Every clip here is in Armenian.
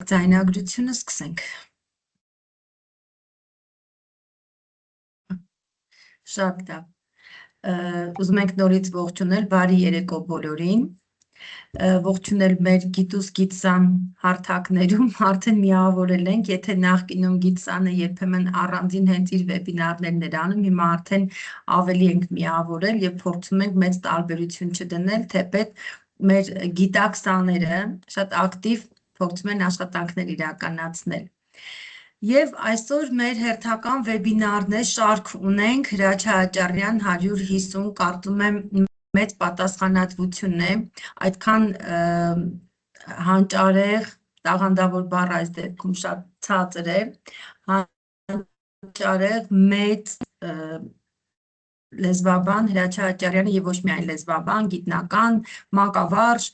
Ձայնագրությունը սկսենք։ Շատ լավ։ Ուզում ենք նորից ողջունել, բարի երեկո բոլորին։ Ողջունել մեր գիտուս գիտսան հարթակներում, արդեն միավորել ենք, եթե նախկինում գիտսանը երբեմն առանձին հենց իր վեբինարներն էր անում, հիմա արդեն ավելի ենք միավորել եւ փորձում ենք մեծ տարբերություն չդնել, թեպետ մեր գիտակցաները շատ ակտիվ փորձում են աշխատանքներ իրականացնել։ Եվ այսօր մեր հերթական վեբինարն է, շարք ունենք, Հրաչյա Աճարյան 150, կարծում եմ մեծ պատասխանատվություն է, այդքան հանճարեղ, տաղանդավոր բառը այս դեպքում շատ ցածր է, հանճարեղ, մեծ լեզվաբան Հրաչյա Աճարյանը եւ ոչ միայն լեզվաբան, գիտնական, մանկավարժ,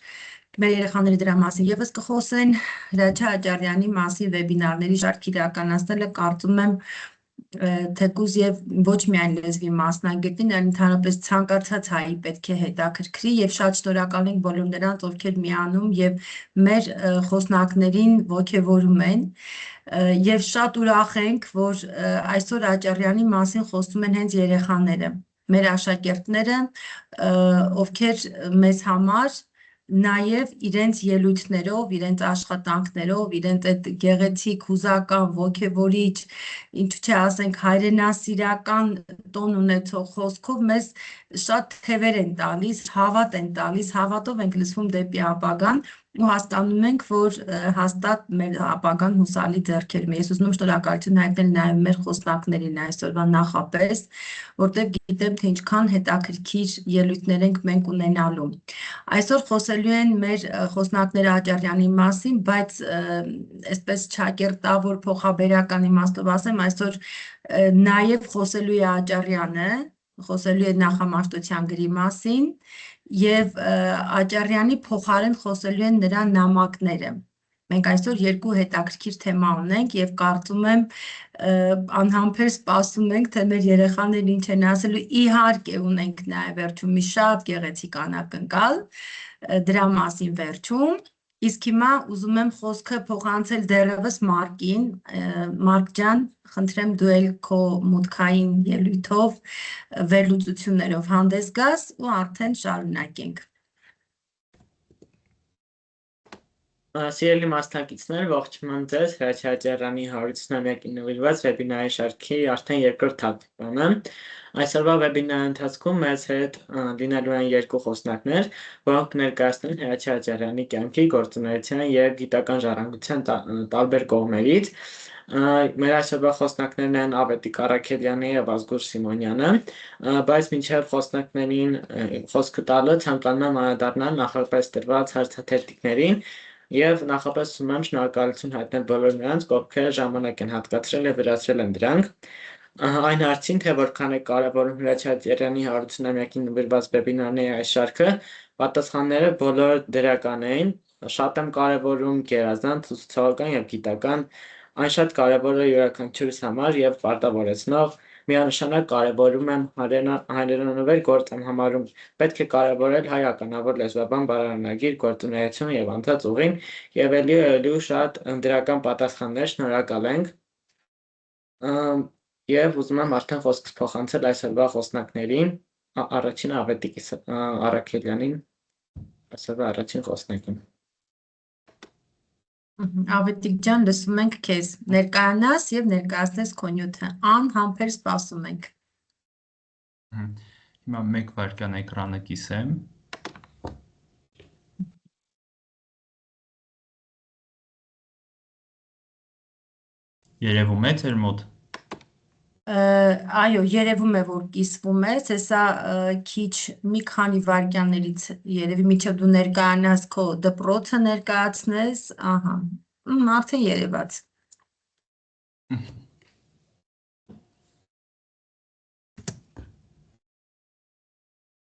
մեր երեխաները դրա մասին եւս կխոսեն, Հրաչյա Աճարյանի մասին վեբինարների շարք իրականացնելը կարծում եմ թեկուզ եւ ոչ միայն լեզվի մասնագետին, այլ ընդհանրապես ցանկացած հայի պետք է հետաքրքրի եւ շատ շնորհակալ ենք բոլոր նրանց, ովքեր միանում եւ մեր խոսնակներին ողջևորում են եւ շատ ուրախ ենք, որ այսօր Աճարյանի մասին խոսում են հենց երեխաները, մեր աշակերտները, ովքեր մեզ համար նաև իրենց ելույթներով, իրենց աշխատանքներով, իրենց այդ գեղեցիկ, հուզական, ոգևորիչ, ինչու՞ չէ ասենք հայրենասիրական տոն ունեցող խոսքով մեզ շատ թևեր են տալիս, հավատ են տալիս, հավատով ենք լսվում դեպի ապագան ու հասկանում ենք, որ հաստատ մեր ապագան հուսալի ձեռքերում է։ Ես ուզում եմ շնորհակալություն հայտնել նաև մեր խոսնակներին այսօրվա նախապես, որտեղ գիտեմ, թե ինչքան հետաքրքիր ելույթներ ենք մենք ունենալու։ Այսօր խոսելու են մեր խոսնակները Աճարյանի մասին, բայց այսպես չակերտավոր փոխաբերական իմաստով ասեմ, այսօր նաև խոսելու է Աճարյանը, խոսելու է նախամաշտության գրի մասին եւ Աճարյանի փոխարեն խոսելու են նրա նամակները։ Մենք այսօր երկու հետաքրքիր թեմա ունենք եւ կարծում եմ անհամբեր սպասում ենք, թե մեր երեխաներն ինչ են ասելու, իհարկե ունենք նաեւ վերջում մի շատ գեղեցիկ անակնկալ դրա մասին վերջում, իսկ հիմա ուզում եմ խոսքը փոխանցել դեռևս Մարկին, Մարկ ջան, խնդրեմ դու էլ քո մուտքային ելույթով վերլուծություններով հանդես գաս ու արդեն շարունակենք։ Սիրելի մասնակիցներ, ողջունում ձեզ Հրաչյա Աճարյանի 150-ամյակին նվիրված վեբինարի շարքի արդեն երկրորդ թողարկմանը։ Այսօրվա վեբինարի ընթացքում մեզ հետ լինելու են երկու խոսնակներ, որոնք կներկայացնեն Հրաչյա Աճարյանի կյանքի, գործունեության եւ գիտական ժառանգության տարբեր կողմերից։ Մեր այսօրվա խոսնակներն են Ավետիք Առաքելյանը եւ Ազգուր Սիմոնյանը, բայց մինչեւ խոսնակներին խոսքը տալը ցանկանում եմ անդրադառնալ նախապես տրված հարցաթերթիկներին եւ նախապես ուզում եմ շնորհակալություն հայտնել բոլոր նրանց, ովքեր ժամանակ են հատկացրել եւ վերացրել են դրանք։ Այն հարցին, թե որքան է կարևորում Հրաչյա Աճարյանի 150-ամյակին նվիրված վեբինարների այս շարքը, պատասխանները բոլոր դրական էին, շատ եմ կարևորում գերազանց, ուսուցողական եւ գիտական, այն շատ կարևոր է յուրաքանչյուրիս համար եւ պարտավորեցնող, միանշանակ կարևորում եմ հայրենանվեր գործ եմ համարում, պետք է կարևորել հայ ականավոր լեզվաբան բառարանագիր գործունեություն եւ անցած ուղին եւ ելի շատ դրական պատասխաններ, շնորհակալ ենք։ Եվ ուզում եմ արդեն խոսքս փոխանցել այսօրվա խոսնակներին, առաջին Ավետիք Առաքելյանին, այսօրվա առաջին խոսնակին։ Ավետիք ջան, լսում ենք քեզ, ներկայանաս եւ ներկայացնես քո նյութը, անհամբեր սպասում ենք։ Հիմա 1 վայրկյան էկրանը կիսեմ։ Երևում է ձեր մոտ։ Այո, երևում է, որ կիսվում է, հեսա քիչ մի քանի վայրկյաններից երևի միջև դու ներկայանաս քո դպրոցը ներկայացնես, ահա, արդեն երևաց։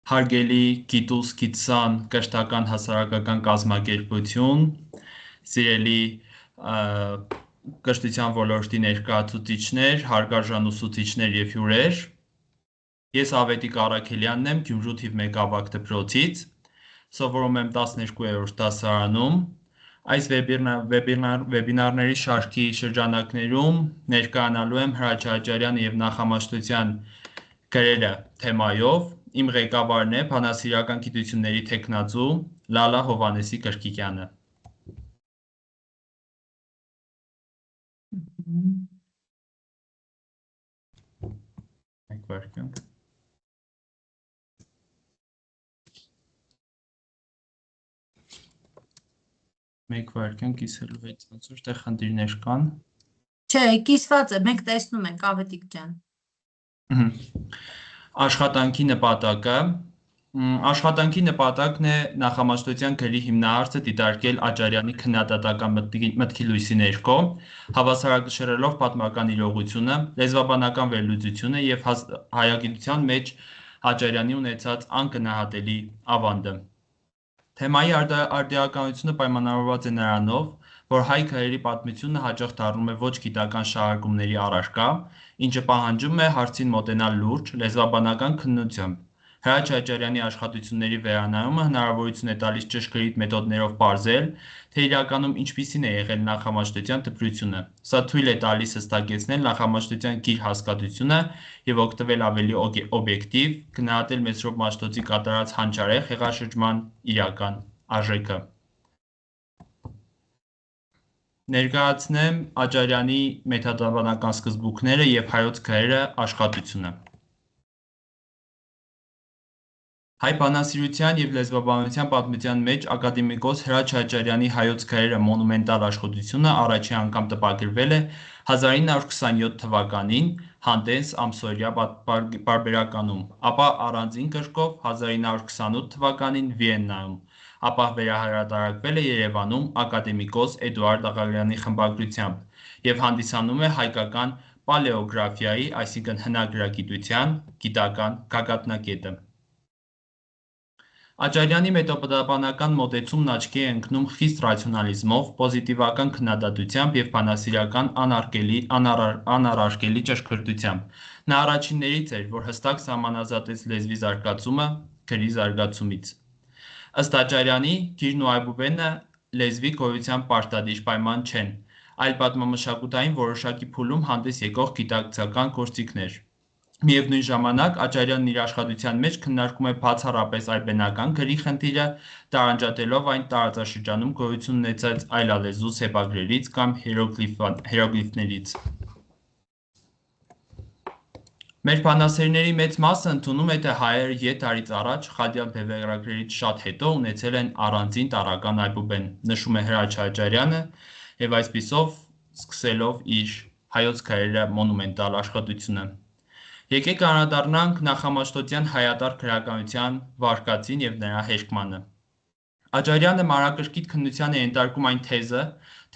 Հարգելի Գիտուս Գիտսան կրթական հասարակական կազմակերպություն, սիրելի կրթության ոլորտի ներկայացուցիչներ, հարգարժան ուսուցիչներ եւ հյուրեր, ես Ավետիք Առաքելյանն եմ Գյումրու թիվ 1 ավագ դպրոցից, սովորում եմ 12-րդ դասարանում, Այս վեբինարների շարքի շրջանակներում ներկայանալու եմ Հրաչ Աջարյանի և նախամաշտության գրերը թեմայով, իմ ղեկավարն է բանասիրական գիտությունների թեկնածու Լալա Հովհաննեսի Կրկիկյանը։ Մեկ վայրկյան։ Մեկ վայրկյան կիսելու հետ ցածր տեղ խնդիրներ կան։ Չէ, կիսված է, մենք տեսնում ենք, Ավետիք ջան։ Աշխատանքի նպատակը Աշխատանքի նպատակն է նախամաշտության գրի հիմնահարցը դիտարկել Աջարյանի քննադատական մտքի լույսի ներքո, հավասարակշռելով պատմական իրողությունը, լեզվաբանական վերլուծությունը և հայագիտության մեջ Աջարյանի ունեցած անգնահատելի ավանդը։ Թեմայի արդիականությունը պայմանավորված է նրանով, որ հայ քրերի պատմությունը հաճախ դառնում է ոչ գիտական շահարկումների առարկա, ինչը պահանջում է հարցին մոտենալ լուրջ, լեզվաբանական քննությամբ։ Հրաչ Աջարյանի աշխատությունների վերանայումը հնարավորություն է տալիս ճշգրիտ մեթոդներով պարզել, թե իրականում ինչպիսին է եղել նախամաշտության դպրությունը։ Սա թույլ է տալիս հստակեցնել նախամաշտության գիր հասկացությունը և օգտվել ավելի օբյեկտիվ, գնահատել Մեսրոպ Մաշտոցի կատարած հանճարեղ հեղաշրջման իրական արժեքը։ Ներկայացնեմ Աջարյանի մեթոդաբանական սկզբունքները և հայոց քրերը աշխատությունը։ Հայ բանասիրության և լեզվաբանության պատմության մեջ ակադեմիկոս Հրաչ Աջարյանի հայոց քրերը մոնումենտալ աշխատությունը առաջին անգամ տպագրվել է 1927 թվականին Հանդես ամսօրյա պարբերականում, ապա առանձին գրքով 1928 թվականին Վիեննայում, ապա վերահրատարակվել է Երևանում ակադեմիկոս Էդուարդ Աղալյանի խմբագրությամբ և հանդիսանում է հայկական պալեոգրաֆիայի, այսինքն հնագրագիտության, գիտական գագաթնակետը։ Աջարյանի մեթոդաբանական մոտեցումն աչքի է ընկնում խիստ ռացիոնալիզմով, պոզիտիվական քննադատությամբ և բանասիրական անառարկելի ճշգրտությամբ։ Նա առաջիններից էր, որ հստակ սահմանազատեց լեզվի զարգացումը գրի զարգացումից։ Ըստ Աջարյանի, գիրն ու այբուբենը լեզվի գոյության պարտադիր պայման չեն, այլ պատմամշակութային որոշակի փուլում հանդես եկող գիտակցական գործիքներ։ Միևնույն ժամանակ Աջարյանն իր աշխատության մեջ քննարկում է բացառապես արբենական գրի խնդիրը, տարանջատելով այն տարածաշրջանում գոյություն ունեցած այլալեզու սեպագրերից կամ հիերոգլիֆներից։ Մեր բանասերների մեծ մասը ընդունում է, թե հայերը ե դարից առաջ խադյալ բևեռագրերից շատ հետո ունեցել են առանձին տարրական այբուբեն, նշում է Հրաչ Աջարյանը և այսպիսով սկսելով իր հայոց քրերը մոնումենտալ աշխատությունը։ Եկեք անդրադառնանք նախամաշտոցյան հայատառ գրականության վարկածին և նրա հերկմանը։ Աջարյանը մանրակրկիտ քննության է ենթարկում այն թեզը,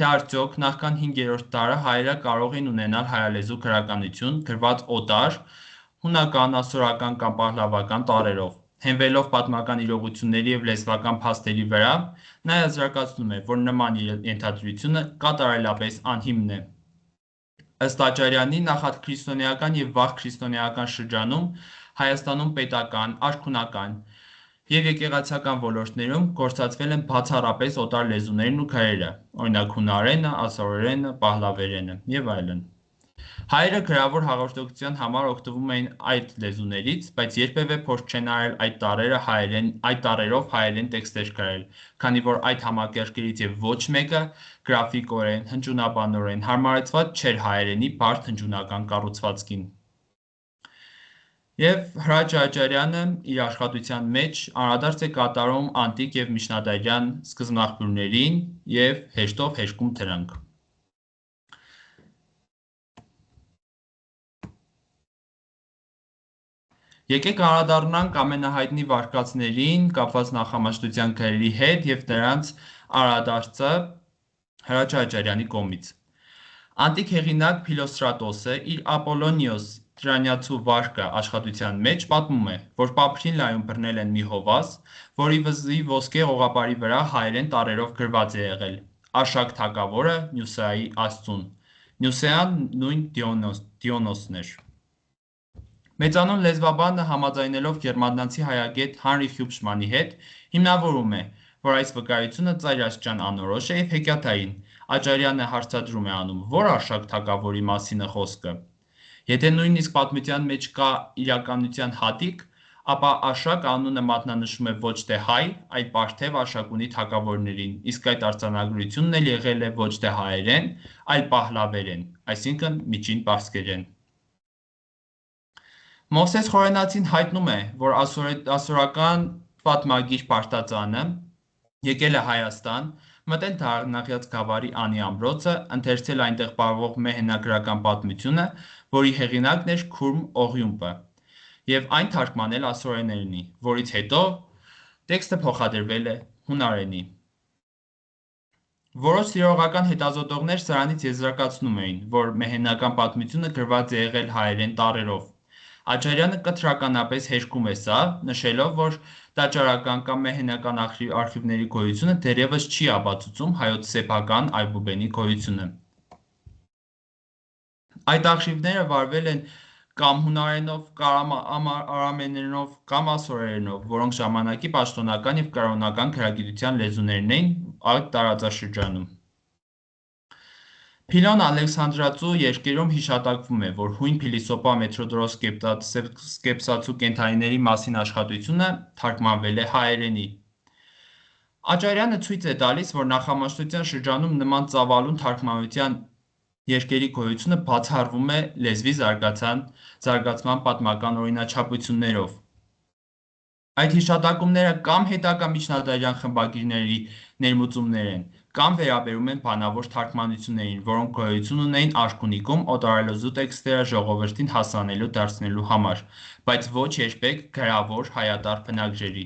թե արդյոք նախքան 5-րդ դարը հայերը կարող էին ունենալ հայալեզու գրականություն, գրված օտար, հունական, ասորական կամ պահլավական տառերով։ Հենվելով պատմական իրողությունների և լեզվական փաստերի վրա, նա եզրակացնում է, որ նման ենթադրությունը կատարելապես անհիմն է։ Ըստ Աջարյանի, նախաքրիստոնեական և վաղ քրիստոնեական շրջանում Հայաստանում պետական, արքունական և եկեղեցական ոլորտներում գործածվել են բացառապես օտար լեզուներն ու գրերը, օրինակ հունարենը, ասորերենը, պահլավերենը և այլն։ Հայերը գրավոր հաղորդակցության համար օգտվում էին այդ լեզուներից, բայց երբևէ փորձ չեն արել այդ տառերով հայերեն տեքստեր գրել, քանի որ այդ համակարգերից և ոչ մեկը գրաֆիկորեն, հնչյունաբանորեն հարմարեցված չէր հայերենի բարդ հնչյունական կառուցվածքին։ Եվ Հրաչ Աջարյանը իր աշխատության մեջ անդրադարձ է կատարում անտիկ և միջնադարյան սկզբնաղբյուրներին և հեշտով հեշտում դրանք։ Եկեք անդրադառնանք ամենահայտնի վարկածներին կապված նախամաշտության գրերի հետ և նրանց անդրադարձը Հրաչ Աջարյանի կողմից։ Անտիկ հեղինակ Փիլոստրատոսը իր Ապոլոնիոս Տիրանացու վարկը աշխատության մեջ պատմում է, որ Պամփիլիայում բռնել են մի հովազ, որի վզի ոսկե ղողապարի վրա հայերեն տառերով գրված է եղել. «Արշակ թագավորը Նյուսայի աստծուն»։ Նյուսեան նույն Դիոնոսն էր։ Մեծանուն լեզվաբանը համաձայնելով գերմանացի հայագետ Հանրիխ Հյուբշմանի հետ հիմնավորում է, որ այս վկայությունը ծայրաստիճան անորոշ է և հեքիաթային։ Աճարյանը հարցադրում է անում, որ արշակ թագավորի մասին է խոսքը։ Եթե նույնիսկ պատմության մեջ կա իրականության հատիկ, ապա Աշակ անունը մատնանշում է ոչ թե հայ, այլ պարթև Աշակ ունի թագավորներին, իսկ այդ արձանագրությունն էլ եղել է ոչ թե հայերեն, այլ պահլավերեն, այսինքն միջին պարսկերեն։ Մովսես Խորենացին հայտնում է, որ ասորական պատմագիր Պարտածանը եկել է Հայաստան, մտել Դառնաղյաց գավառի Անի ամրոցը, ընթերցել այնտեղ պարվող մեհենագրական պատմությունը, որի հեղինակն էր Քուրմ Օղյումպը, և այն թարգմանել ասորերենի, որից հետո տեքստը փոխադրվել է հունարենի։ Որոշ սիրողական հետազոտողներ սրանից եզրակացնում էին, որ մեհենական պատմությունը գրված է եղել հայերեն տառերով։ Աճարյանը կտրականապես հերքում է սա, նշելով, որ տաճարական կամ մեհենական արխիվների գոյությունը դեռևս չի ապացուցում հայոց սեփական այբուբենի գոյությունը։ Այդ արխիվները վարվել են կամ հունարենով, կամ արամեներենով, կամ ասորերենով, որոնք ժամանակի պաշտոնական և կրոնական գրագիտության լեզուներն էին այդ տարածաշրջանում։ Փիլոն Ալեքսանդրածու երկերում հիշատակվում է, որ հույն փիլիսոփա Մեթրոդորոս Սկեպսացու կենդանիների մասին աշխատությունը թարգմանվել է հայերենի։ Աճարյանը ցույց է տալիս, որ նախամաշտության շրջանում նման ծավալուն թարգմանության երկերի գոյությունը բացառվում է լեզվի զարգացման պատմական օրինաչափություններով։ Այդ հիշատակումները կամ հետագա միջնադարյան խմբագիրների ներմուծումներ են, կամ վերաբերում են բանավոր թարգմանություններին, որոնք գոյություն ունեին արքունիքում օտարալեզու տեքստերը ժողովրդին հասանելի դարձնելու համար, բայց ոչ երբեք գրավոր հայատառ բնագրերի։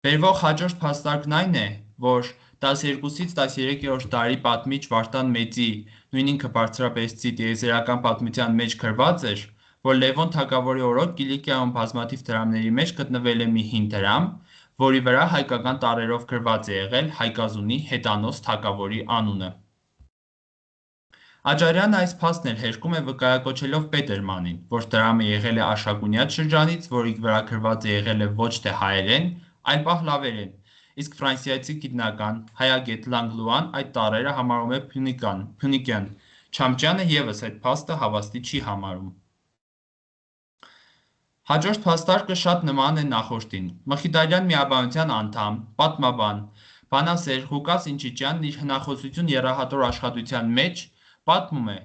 Բերվող հաջորդ փաստարկն այն է, որ 12-ից 13-րդ դարի պատմիչ Վարդան Մեծի նույն ինքը բարձրաբերձի տիեզերական պատմության մեջ գրված էր, որ Լևոն թագավորի օրոք Կիլիկիայում բազմաթիվ դրամների մեջ գտնվել է մի հին դրամ, որի վրա հայկական տառերով գրված է եղել Հայկազունի հետանոց թագավորի անունը։ Աճարյանը այս փաստն էլ հերքում է վկայակոչելով Պետերմանին, որ դրամը եղել է Աշակունյաց շրջանից, որի վրա գրված է եղել է ոչ թե հայերեն, այլ պահլավերեն, իսկ ֆրանսիացի գիտնական հայագետ Լանգլուան այդ տառերը համարում է փյունիկյան, Չամչյանը ևս այդ փաստը հավաստի չի համարում։ Հաջորդ փաստարկը շատ նման է նախորդին։ Մխիթարյան միաբանության անդամ, պատմաբան, բանասեր Ղուկաս Ինչիչյանն իր հնախոսություն եռահատոր աշխատության մեջ պատմում է,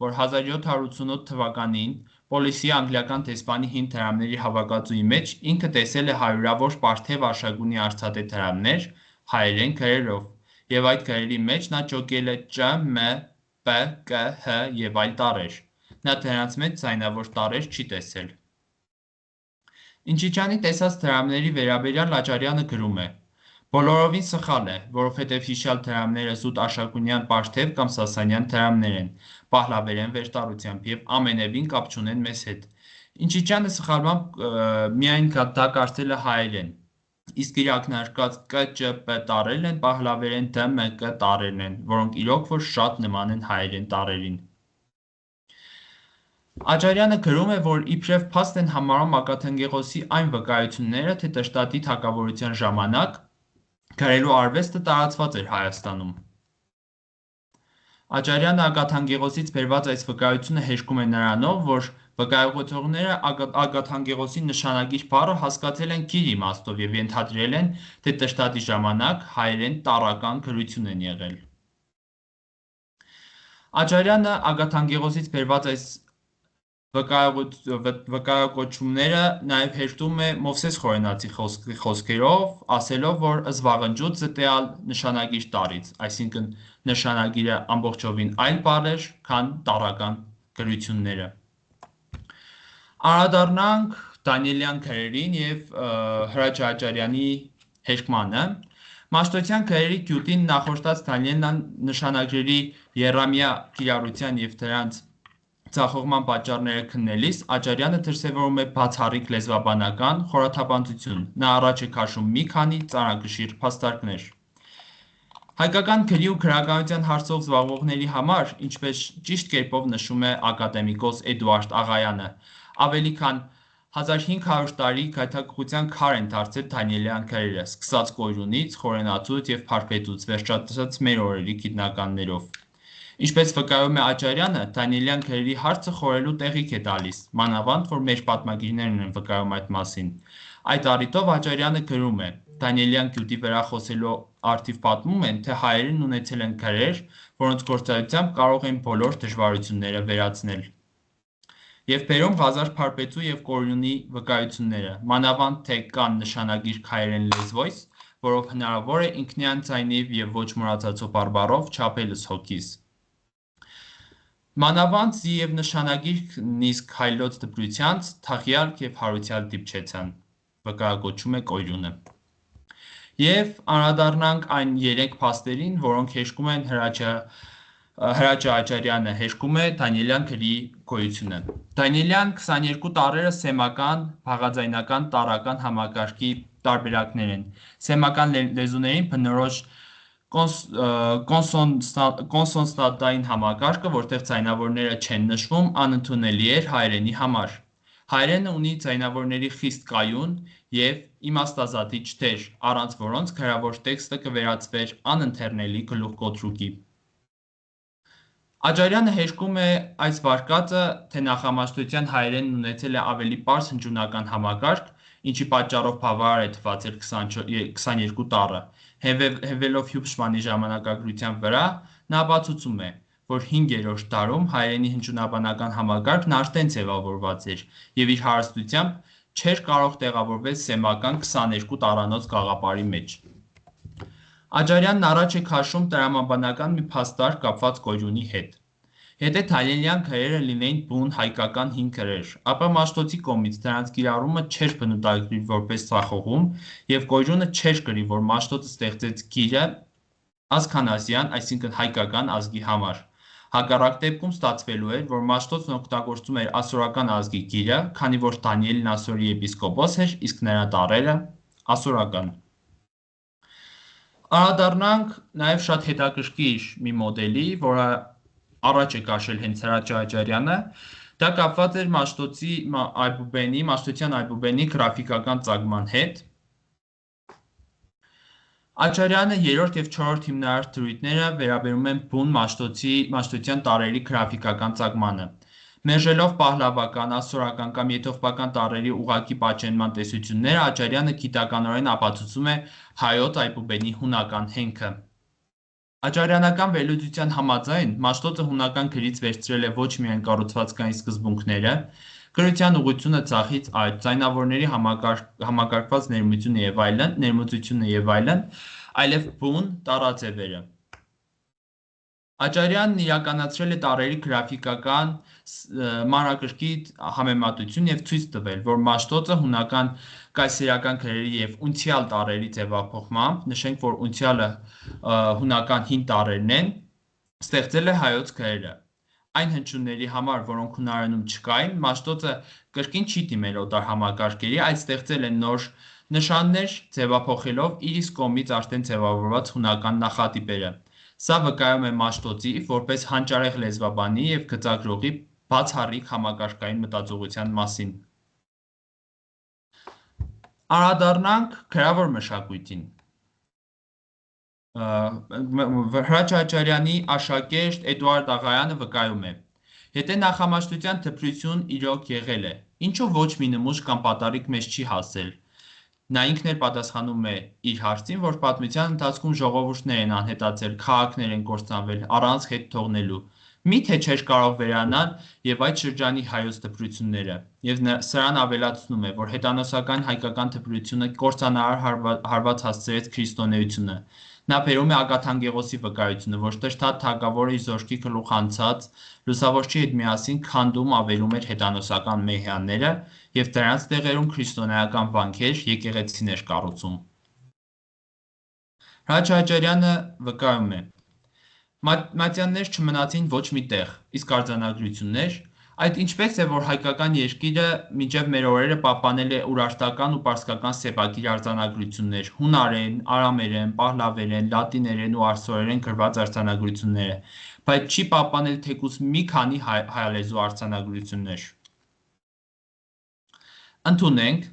որ 1788 թվականին Պոլիսի անգլիական դեսպանի հին դրամների հավաքածուի մեջ ինքը տեսել է հարյուրավոր պարթև Արշակունի արծաթե դրամներ հայերեն գրերով, և այդ գրերի մեջ նա ճոկել է Չ, Մ, Պ, Կ, Հ և այլ տառեր։ Նա դրանց մեջ ձայնավոր տառեր չի տեսել։ Ինչիչյանի տեսած դրամների վերաբերյալ Աճարյանը գրում է. «Բոլորովին սխալ է, որովհետև հիշյալ դրամները զուտ աշակունյան պարթև կամ սասանյան դրամներ են, պահլավերեն վերտառությամբ և ամենևին կապ չունեն մեզ հետ»։ Ինչիչյանը սխալմամբ միայն դա կարդել է հայերեն, իսկ իր ակնարկած Կ, Չ, Պ տառերն են պահլավերեն Դ, Մ, Կ տառերն են, որոնք իրոք որ շատ նման են հայերեն տառերին։ Աճարյանը գրում է, որ իբրև փաստ են համարում Ագաթնգեղոսի այն վկայությունները, թե Տրշտատի թագավորության ժամանակ գրելու արվեստը տարածված էր Հայաստանում։ Աճարյանը Ագաթնգեղոսից բերված այս վկայությունը հերքում է նրանով, որ վկայողները Ագաթնգեղոսի նշանագիր բառը հասկացել են կիր իմաստով և ենթադրել են, թե Տրշտատի ժամանակ հայերեն տառական գրություն են եղել։ Աճարյանը Ագաթնգեղոսից բերված այս վկայակոչումները նաև հերթում է Մովսես Խորենացի խոսքերով, ասելով, որ զվաղնջուց զտեալ նշանագիր տարից, այսինքն նշանագիրը ամբողջովին այլ բառ էր, քան տառական գրությունները։ Անդրադառնանք Դանիելյան գրերին և Հրաչ Աճարյանի հերքմանը։ Մաշտոցյան գրերի գյուտին նախորդած Դանիելյան նշանագրերի եռամյա կիրառության և դրանց ձախողման պատճառները քննելիս Աճարյանը դրսևորում է բացառիկ լեզվաբանական խորաթափանցություն, նա առաջ է քաշում մի քանի ծանրակշիռ փաստարկներ։ Հայկական գրի ու գրականության հարցով զբաղվողների համար, ինչպես ճիշտ կերպով նշում է ակադեմիկոս Էդուարդ Աղայանը, ավելի քան 1500 տարի գայթակղության քար են դարձել դանիելյան քարերը, սկսած Կոյրունից, Խորենացուց եւ Փարփետուց, վերջացած մեր օրերի գիտնականներով։ Ինչպես վկայում է Աճարյանը, դանիելյան քարերի հարցը խորելու տեղիք է տալիս, մանավանդ որ մեր պատմագիրներն են վկայում այդ մասին։ Այդ առիթով Աճարյանը գրում է. Դանիելյան գյուտի վրա խոսելու արդիվ պատմում են, թե հայերեն ունեցել են քարեր, որոնց գործակցությամբ կարող են բոլոր դժվարությունները վերացնել։ Եվ բերում Ղազար Փարպետու եւ Կորյունի վկայությունները, մանավանդ թե կան նշանագիր հայերեն լեզվոյս, որով հնարավոր է ինքնյան ձայնիվ եւ ոչ մոռացածով բարբառով չափելս հոգիս։ Մանավանդ զի եւ նշանագիր նիսկ հայլոց դպրությանց թաղյալ եւ հարուցյալ դիպչեցան, վկայակոչում է Կորյունը։ Եվ անդրադառնանք այն 3 փաստերին, որոնք հեշտում են Հրաչյա Աճարյանը հեշտում է Դանիելյան քրի գոյությունը։ Դանիելյան 22 տառերը սեմական, բաղաձայնական, տարրական համակարգի տարբերակներ են։ Սեմական լեզուներին բնորոշ կոնսոնանտային համակարգը, որտեղ ձայնավորները չեն նշվում, անընդունելի էր հայերենի համար։ Հայերենը ունի ձայնավորների խիստ կայուն եւ իմաստազատիչ դեր, առանց որոնց գրավոր տեքստը կվերածվեր անընթեռնելի գլուխգոտրուկի։ Աճարյանը հեշտում է այս վարկածը, թե նախամաշտության հայերենն ունեցել է ավելի պարզ հնչյունական համակարգ, ինչի պատճառով բավարար է թվացել 22 տառը։ Հենվելով Հյուբշմանի ժամանակագրության վրա, նա ապացուցում է, որ 5-րդ դարում հայերենի հնչյունաբանական համակարգն արդեն ձևավորված էր եւ իր հարստությամբ չէր կարող տեղավորվել սեմական 22 տառանոց գաղափարի մեջ։ Աճարյանն առաջ է քաշում տրամաբանական մի փաստարկ կապված Կորյունի հետ։ Եթե դանիելյան քարերը լինեին բուն հայկական հին քարեր, ապա Մաշտոցի կողմից դրանց կիրառումը չէր բնութագրվի որպես ծախողում եւ Կորյունը չէր գրի, որ Մաշտոցը ստեղծեց գիրը ազգանազյան, այսինքն հայկական ազգի համար։ Հակառակ դեպքում ստացվելու էր, որ Մաշտոցն օգտագործում էր ասորական ազգի գիրը, քանի որ Դանիելն ասորի եպիսկոպոս էր, իսկ նրա տառերը ասորական։ Անդրադառնանք նաև շատ հետաքրքիր մի մոդելի, որը առաջ է քաշել հենց Հրաչյա Աճարյանը, դա կապված էր Մաշտոցյան այբուբենի գրաֆիկական ծագման հետ։ Աճարյանը 3-րդ եւ 4-րդ հիմնարար դրույթները վերաբերում են բուն Մաշտոցյան տարրերի գրաֆիկական ծագմանը։ Մերժելով պահլավական, ասորական կամ եթովպական տառերի ուղղակի պատճենման տեսությունները, Աճարյանը գիտականորեն ապացուցում է հայոց այբուբենի հունական հենքը։ Աճարյանական վերլուծության համաձայն Մաշտոցը հունական գրից վերցրել է ոչ միայն կառուցվածքային սկզբունքները, գրության ուղղությունը ձախից այդ, ձայնավորների համակարգված ներմուծությունը եւ այլն, այլև բուն տառաձևերը։ Աճարյանն իրականացրել է տառերի գրաֆիկական մանրակրկիտ համեմատություն եւ ցույց տվել, որ Մաշտոցը հունական կայսերական գրերի եւ ունցիալ տառերի ձևափոխմամբ, նշենք, որ ունցիալը հունական հին տառերն են, ստեղծել է հայոց գրերը։ Այն հնչյունների համար, որոնք հունարենում չկային, Մաշտոցը կրկին չի դիմել օտար համակարգերի, այլ ստեղծել է նոր նշաններ, ձևափոխելով իր իսկ կողմից արդեն ձևավորված հունական նախատիպերը։ Սա վկայում է Մաշտոցի որպես հանճարեղ լեզվաբանի եւ գծագրողի բացառիկ համակարգային մտածողության մասին։ Անդրադառնանք գրավոր մշակույթին։ Հրաչյա Աճարյանի աշակերտ Էդուարդ Աղայանը վկայում է. Եթե նախամաշտության դպրություն իրոք եղել է, ինչու ոչ մի նմուշ կամ պատարիկ մեզ չի հասել։ Նա ինքն էլ պատասխանում է իր հարցին, որ պատմության ընթացքում ժողովուրդներ են անհետացել, քաղաքներ են կործանվել, առանց հետ թողնելու։ Միթե չէր կարող վերանալ եւ այդ շրջանի հայոց դպրությունները, եւ սրան ավելացնում է, որ հետանոսական հայկական դպրությունը կործանարար հարված հասցրեց քրիստոնեությունը։ Նա բերում է Ագաթանկեղոսի վկայությունը, որ Տրշտատ թագավորը իր զորքի գլուխ անցած լուսավորչի հետ միասին քանդում ավերում էր հետանոսական մեհյանները եւ դրանց տեղերում քրիստոնեական վանքեր, եկեղեցիներ կառուցում։ Հրաչյա Աճարյանը վկայում է. Մատյաններ չմնացին ոչ մի տեղ, իսկ արձանագրություններ, այդ ինչպես է, որ հայկական երկիրը մինչև մեր օրերը պահպանել է ուրարտական ու պարսկական սեպագիր արձանագրություններ, հունարեն, արամերեն, պահլավերեն, լատիներեն ու արսորերեն գրված արձանագրությունները, բայց չի պահպանել թեկուզ մի քանի հայալեզու արձանագրություններ։ Ընդունենք,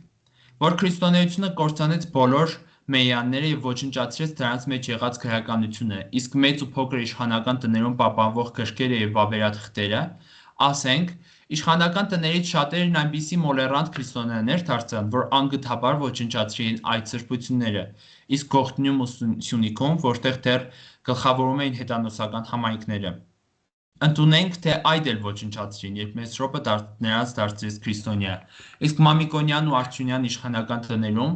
որ քրիստոնեությունը կործանեց բոլոր մեյանները և ոչնչացրեց դրանց մեջ եղած գրականությունը, իսկ մեծ ու փոքր իշխանական տներում պահպանվող գրքերը և վավերաթղթերը, ասենք, իշխանական տներից շատերն այնպիսի մոլեռանդ քրիստոնյաներ դարձան, որ անգթաբար ոչնչացրին այդ սրբությունները, իսկ Գողթնում ու Սյունիքում, որտեղ դեռ գլխավորում էին հետանոսական համայնքները։ Ընդունենք, թե այդ էլ ոչնչացրին, երբ Մեսրոպը նրանց դարձրեց քրիստոնյա, իսկ Մամիկոնյան ու Արչյունյան իշխանական տներում,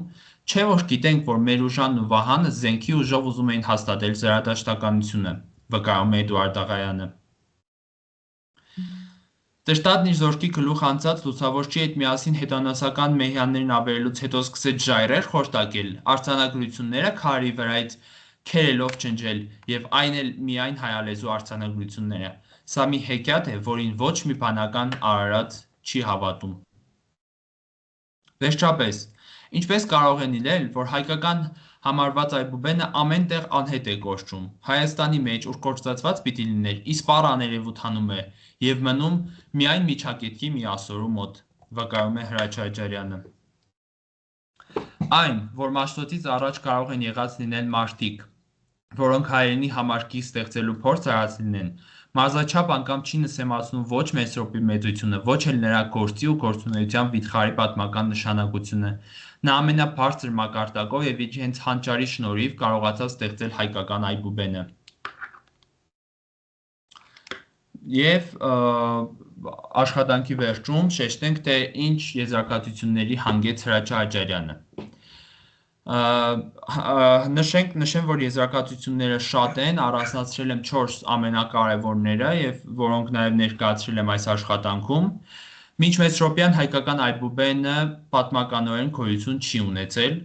չէ՞ որ գիտենք, որ Մերուժանն ու Վահանը զենքի ուժով ուզում էին հաստատել զրադաշտականությունը, վկայում է Էդուարդ Աղայանը։ Տրշտատն իր զորքի գլուխ անցած լուսավորչի հետ միասին հետանոսական մեհյաններն ավերելուց հետո սկսեց ժայռեր խորտակել, արձանագրությունները քարի վրայից քերելով ջնջել և այն էլ միայն հայալեզու արձանագրությունները։ Սա մի հեքիաթ է, որին ոչ մի բանական արարած չի հավատում։ Վերջապես, ինչպես կարող է լինել, որ հայկական համարված այբուբենը ամեն տեղ անհետ է կորչում, Հայաստանի մեջ, ուր կործանված պիտի լիներ, իսպառ աներևութանում է և մնում միայն միջակետքի մի ասորու մոտ, վկայում է Հրաչյա Աջարյանը։ Այն, որ Մաշտոցից առաջ կարող են եղած լինել մարդիկ, որոնք հայերենի համար գիծ ստեղծելու փորձ արած լինեն, մարզաչափ անգամ չի նսեմացնում ոչ Մեսրոպի մեծությունը, ոչ էլ նրա գործի ու գործունեության վիթխարի պատմական նշանակությունը։ Նա ամենաբարձր մակարդակով և իր հենց հանճարի շնորհիվ կարողացավ ստեղծել հայկական այբուբենը։ Եվ աշխատանքի վերջում շեշտենք, թե ինչ եզրակացությունների հանգեց Հրաչյա Աջարյանը։ Նշեմ, որ եզրակացությունները շատ են, առանձնացրել եմ 4 ամենակարևորները, որոնք նաև ներկայացրել եմ այս աշխատանքում։ Մինչմեսրոպյան հայկական այբուբենը պատմականորեն գոյություն չի ունեցել։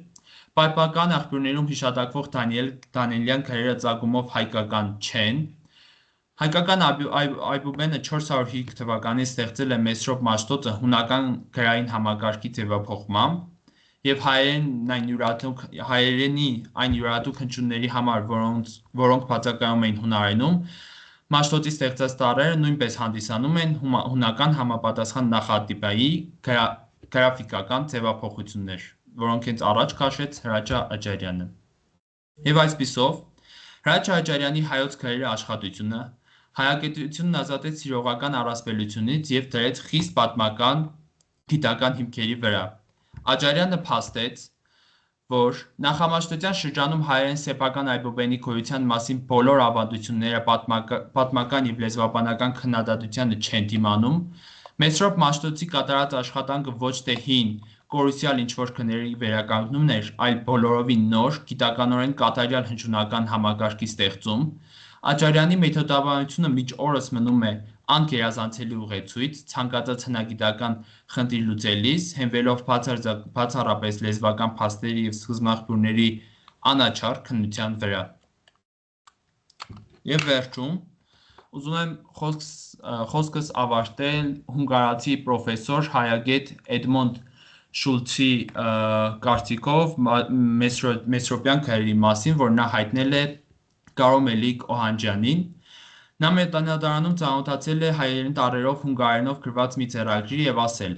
Պատմական աղբյուրներում հիշատակվող Դանիելյան գրերը ծագումով հայկական չեն։ Հայկական այբուբենը 405 թվականին ստեղծել է Մեսրոպ Մաշտոցը հունական գրային համակարգի ձևափոխմամբ և հայերենի այն յուրահատուկ հնչյունների համար, որոնք բացակայում էին հունարենում, Մաշտոցի ստեղծած տառերը նույնպես հանդիսանում են հունական համապատասխան նախատիպայի գրաֆիկական ձևափոխություններ, որոնք հենց առաջ քաշեց Հրաչյա Աջարյանը։ Եվ այսպիսով, Հրաչյա Աջարյանի հայոց գրերի աշխատությունը հայագիտությունն ազատեց սիրողական առասպելությունից և դրեց խիստ պատմական գիտական հիմքերի վրա։ Աջարյանը փաստեց, որ նախամաշտոցյան շրջանում հայերեն սեփական այբուբենի գոյության մասին բոլոր ավանդությունները պատմական և լեզվաբանական քննադատությանը չեն դիմանում, Մեսրոպ Մաշտոցի կատարած աշխատանքը ոչ թե հին, կորուսյալ ինչ-որ քնների վերականգնումն էր, այլ բոլորովին նոր, գիտականորեն կատարյալ հնչյունական համակարգի ստեղծում, Աջարյանի մեթոդաբանությունը մինչ օրս մնում է անգերազանցելի ուղեցույց ցանկացած հնագիտական խնդիր լուծելիս, հենվելով բացառապես լեզվական փաստերի և սկզբնաղբյուրների անաչառ քննության վրա։ Եվ վերջում, ուզում եմ խոսքս ավարտել հունգարացի պրոֆեսոր հայագետ Էդմոնդ Շուլցի կարծիքով Մեսրոպյան գրերի մասին, որ նա հայտնել է Կարո Մելիք Օհանջյանին։ Նա Մետանադարանում ծանոթացել է հայերեն տառերով հունգարենով գրված մի ձեռագրի և ասել.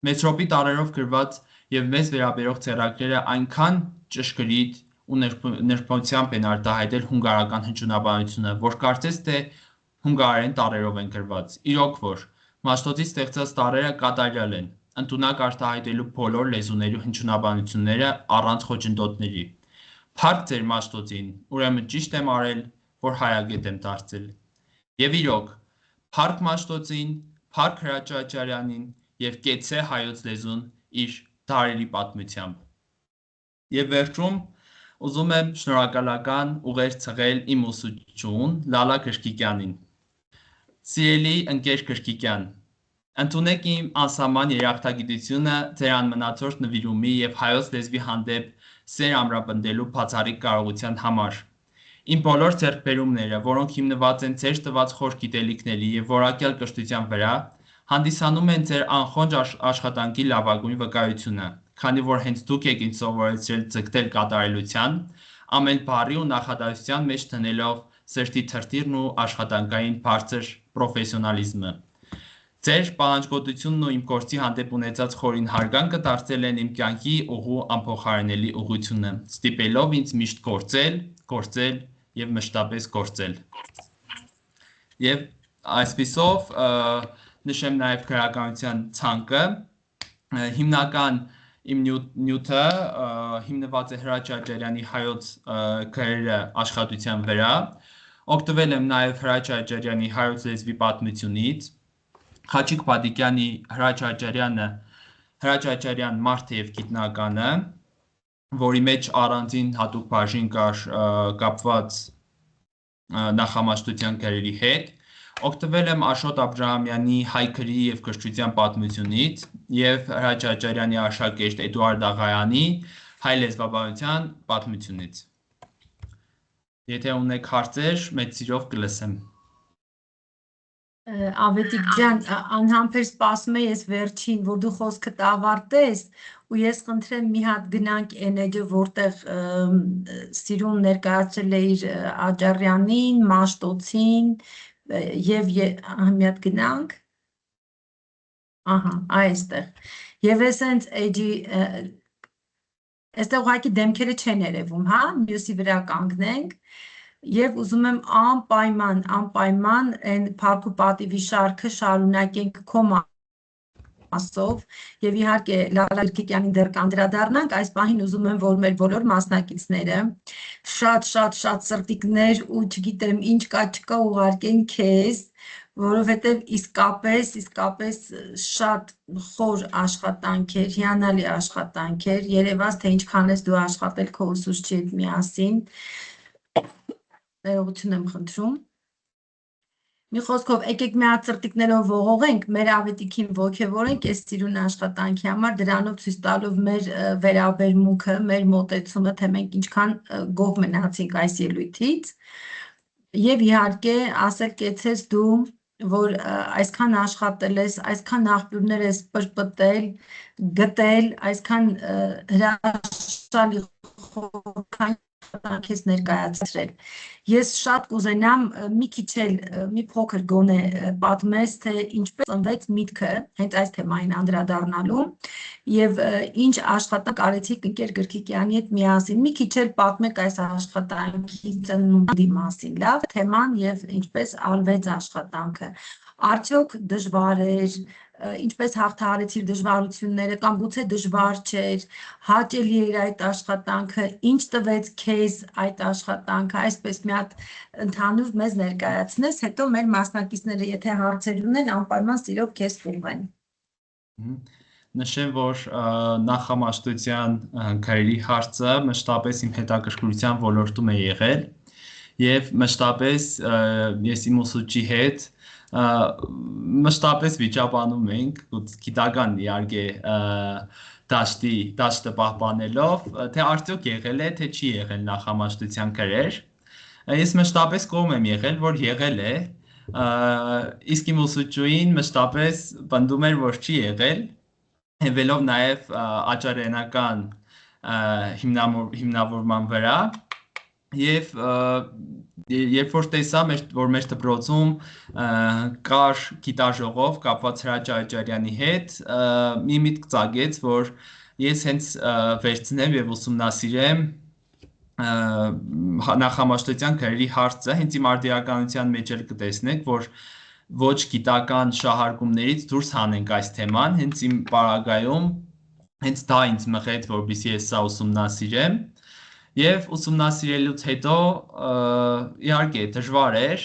Մեսրոպի տառերով գրված և մեզ վերաբերող ձեռագրերը այնքան ճշգրիտ ու նրբությամբ են արտահայտել հունգարական հնչյունաբանությունը, որ կարծես թե հունգարեն տառերով են գրված։ Իրոք որ, Մաշտոցի ստեղծած տառերը կատարյալ են, ընդունակ արտահայտելու բոլոր լեզուների հնչյունաբանությունները առանց խոչընդոտների։ Փառք ձեր Մաշտոցին, ուրեմն ճիշտ եմ արել, որ հայագետ եմ դարձել։ Եվ իրոք, փառք Մաշտոցին, փառք Հրաչյա Աջարյանին և կեցցե հայոց լեզուն իր դարերի պատմությամբ։ Եվ վերջում ուզում եմ շնորհակալական ուղեր ցղել իմ ուսուցչուհուն Լալա Քրկիկյանին։ Սիրելի ընկեր Քրկիկյան, ընդունեք իմ անսահման երախտագիտությունը ձեր անմնացորդ նվիրումի և հայոց լեզվի հանդեպ սեր ամրապնդելու բացառիկ կարողության համար։ Իմ բոլոր ձեռքբերումները, որոնք հիմնված են ձեր տված խոր գիտելիքների և որակյալ կրթության վրա, հանդիսանում են ձեր անխոնջ աշխատանքի լավագույն վկայությունը, քանի որ հենց դուք եք ինձ սովորեցրել ձգտել կատարելության, ամեն բառի ու նախադասության մեջ դնելով սրտի թրթիռն ու աշխատանքային բարձր պրոֆեսիոնալիզմը։ Ձեր պահանջկոտությունն ու իմ գործի հանդեպ ունեցած խորին հարգանքը դարձել են իմ կյանքի ուղու անփոխարինելի ուղղությունը, ստիպելով ինձ միշտ գործել եւ մշտապես գործել։ Եվ այսպիսով նշեմ նաեւ քրեականության ցանկը, հիմնական իմ նյութը հիմնված է Հրաչ Աջարյանի հայոց գրերը աշխատության վրա, օգտվել եմ նաեւ Հրաչ Աջարյանի հայոց լեզվի պատմությունից, Խաչիկ Փադիկյանի Հրաչ Աջարյան մարդը եւ գիտնականը, որի մեջ առանձին հատուկ բաժին կար կապված նախամաշտության գրերի հետ, օգտվել եմ Աշոտ Աբրահամյանի հայ գրի եւ գրչության պատմությունից եւ Հրաչ Աջարյանի աշակերտ Էդուարդ Աղայանի հայ լեզվաբանության պատմությունից։ Եթե ունեք հարցեր, մեծ սիրով կլսեմ։ Ավետիք ջան, անհամբեր սպասում եմ ես վերջին, որ դու խոսքդ ավարտես ու ես խնդրեմ մի հատ գնանք այն էջը, որտեղ սիրուն ներկայացրել էիր Աջարյանին, Մաշտոցին եւ մի հատ գնանք։ Ահա, այստեղ։ Եւ էսենց էջի այստեղ ուղղակի դեմքերը չեն երևում, հա, մյուսի վրա կանգնենք։ Եվ ուզում եմ անպայման այն Փառք ու պատիվի շարքը շարունակենք քո մասով եւ իհարկե Լալա Գրիգորյանին դեռ կանդրադառնանք, այս պահին ուզում եմ, որ մեր բոլոր մասնակիցները շատ սրտիկներ ու չգիտեմ ինչ կա չկա ուղարկեն քեզ, որովհետեւ իսկապես շատ խոր աշխատանք էր, հիանալի աշխատանք էր, երևաց թե ինչքան ես դու աշխատել քո ուսուցչի հետ միասին։ Ներողություն եմ խնդրում։ Մի խոսքով, եկեք մի հատ ծրտիկներով ողողենք, մեր ավետիքին ոգևորենք այս սիրուն աշխատանքի համար, դրանով ցույց տալով մեր վերաբերմունքը, մեր մոտեցումը, թե մենք ինչքան գոհ մնացինք այս ելույթից։ Եվ իհարկե, ասել կեցես դու, որ այսքան աշխատել ես, այսքան աղբյուրներ ես պրպտել, գտել, այսքան հրաշալի խորքային քեզ ներկայացրել։ Ես շատ կուզենամ մի քիչ էլ մի փոքր գոնե պատմես, թե ինչպես ծնվեց միտքը հենց այս թեմային անդրադառնալու եւ ինչ աշխատանք արեցիք ընկեր Գրիգորյանի հետ միասին։ Մի քիչ էլ պատմեք այս աշխատանքի ծնունդի մասին, լավ, թեման եւ ինչպես արվեց աշխատանքը։ Արդյոք դժվար էր, ինչպես հաղթահարեցիր դժվարությունները կամ գուցե դժվար չէր, հաճելի էր այդ աշխատանքը, ինչ տվեց քեզ այդ աշխատանքը, այսպես մի հատ ընդհանուր մեզ ներկայացնես, հետո մեր մասնակիցները եթե հարցեր ունեն, անպայման սիրով քեզ կուղեն։ Նշեմ, որ նախամաշտության գրերի հարցը մշտապես իմ հետաքրքրության ոլորտում է եղել եւ մշտապես ես իմ ուսուցչի հետ մշտապես վիճաբանում ենք, գիտական իհարկե դաշտը պահպանելով, թե արդյոք եղել է, թե չի եղել նախամաշտության գրեր։ Ես մշտապես կողմ եմ եղել, որ եղել է, իսկ իմ ուսուցչուհին մշտապես պնդում էր, որ չի եղել, հենվելով նաև աճարենական հիմնավորման վրա, եւ երբ որ տեսա, որ մեր դպրոցում կար գիտաժողով կապված Հրաչ Աջարյանի հետ, մի միտք ծագեց, որ ես հենց վերցնեմ եւ ուսումնասիրեմ նախամաշտության գրերի հարցը, հենց իմ արդիականության մեջ էլ կտեսնեք, որ ոչ գիտական շահարկումներից դուրս հանենք այս թեման, հենց իմ պարագայում հենց դա ինձ մղեց, որպեսզի ես սա ուսումնասիրեմ։ Եվ ուսումնասիրելուց հետո իհարկե դժվար էր,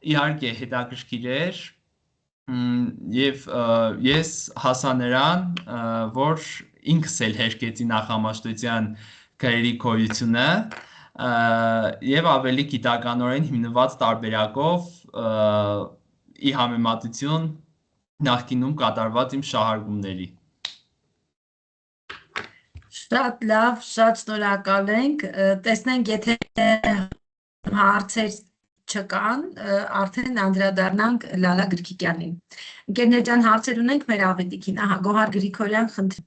իհարկե հետաքրքիր էր, եւ ես հասա նրան, որ ինքս էլ հերկեցի նախամաշտության գրերի գոյությունը եւ ավելի գիտականորեն հիմնված տարբերակով ի համեմատություն նախկինում կատարված իմ շահարկումների։ Շատ լավ, շատ շնորհակալ ենք, տեսնենք եթե հարցեր չկան, արդեն անդրադառնանք Լալա Գրիգորյանին։ Ընկերներ ջան, հարցեր ունենք մեր ավետիքին, ահա Գոհար Գրիգորյան, խնդրեմ։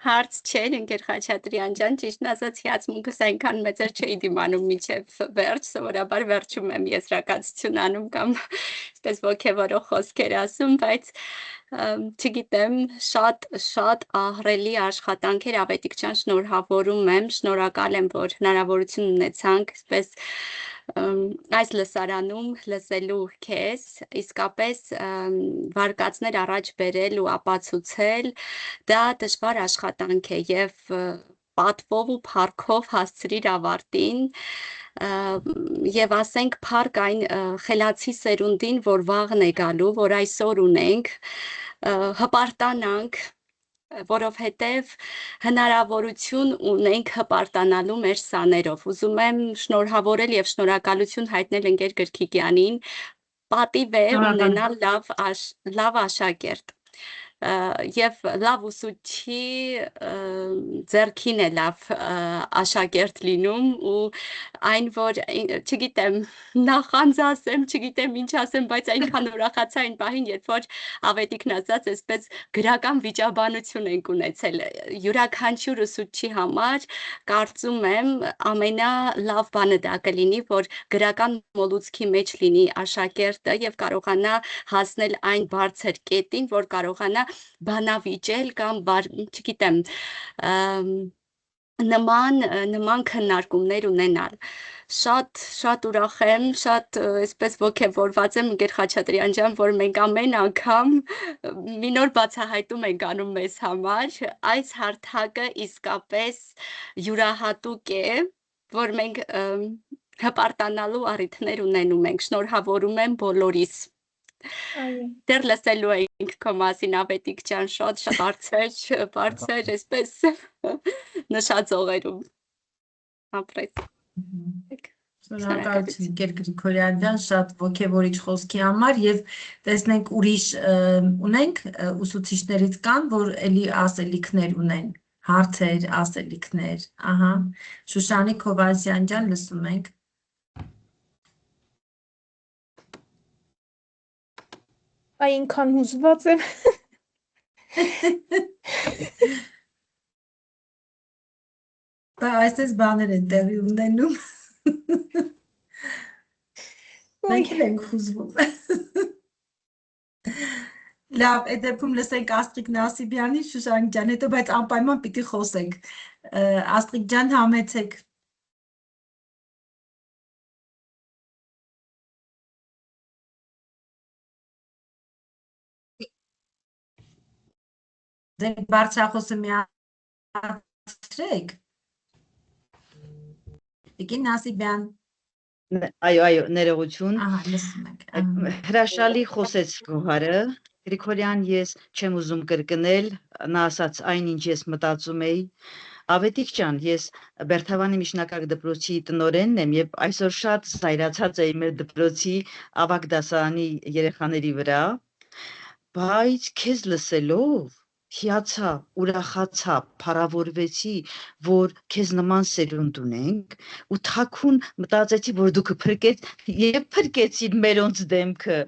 Հարց չէր, ընկեր Խաչատրյան ջան, ճիշտն ասած հիացմունքս այնքան մեծ չէի դիմանում միջև վերջ, սովորաբար վերջում եմ եզրակացություն անում կամ այսպես ոգևորող խոսքեր ասում, բայց չգիտեմ, շատ ահռելի աշխատանքեր Ավետիք ջան, շնորհավորում եմ, շնորհակալ եմ, որ հնարավորություն ունեցանք, այսպես այս լսարանում լսելու քեզ, իսկապես վարկածներ առաջ բերել ու ապացուցել, դա դժվար աշխատանք է եւ պատվով ու փառքով հասցրիր ավարտին եւ ասենք փառք այն խելացի սերունդին, որ վաղն է գալու, որ այսօր ունենք, հպարտանանք, որովհետև հնարավորություն ունենք հպարտանալու մեր սաներով։ Ուզում եմ շնորհավորել եւ շնորհակալություն հայտնել ընկեր Գրքիկյանին, պատիվ է ունենալ լավ աշակերտ եւ լավ ուսուցչի ձեռքին է լավ աշակերտ լինում ու այն որ չգիտեմ նախանձ ասեմ, չգիտեմ ինչ ասեմ, բայց այնքան ուրախացա այն պահին, երբ որ Ավետիքն ասաց, այսպես գրական վիճաբանություն ենք ունեցել յուրաքանչյուր ուսուցչի համար, կարծում եմ ամենալավ բանը դա կլինի, որ գրական մոլուցքի մեջ լինի աշակերտը եւ կարողանա հասնել այն բարձր կետին, որ կարողանա բանավիճել կամ չգիտեմ նման քննարկումներ ունենալ շատ ուրախ եմ, շատ այսպես ոգևորված եմ ընկեր Խաչատրյան ջան, որ մենք ամեն անգամ մի նոր բացահայտում ենք անում մեզ համար, այս հարթակը իսկապես յուրահատուկ է, որ մենք հպարտանալու առիթներ ունենում ենք, շնորհավորում եմ բոլորիս Դեռ լսելու ենք քո մասին Ավետիք ջան, շատ բարձր, այսպես նշաձողերում ապրես։ Շնորհակալություն ընկեր Գրիգորյան ջան, շատ ոգևորիչ խոսքի համար եւ տեսնենք ուրիշ ունենք ուսուցիչներից կան, որ էլի ասելիքներ ունեն, հարցեր, ասելիքներ, ահա, Շուշանիկ Հովազյան ջան, լսում ենք։ Այնքան հուզված եմ։ Բա այսպես բաներ են տեղի ունենում։ Մենք էլ ենք հուզվում։ Լավ, այդ դեպքում լսենք Աստղիկ Նասիբյանի, Շուշանիկ ջան, հետո բայց անպայման պիտի խոսենք։ Աստղիկ ջան, համեցեք։ Ձեր բարձրախոսը միացրեք։ Տիկին Նասիբյան։ Այո, ներողություն։ Ահա, լսում ենք։ Հրաշալի խոսեց Գոհարը։ Գրիգորյան, ես չեմ ուզում կրկնել, նա ասաց այն, ինչ ես մտածում էի։ Ավետիք ջան, ես Բերթավանի միջնակարգ դպրոցի տնօրենն եմ եւ այսօր շատ զայրացած եմ մեր դպրոցի ավագ դասարանի երեխաների վրա, բայց քեզ լսելով հիացա, ուրախացա, փառավորվեցի, որ քեզ նման սերունդ ունենք ու թաքուն մտածեցի, որ դու կփրկեցիր մերոնց դեմքը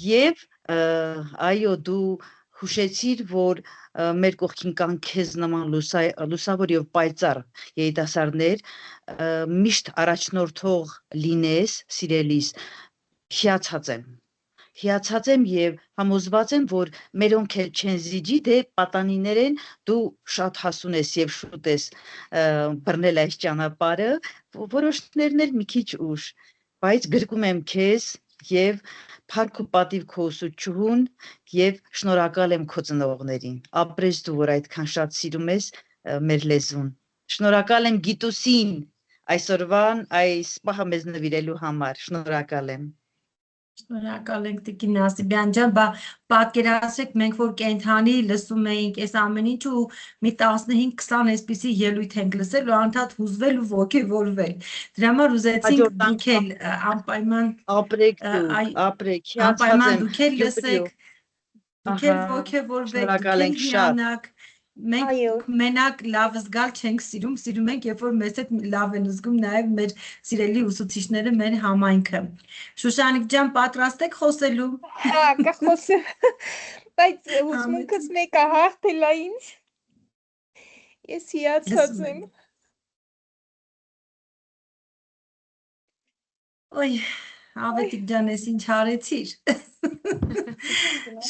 եւ այո, դու հուշեցիր, որ մեր կողքին կան քեզ նման լուսավոր եւ պայծառ երիտասարդներ, միշտ առաջնորդող լինես, սիրելիս, հիացած եմ եւ համոզված եմ, որ մերոնք էլ չեն զիջի, դե պատանիներեն դու շատ հասուն ես եւ շուտ ես բռնել այս ճանապարհը, որոշներն էլ մի քիչ ուշ, բայց գրկում եմ քեզ եւ փառք ու պատիվ քո ուսուցչուհուն եւ շնորհակալ եմ քո ծնողներին։ Ապրես դու, որ այդքան շատ սիրում ես մեր լեզուն։ Շնորհակալ եմ Գիտուսին այսօրվան այս պահը մեզ նվիրելու համար։ Շնորհակալ եմ։ Շնորհակալ ենք Տիկին Նասիբյան ջան, պատկերացրեք մենք որ կենթանի լսում էինք այս ամեն ինչ ու մի 15-20 այսպիսի ելույթ ենք լսել ու անդադ հուզվել ու ոգևորվել։ Դրա համար ուզեցինք դուք էլ անպայման ապրեք դու, ապրեք, անպայման դուք էլ լսեք, դուք էլ ոգևորվեք, դուք էլ հիանաք։ Մենք մենակ լավ զգալ չենք սիրում ենք, երբ որ մեզ հետ լավ են զգում նաև մեր սիրելի ուսուցիչները, մեր համայնքը։ Շուշանիկ ջան, պատրաստ եք խոսելու։ Կխոսեմ, բայց հուզմունքս մեկը հաղթել է ինձ։ Ես հիացած Լսում եմ։ Ոյ, Ավետիք ջան, ես ինչ արեցիր։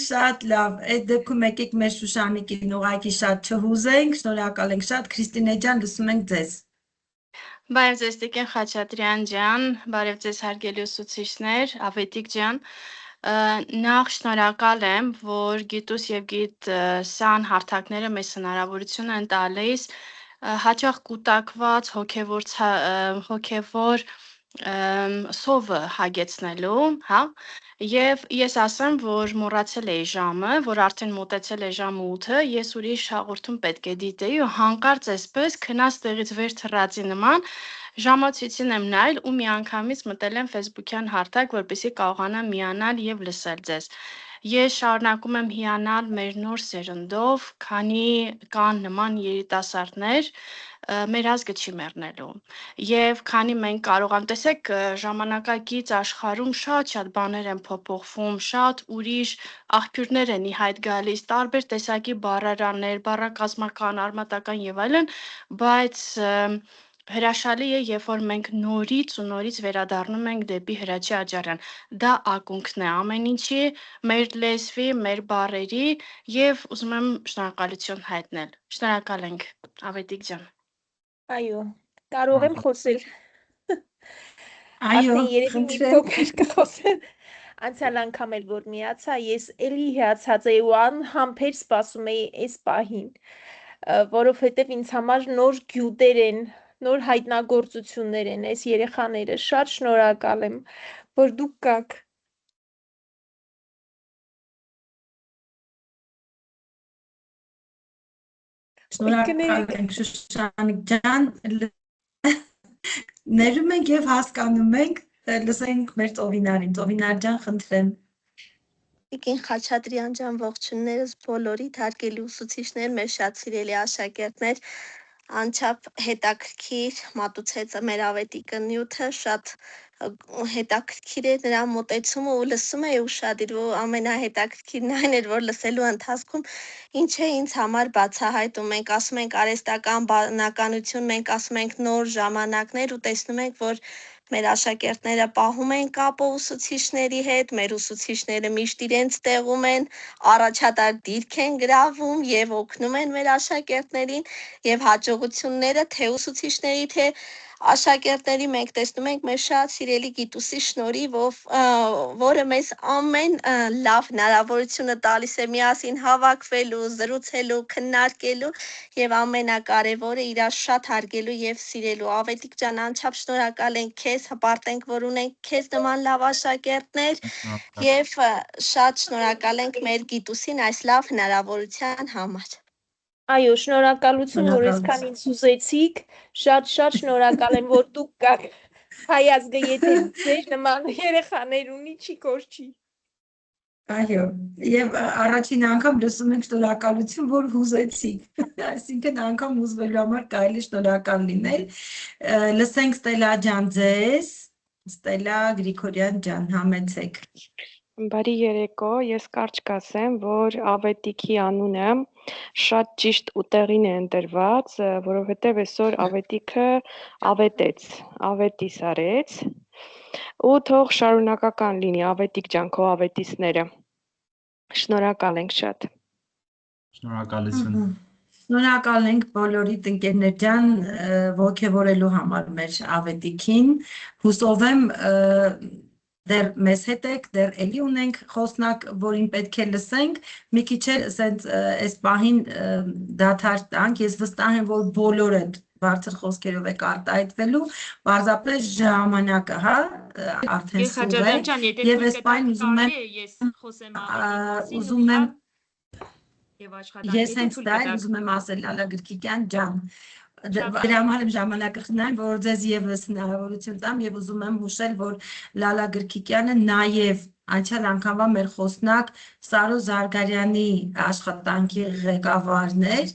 Շատ լավ, այդ դեպքում եկեք մեր Շուշանիկին ուղղակի շատ չհուզենք, շնորհակալ ենք շատ, Քրիստինե ջան, լսում ենք ձեզ։ Բարև ձեզ Տիկին Խաչատրյան ջան, բարև ձեզ հարգելի ուսուցիչներ, Ավետիք ջան։ Նախ շնորհակալ եմ, որ Գիտուս եւ Գիտսան հարթակները մեզ հնարավորություն են տալիս հաճախ կուտակված հոգևոր սովը հագեցնելու, հա, եւ ես ասեմ, որ մոռացել էի ժամը, որ արդեն մոտեցել է ժամը 8-ը, ես ուրիշ հաղորդում պետք է դիտեի ու հանկարծ այսպես քնած տեղից վեր թռածի նման ժամացույցին եմ նայել ու միանգամից մտել եմ Facebook-յան հարթակ, որպեսզի կարողանամ միանալ եւ լսել ձեզ։ Ես շարունակում եմ հիանալ մեր նոր սերնդով, քանի կան նման երիտասարդներ, մեր ազգը չի մեռնելու։ Եվ քանի մենք կարողam տեսեք ժամանակակից աշխարհում շատ բաներ են փոփոխվում, շատ ուրիշ աղբյուրներ են ի հայտ գալիս, տարբեր տեսակի բառարաններ, բառակազմական, արմատական եւ այլն, բայց հրաշալի է, երբ որ մենք նորից ու նորից վերադառնում ենք դեպի Հրաչի Աջարյան։ Դա ակունքն է ամեն ինչի, մեր լեզվի, մեր բառերի եւ ուզում եմ շնորհակալություն հայտնել։ Շնորհակալ ենք, Ավետիք ջան։ Այո, կարող եմ խոսել։ Այո, Արդեն երևի մի խնդրեմ։ փոքր կխոսեմ։ Անցյալ անգամ էլ որ միացա, ես էլի հիացած էի ու անհամբեր սպասում էի այս պահին, որովհետև ինձ համար նոր գյուտեր են, նոր հայտնագործություններ են այս երեխաները։ Շատ շնորհակալ եմ, որ դուք կաք։ Շնորհակալ ենք Շուշանիկ ջան, ներում ենք եւ հասկանում ենք, լսենք մեր Ծովինարին, Ծովինար ջան, խնդրեմ։ Տիկին Խաչատրյան ջան, ողջուններս բոլորիդ, հարգելի ուսուցիչներ, մեր շատ սիրելի աշակերտներ, անչափ հետաքրքիր մատուցեց մեր Ավետիքը նյութը, շատ հետաքրքիր է նրա մոտեցումը ու լսում էի ուշադիր ու ամենահետաքրքիրն այն էր, որ լսելու ընթացքում ինչ է ինձ համար բացահայտում, մենք ասում ենք արհեստական բանականություն, մենք ասում ենք նոր ժամանակներ ու տեսնում ենք, որ մեր աշակերտները պահում են կապը ուսուցիչների հետ, մեր ուսուցիչները միշտ իրենց տեղում են, առաջատար դիրք են գրավում եւ օգնում են մեր աշակերտներին եւ հաջողությունները թե ուսուցիչների, թե աշակերտների մենք տեսնում ենք մեր շատ սիրելի Գիտուսի շնորհիվ, որը մեզ ամեն լավ հնարավորությունը տալիս է միասին հավաքվելու, զրուցելու, քննարկելու եւ ամենակարևորը իրար շատ հարգելու եւ սիրելու։ Ավետիք ջան, անչափ շնորհակալ ենք քեզ, հպարտենք, որ ունենք քեզ նման լավ աշակերտներ եւ շատ շնորհակալ ենք մեր Գիտուսին այս լավ հնարավորության համար։ Այո, շնորհակալություն, որ այսքան ինձ ուզեցիք, շատ շնորհակալ եմ, որ դուք կաք։ Հայ ազգը եթե ձեր նման երեխաներ ունի, չի կորչի։ Այո, եւ առաջին անգամ լսում ենք շնորհակալություն, որ հուզեցիք։ Այսինքն անգամ հուզվելու համար կարելի շնորհակալ լինել։ Լսենք Ստելա ջան ձեզ, Ստելա Գրիգորյան ջան, համեցեք։ Բարի երեկո, ես կարճ կասեմ, որ Ավետիքի անունը շատ ճիշտ ուտեղին է ընտրված, որովհետև այսօր Ավետիքը ավետեց, ավետիս արեց, ու թող շարունակական լինի Ավետիք ջան քո ավետիսները։ Շնորհակալ ենք շատ։ Շնորհակալություն։ Շնորհակալ ենք բոլորիդ ընկերներ ջան, ողջևորելու համար մեր Ավետիքին։ Հուսով եմ դեռ մեզ հետ եք, դեռ էլի ունենք խոսնակ, որին պետք է լսենք, մի քիչ էլ ասենց այս պահին դադար տանք, ես վստահ եմ, որ բոլորը բարձր խոսքերով եք արտահայտվելու, պարզապես ժամանակը, հա, արդեն սուր է, եւ այս պահին ուզում եմ ես խոսեմ Ավետիքի մասին, եւ աշխատանքի ես հենց դա ուզում եմ ասել Լալա Գրիգորյան ջան, դրա համար եմ ժամանակը խնայում, որ ձեզ եւս հնարավորություն տամ եւ ուզում եմ հուշել, որ Լալա Գրիգորյանը նաեւ անցյալ անգամվա մեր խոսնակ Սարո Զարգարյանի աշխատանքի ղեկավարն էր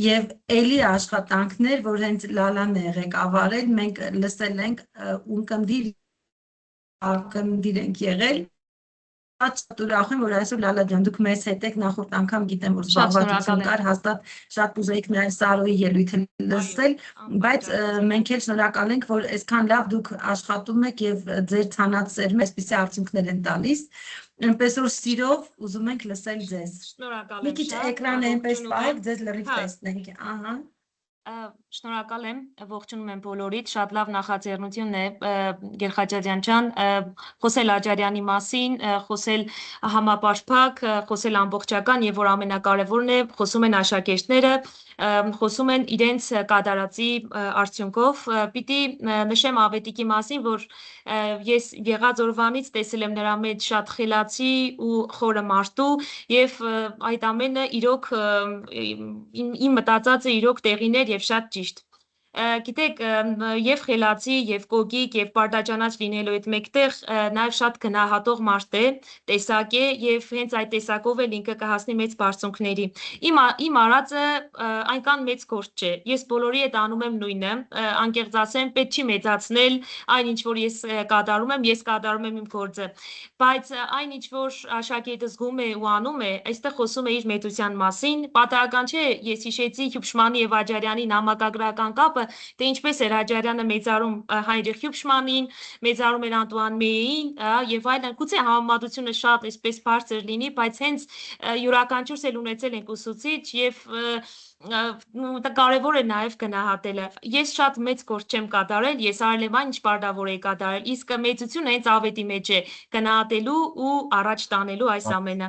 եւ էլի աշխատանքներ, որ հենց Լալան է ղեկավարել, մենք լսել ենք ունկնդիր ենք եղել Շատ ուրախ եմ, որ այսօր Լալա ջան դուք մեզ հետ եք, նախորդ անգամ գիտեմ, որ Շատ զբաղվածություն շնորհակալ եմ։ կար, հաստատ շատ կուզեիք նաև Սարոյի ելույթը լսել, բայց մենք էլ շնորհակալ ենք, որ այսքան լավ դուք աշխատում եք եւ ձեր ցանած սերմը այսպիսի արդյունքներ են տալիս։ Այնպես որ սիրով ուզում ենք լսել ձեզ։ Շնորհակալ Մի եմ քիչ շատ, էկրանը այնպես ողջունում պահեք, եմ։ ձեզ լրիվ Հա։ տեսնենք, ահա։ Շնորհակալ եմ, ողջունում եմ բոլորիդ, շատ լավ նախաձեռնություն է Գերխաչարյան ջան, խոսել Աջարյանի մասին, խոսել համապարփակ, խոսել ամբողջական եւ որ ամենակարևորն է, խոսում են աշակերտները, խոսում են իրենց կատարածի արդյունքով։ Պիտի նշեմ Ավետիքի մասին, որ ես եղած օրվանից տեսել եմ նրա մեջ շատ խելացի ու խորը մարդու եւ այդ ամենը իրոք իմ մտածածը իրոք տեղիներ եւ շատ ճիշտ։ Գիտեք, եւ խելացի, եւ կոկիկ, եւ պարտաճանաչ լինելու հետ մեկտեղ նաեւ շատ գնահատող մարդ է, տեսակ է եւ հենց այդ տեսակով էլ ինքը կհասնի մեծ բարձունքների։ Իմ արածը այնքան մեծ գործ չէ։ Ես բոլորի հետ անում եմ նույնը, անկեղծ ասեմ, պետք չի մեծացնել այն ինչ որ ես կատարում եմ, ես կատարում եմ իմ գործը։ Բայց այն ինչ որ աշակերտը զգում է ու անում է, այստեղ խոսում է իր մեծության մասին։ Պատահական չէ, ես հիշեցի Հյուբշմանի եւ Աջարյանի նամակագրական կապը, թե ինչպես էր Աջարյանը մեծարում Հայնրիխ Հյուբշմանին, մեծարում էր Անտուան Մեյին եւ այլն։ Գուցե համեմատությունը շատ այսպես բարձր լինի, բայց հենց յուրաքանչյուրս էլ ունեցել ենք ուսուցիչ եւ կարևոր է նաև գնահատելը։ Ես շատ մեծ գործ չեմ կատարել, ես արել եմ այն, ինչ պարտավոր էի կատարել, իսկ մեծությունը հենց Ավետի մեջ է գնահատելու ու առաջ տանելու այս ամենը։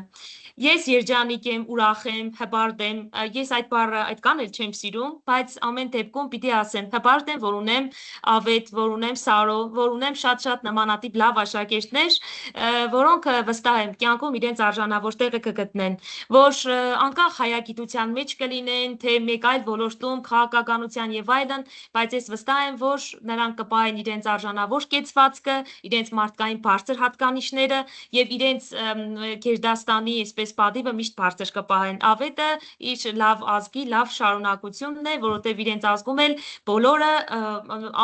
Ես երջանիկ եմ, ուրախ եմ, հպարտ եմ, ես այդ բառը այդքան էլ չեմ սիրում, բայց ամեն դեպքում պիտի ասեմ, հպարտ եմ, որ ունեմ Ավետ, որ ունեմ Սարո, որ ունեմ շատ-շատ նմանատիպ լավ աշակերտներ, որոնք վստահ եմ կյանքում իրենց արժանավոր տեղը կգտնեն, որ անկախ հայագիտության մեջ կլինեն, թե մեկ այլ ոլորտում քաղաքականության եւ այլն, բայց ես վստահ եմ, որ նրանք կպահեն իրենց արժանավոր կեցվածքը, իրենց մարդկային բարձր հատկանիշները եւ իրենց գերդաստանի այսպես պատիվը միշտ բարձր կպահեն։ Ավետը իր լավ ազգի, լավ շարունակությունն է, որովհետեւ իրենց ազգում էլ բոլորը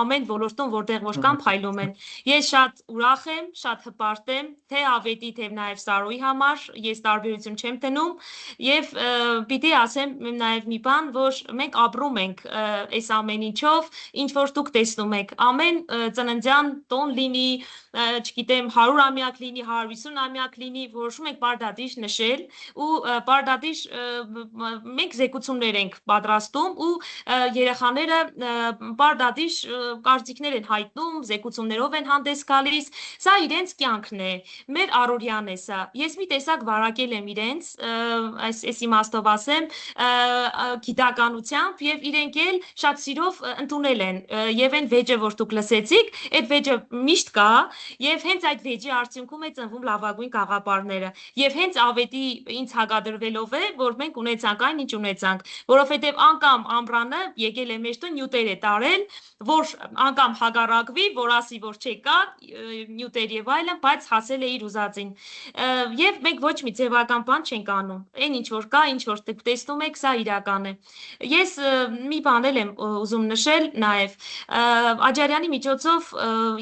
ամեն ոլորտում որտեղ որ կան փայլում են։ Ես շատ ուրախ եմ, շատ հպարտ եմ, թե Ավետի, թե նաեւ Սարոյի համար, ես տարբերություն չեմ դնում եւ պիտի ասեմ նաեւ մի բան, որ մենք ապրում ենք այս ամեն ինչով, ինչ որ դուք տեսնում եք, ամեն ծննդյան տոն լինի, չգիտեմ 100-ամյակ լինի, 150-ամյակ լինի, որոշում ենք պարտադիր նշել ու պարտադիր մենք զեկուցումներ ենք պատրաստում ու երեխաները պարտադիր կարծիքներ են հայտնում, զեկուցումներով են հանդես գալիս, սա իրենց կյանքն է, մեր առօրյան է սա։ Ես մի տեսակ վարակել եմ իրենց, այս իմաստով ասեմ, գիտականությամբ եւ իրենք էլ շատ սիրով ընդունել են եւ այն վեճը, որ դուք լսեցիք, այդ վեճը միշտ կա եւ հենց այդ վեճի արդյունքում է ծնվում լավագույն գաղափարները եւ հենց Ավետի ինձ հակադրվելով է, որ մենք ունեցանք այն ինչ ունեցանք, որովհետեւ անգամ ամռանը եկել է մեր տուն նյութեր է տարել, որ անգամ հակառակվի, որ ասի որ չեկա նյութեր եւ այլն, բայց հասել է իր ուզածին։ Եվ մենք ոչ մի ձևական բան չենք անում։ Այն ինչ որ կա, ինչ որ դուք տեսնում եք, սա իրական է։ Ես մի բան եմ ուզում նշել նաեւ Աջարյանի միջոցով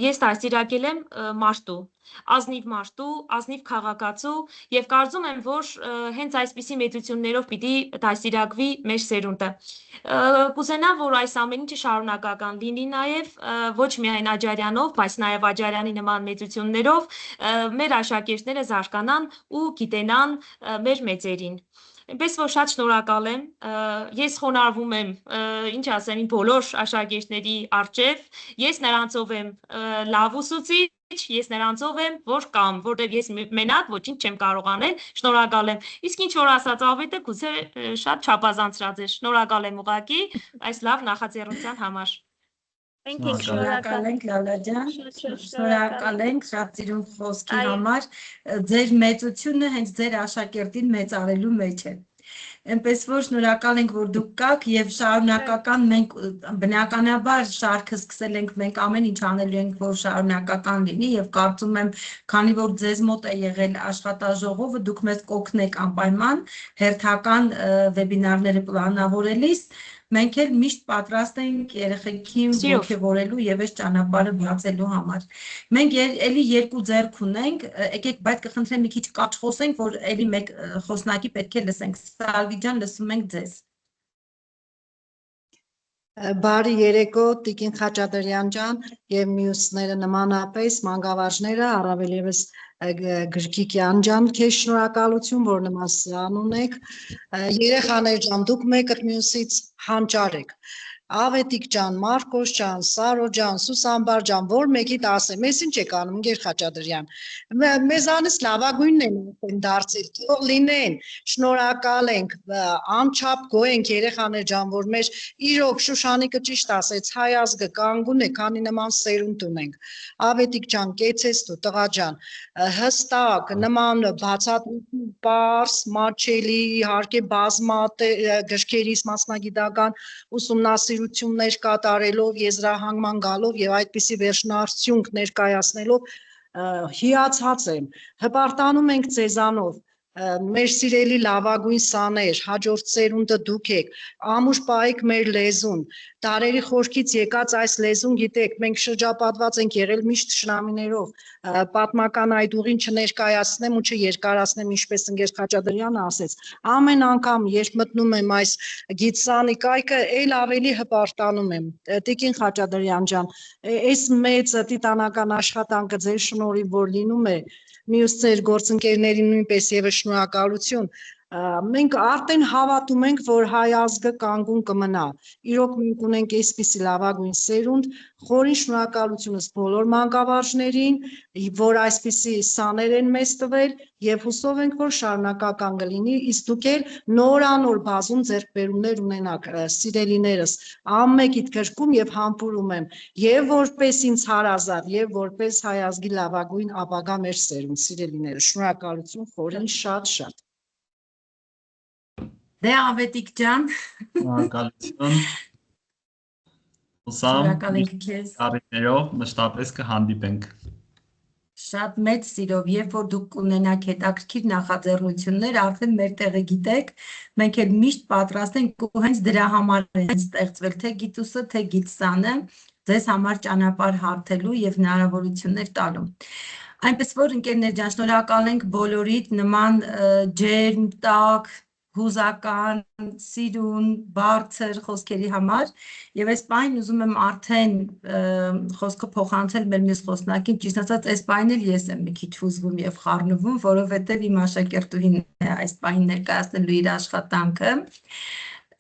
ես դաստիարակել եմ մարդու, ազնիվ մարդու, ազնիվ քաղաքացու եւ կարծում եմ, որ հենց այսպիսի մեծություններով պիտի դաստիարակվի մեր սերունդը։ Կուզենամ, որ այս ամեն ինչը շարունակական լինի նաեւ ոչ միայն Աջարյանով, բայց նաեւ Աջարյանի նման մեծություններով մեր աշակերտները զարգանան ու գիտենան մեր մեծերին։ Այնպես որ շատ շնորհակալ եմ, ես խոնարհվում եմ, ինչ ասեմ, իմ բոլոր աշակերտների առջև, ես նրանցով եմ լավ ուսուցիչ, ես նրանցով եմ, որ կամ, որտեղ ես մենակ ոչինչ չեմ կարող անել, շնորհակալ եմ։ Իսկ ինչ որ ասաց Ավետը, գուցե շատ չափազանցրած է, շնորհակալ եմ ուղղակի այս լավ նախաձեռնության համար։ Մենք ենք Շնորհակալ ենք Լալա ջան, շնորհակալ ենք շատ սիրուն խոսքի Այո։ համար, ձեր մեծությունը հենց ձեր աշակերտին մեծարելու մեջ է։ Այնպես որ շնորհակալ ենք, որ դուք կաք եւ շարունակական մենք բնականաբար շարքը սկսել ենք, մենք ամեն ինչ անելու ենք, որ շարունակական լինի եւ կարծում եմ, քանի որ ձեզ մոտ է եղել աշխատաժողովը, դուք մեզ կօգնեք անպայման հերթական վեբինարները պլանավորելիս, մենք էլ միշտ պատրաստ ենք երեխեքին Սիրով։ ոգևորելու եւ այս ճանապարհը բացելու համար։ Մենք էլի երկու ձեռք ունենք, եկեք բայց կխնդրեմ մի քիչ կարճ խոսենք, որ էլի մեկ խոսնակի պետք է լսենք։ Սալվի ջան, լսում ենք ձեզ։ Բարի երեկո Տիկին Խաչատրյան ջան եւ մյուսները նմանապես մանկավարժները առավել եւս Գրկիկյան ջան, քեզ շնորհակալություն, որ նման սրան ունեք։ Երեխաներ ջան, դուք մեկը մյուսից հանճար եք։ Ավետիք ջան, Մարկոս ջան, Սարո ջան, Սուսանբար ջան, որ մեկի ասեմ, ես ինչ եք անում, Գեր Խաչատրյան։ Մեզանից լավագույնն են դարձել, թող լինեն, շնորհակալ ենք, անչափ գոհ ենք երեխաներ ջան, որ մեր իրոք Շուշանիկը ճիշտ ասեց, հայ ազգը կանգուն է, քանի նման սերունդ ունենք։ Ավետիք ջան, կեցես դու, տղա ջան, հստակ, նման բացատրություն, պարզ, մատչելի, իհարկե գրքերից մասնագիտական ուսումնասիրություններ կատարելով, եզրահանգման գալով եւ այդպիսի վերջնարդյունք ներկայացնելով հիացած եմ, հպարտանում ենք ձեզանով, մեր սիրելի լավագույն սաներ, հաջորդ սերունդը դուք եք, ամուր պահեք մեր լեզուն, դարերի խորքից եկած այս լեզուն գիտեք, մենք շրջապատված ենք եղել միշտ շնամիներով, պատմական այդ ուղին չներկայացնեմ ու չերկարացնեմ, ինչպես Ընկեր Խաչատրյանը ասեց, ամեն անգամ, երբ մտնում եմ այս գիտսանի կայքը, էլ ավելի հպարտանում եմ, Տիկին Խաչատրյան ջան, այս մեծ տիտանական աշխատանքը ձեր շնորհիվ որ լինում է, մյուս ձեր գործընկերներին նույնպես եւս շնորհակալություն, մենք արդեն հավատում ենք, որ հայ ազգը կանգուն կմնա, իրոք մենք ունենք այսպիսի լավագույն սերունդ, խորին շնորհակալությունս բոլոր մանկավարժներին, որ այսպիսի սաներ են մեզ տվել եւ հուսով ենք, որ շարունակական կլինի, իսկ դուք էլ նորանոր բազում ձեռքբերումներ ունենաք, սիրելիներս, ամենքիդ գրկում եւ համբուրում եմ, եւ որպես ինձ հարազատ, եւ որպես հայ ազգի լավագույն ապագա մեր սերունդ, սիրելիներս, շնորհակալություն խորին շատ։ Դե Ավետիք ջան, Շնորհակալություն։ Հուսամ շնորհակալ ենք քեզ։ առիթներով մշտապես կհանդիպենք։ Շատ մեծ սիրով, երբ որ դուք կունենաք հետաքրքիր նախաձեռնություններ, արդեն մեր տեղը գիտեք, մենք էլ միշտ պատրաստ ենք ու հենց դրա համար են ստեղծվել թե Գիտուսը, թե Գիտսանը, ձեզ համար ճանապարհ հարթելու եւ հնարավորություններ տալու։ Այնպես որ ընկերներ ջան, շնորհակալ ենք բոլորիդ նման ջերմ, տաք, հուզական, սիրուն, բարձր խոսքերի համար եւ այս պայն ուզում եմ արդեն խոսքը փոխանցել մեր մյուս խոսնակին, ճիշտ ասած այս պայն էլ ես եմ մի քիչ հուզվում եւ խառնվում, որովհետեւ իմ աշակերտուհին այս պայն ներկայացնելու իր աշխատանքը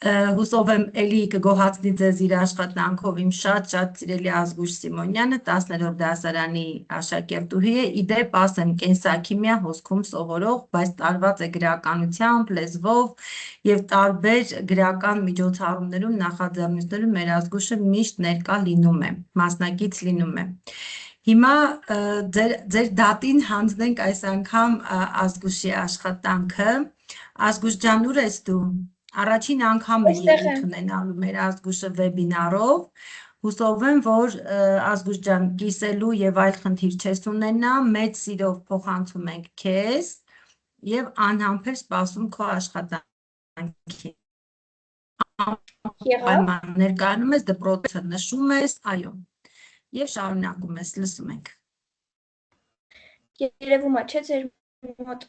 հուսով եմ էլի կգոհացնի ձեզ իր աշխատանքով իմ շատ սիրելի Ազգույժ Սիմոնյանը 10-րդ դասարանի աշակերտուհի է, իդեպ ասեմ կենսաքիմիա հոսքում սովորող, բայց տարված է գրականությամբ, լեզվով եւ տարբեր գրական միջոցառումներում, նախաձեռնություններում մեր Ազգույժը միշտ ներկա լինում է, մասնակից լինում է։ Հիմա ձեր դատին հանձնենք այս անգամ Ազգույժի աշխատանքը։ Ազգույժ ջան, ուր ես դու։ Առաջին անգամ է ելույթ ունենալու մեր Ազգույժը վեբինարով, հուսով եմ, որ Ազգույժ ջան կիսելու եւ այլ խնդիր չես ունենա, մեծ սիրով փոխանցում ենք քեզ եւ անհամբեր սպասում քո աշխատանքին։ Պայման ներկայանում ես, դպրոցը նշում ես, այո, եւ շարունակում ես, լսում ենք։ Երևում է, չէ՞ ձեր մոտ։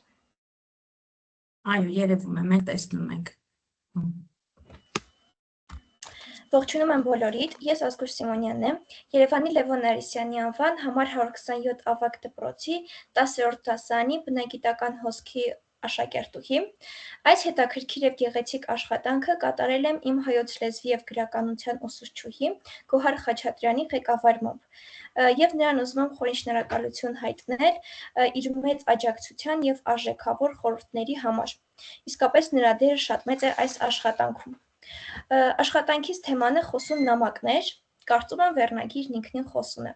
Այո, երևում է, մենք տեսնում ենք։ Ողջունում եմ բոլորիդ, ես Ազգույժ Սիմոնյանն եմ, Երևանի Լևոն Արիսյանի անվան համար 127 ավագ դպրոցի 10-րդ դասարանի բնագիտական հոսքի աշակերտուհի։ Այս հետաքրքիր եւ գեղեցիկ աշխատանքը կատարել եմ իմ հայոց լեզվի եւ գրականության ուսուցչուհի Գոհար Խաչատրյանի ղեկավարմամբ եւ նրան ուզում եմ խորին շնորհակալություն հայտնել իր մեծ աջակցության եւ արժեքավոր խորհուրդների համար։ Իսկապես նրա դերը շատ մեծ է այս աշխատանքում։ Աշխատանքից թեման է խոսում նամակներ, կարծում եմ վերնագիրն ինքնին խոսում է։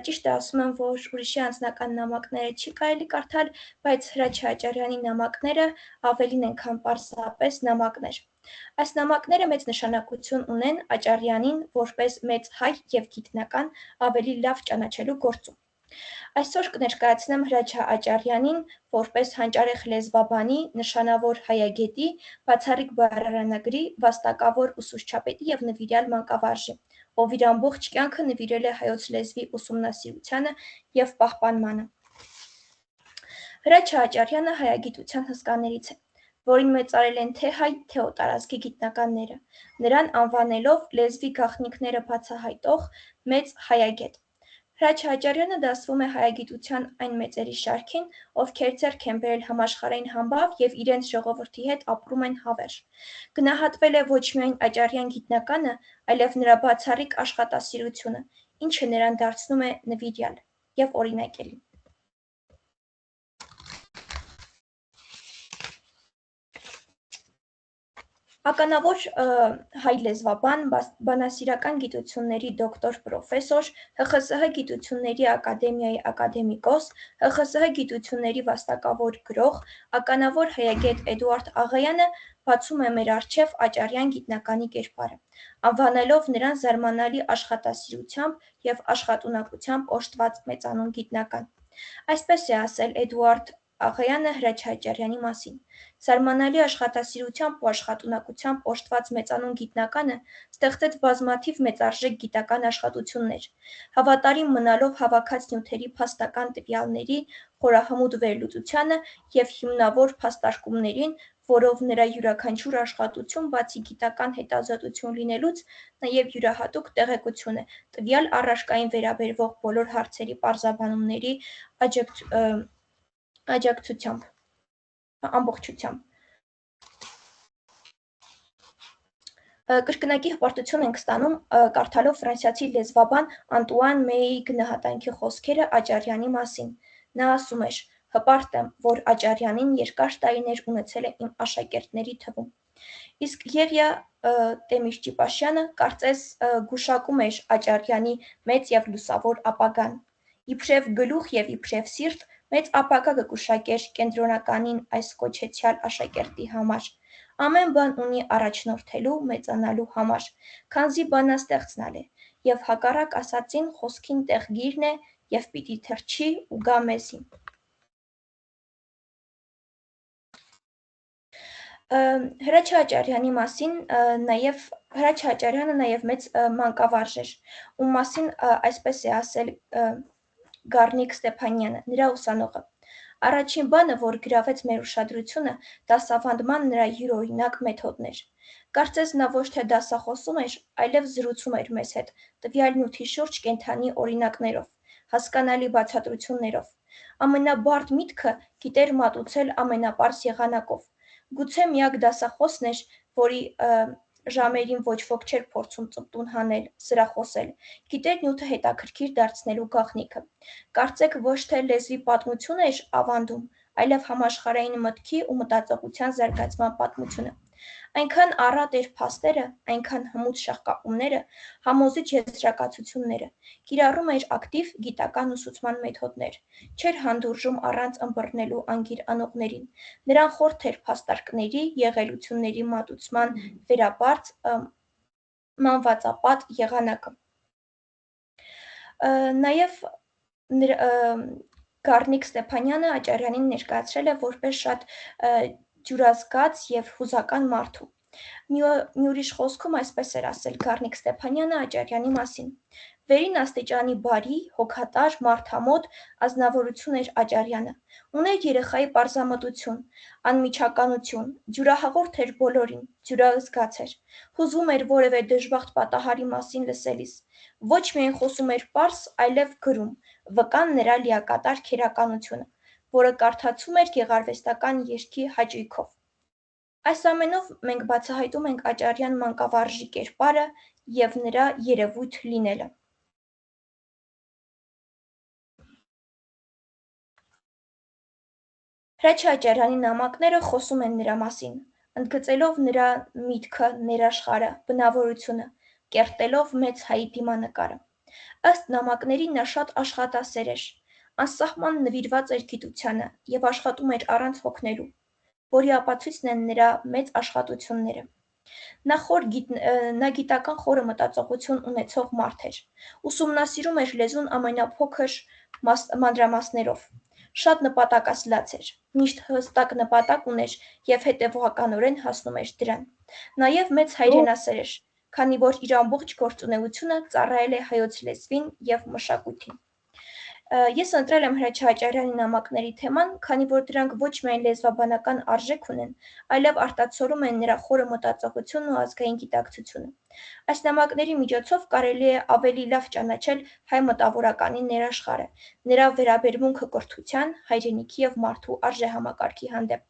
Ճիշտ է ասում եմ, որ ուրիշի անձնական նամակները չի կարելի կարդալ, բայց Հրաչյա Աճարյանի նամակները ավելին են, քան պարզապես նամակներ։ Այս նամակները մեծ նշանակություն ունեն Աճարյանին որպես մեծ հայ եւ գիտնական ավելի լավ ճանաչելու գործում։ Այսօր կներկայացնեմ Հրաչյա Աճարյանին որպես հանճարեղ լեզվաբանի, նշանավոր հայագետի, բացառիկ բառարանագրի, վաստակավոր ուսուցչապետի և նվիրյալ մանկավարժի, ով իր ամբողջ կյանքը նվիրել է հայոց լեզվի ուսումնասիրությանը և պահպանմանը։ Հրաչյա Աճարյանը հայագիտության հսկաներից է, որին մեծարել են թե հայ, թե օտարազգի գիտնականները, նրան անվանելով լեզվի գաղտնիքները բացահայտող մեծ հայագետ։ Հրաչյա Աճարյանը դասվում է հայագիտության այն մեծերի շարքին, ովքեր ձեռք են բերել համաշխարհային համբավ և իրենց ժողովրդի հետ ապրում են հավերժ։ Գնահատվել է ոչ միայն Աճարյան գիտնականը, այլև նրա բացառիկ աշխատասիրությունը, ինչը նրան դարձնում է նվիրյալ և օրինակելի։ Ականավոր հայ լեզվաբան, բանասիրական գիտությունների դոկտոր պրոֆեսոր, ՀԽՍՀ գիտությունների ակադեմիայի ակադեմիկոս, ՀԽՍՀ գիտությունների վաստակավոր գրող, ականավոր հայագետ Էդուարդ Աղայանը բացում է մեր առջև Աճարյան գիտնականի կերպարը, անվանելով նրան զարմանալի աշխատասիրությամբ և աշխատունակությամբ օժտված մեծանուն գիտնական։ Այսպես է ասել Էդուարդ Աղայանը Հրաչյա Աճարյանի մասին. «Զարմանալի աշխատասիրությամբ ու աշխատունակությամբ օժտված մեծանուն գիտնականը ստեղծեց բազմաթիվ մեծարժեք գիտական աշխատություններ, հավատարիմ մնալով հավաքած նյութերի փաստական տվյալների խորահմուտ վերլուծությանը և հիմնավոր փաստարկումներին, որով նրա յուրաքանչյուր աշխատություն բացի գիտական հետազոտություն լինելուց, նաև յուրահատուկ տեղեկություն է տվյալ առարկային վերաբերվող բոլոր հարցերի պարզաբանումների ամբողջությամբ։ Կրկնակի հպարտություն ենք ստանում կարդալով ֆրանսիացի լեզվաբան Անտուան Մեիի գնահատանքի խոսքերը Աճարյանի մասին։ Նա ասում էր. «Հպարտ եմ, որ Աճարյանին երկար տարիներ ունեցել է իմ աշակերտների թվում»։ Իսկ Եղիա Տեմիր-Ճիպաշյանը կարծես գուշակում էր Աճարյանի մեծ և լուսավոր ապագան։ Իբրև գլուխ և իբրև սիրտ մեծ ապագա կգուշակեր կենտրոնականին այս կոչեցյալ աշակերտի համար։ Ամեն բան ունի առաջնորդելու, մեծանալու համար, քանզի բանաստեղծն ալ է, և հակառակ ասածին խոսքին տեղ գիրն է, և պիտի թռչի ու գա մեզի։ Հրաչյա Աճարյանի մասին Հրաչյա Աճարյանը նաև մեծ մանկավարժ էր, ում մասին այսպես է ասել Գառնիկ Ստեփանյանը, նրա ուսանողը. «Առաջին բանը, որ գրավեց մեր ուշադրությունը, դասավանդման նրա յուրօրինակ մեթոդն էր։ Կարծես նա ոչ թե դասախոսում էր, այլև զրուցում էր մեզ հետ, տվյալ նյութի շուրջ կենդանի օրինակներով, հասկանալի բացատրություններով։ Ամենաբարդ միտքը գիտեր մատուցել ամենապարզ եղանակով։ Գուցե միակ դասախոսն էր, որի ժամերին ոչ ոք չէր փորձում ծպտուն հանել, սրախոսել, գիտեր նյութը հետաքրքիր դարձնելու գաղտնիքը։ Կարծեք ոչ թե լեզվի պատմություն էր ավանդում, այլև համաշխարհային մտքի ու մտածողության զարգացման պատմությունը։ Այնքան առատ էր փաստերը, այնքան հմուտ շաղկապումները, համոզիչ եզրակացությունները, կիրառում էր ակտիվ գիտական ուսուցման մեթոդներ, չէր հանդուրժում առանց ըմբռնելու անգիր անողներին, նրան խորթ էր փաստարկների, եղելությունների մատուցման վերաբարձ, մանվածապատ եղանակը։ Նաև Գառնիկ Ստեփանյանը Աճարյանին ներկայացրել է որպես շատ ջուրազգաց և հուզական մարդու։ Մի ուրիշ խոսքում այսպես էր ասել Գառնիկ Ստեփանյանը Աճարյանի մասին. «Վերին աստիճանի բարի, հոգատար, մարդամոտ ազնվորություն էր Աճարյանը, ուներ երեխայի պարզամտություն, անմիջականություն, ջուրահաղորդ էր բոլորին, ջուրազգաց էր, հուզվում էր որևէ դժբախտ պատահարի մասին լսելիս, ոչ միայն խոսում էր պարզ, այլև գրում, վկան նրա լիակատար քերականությունը, որը կարդացում էր գեղարվեստական երգի հաճույքով։ Այս ամենով մենք բացահայտում ենք Աճարյան մանկավարժի կերպարը և նրա երևույթ լինելը»։ Հրաչյա Աճարյանի նամակները խոսում են նրա մասին, ընդգծելով նրա միտքը, ներաշխարհը, բնավորությունը, կերտելով մեծ հայի դիմանկարը։ Ըստ նամակների նա շատ աշխատասեր էր, անսահման նվիրված էր գիտությանը և աշխատում էր առանց հոգնելու, որի ապացույցն են նրա մեծ աշխատությունները։ Նա գիտական խորը մտածողություն ունեցող մարդ էր, ուսումնասիրում էր լեզուն ամենափոքր մանրամասներով, շատ նպատակասլաց էր, միշտ հստակ նպատակ ուներ և հետևողականորեն հասնում էր դրան, նաև մեծ հայրենասեր էր, քանի որ իր ամբողջ գործունեությունը ծառայել է հայոց լեզվին և մշակույթին։ Ես ընտրել եմ Հրաչյա Աճարյանի նամակների թեման, քանի որ դրանք ոչ միայն լեզվաբանական արժեք ունեն, այլև արտացոլում են նրա խորը մտածողությունն ու ազգային գիտակցությունը։ Այս նամակների միջոցով կարելի է ավելի լավ ճանաչել հայ մտավորականի ներաշխարհը, նրա վերաբերմունքը կրթության, հայրենիքի և մարդու արժեհամակարգի հանդեպ։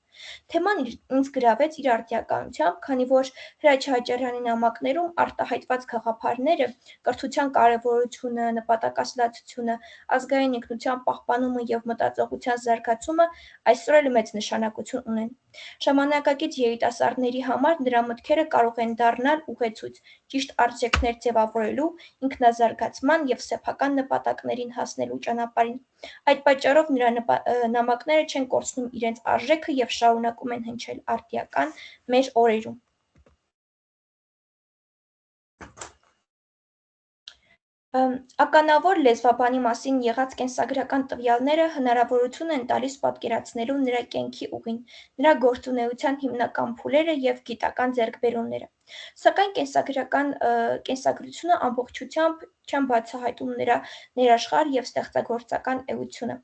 Թեման ինձ գրավեց իր արդիականությամբ, քանի որ Հրաչյա Աճարյանի նամակներում արտահայտված գաղափարները, կրթության կարևորությունը, նպատակասլացությունը, ազգային ինքնության պահպանումը և մտածողության զարգացումը այսօր էլ մեծ նշանակություն ունեն։ Ժամանակակից երիտասարդների համար նրա մտքերը կարող են դառնալ ուղեցույց ճիշտ արժեքներ ձևավորելու, ինքնազարգացման և սեփական նպատակներին հասնելու ճանապարհին։ Այդ պատճառով նրա նամակները չեն կորցնում իրենց արժեքը և շարունակում են հնչել արդիական մեր օրերում։ Ականավոր լեզվաբանի մասին եղած կենսագրական տվյալները հնարավորություն են տալիս պատկերացնելու նրա կյանքի ուղին, նրա գործունեության հիմնական փուլերը և գիտական ձեռքբերումները։ Սակայն կենսագրությունը ամբողջությամբ չեն բացահայտում նրա ներաշխարհ և ստեղծագործական էությունը։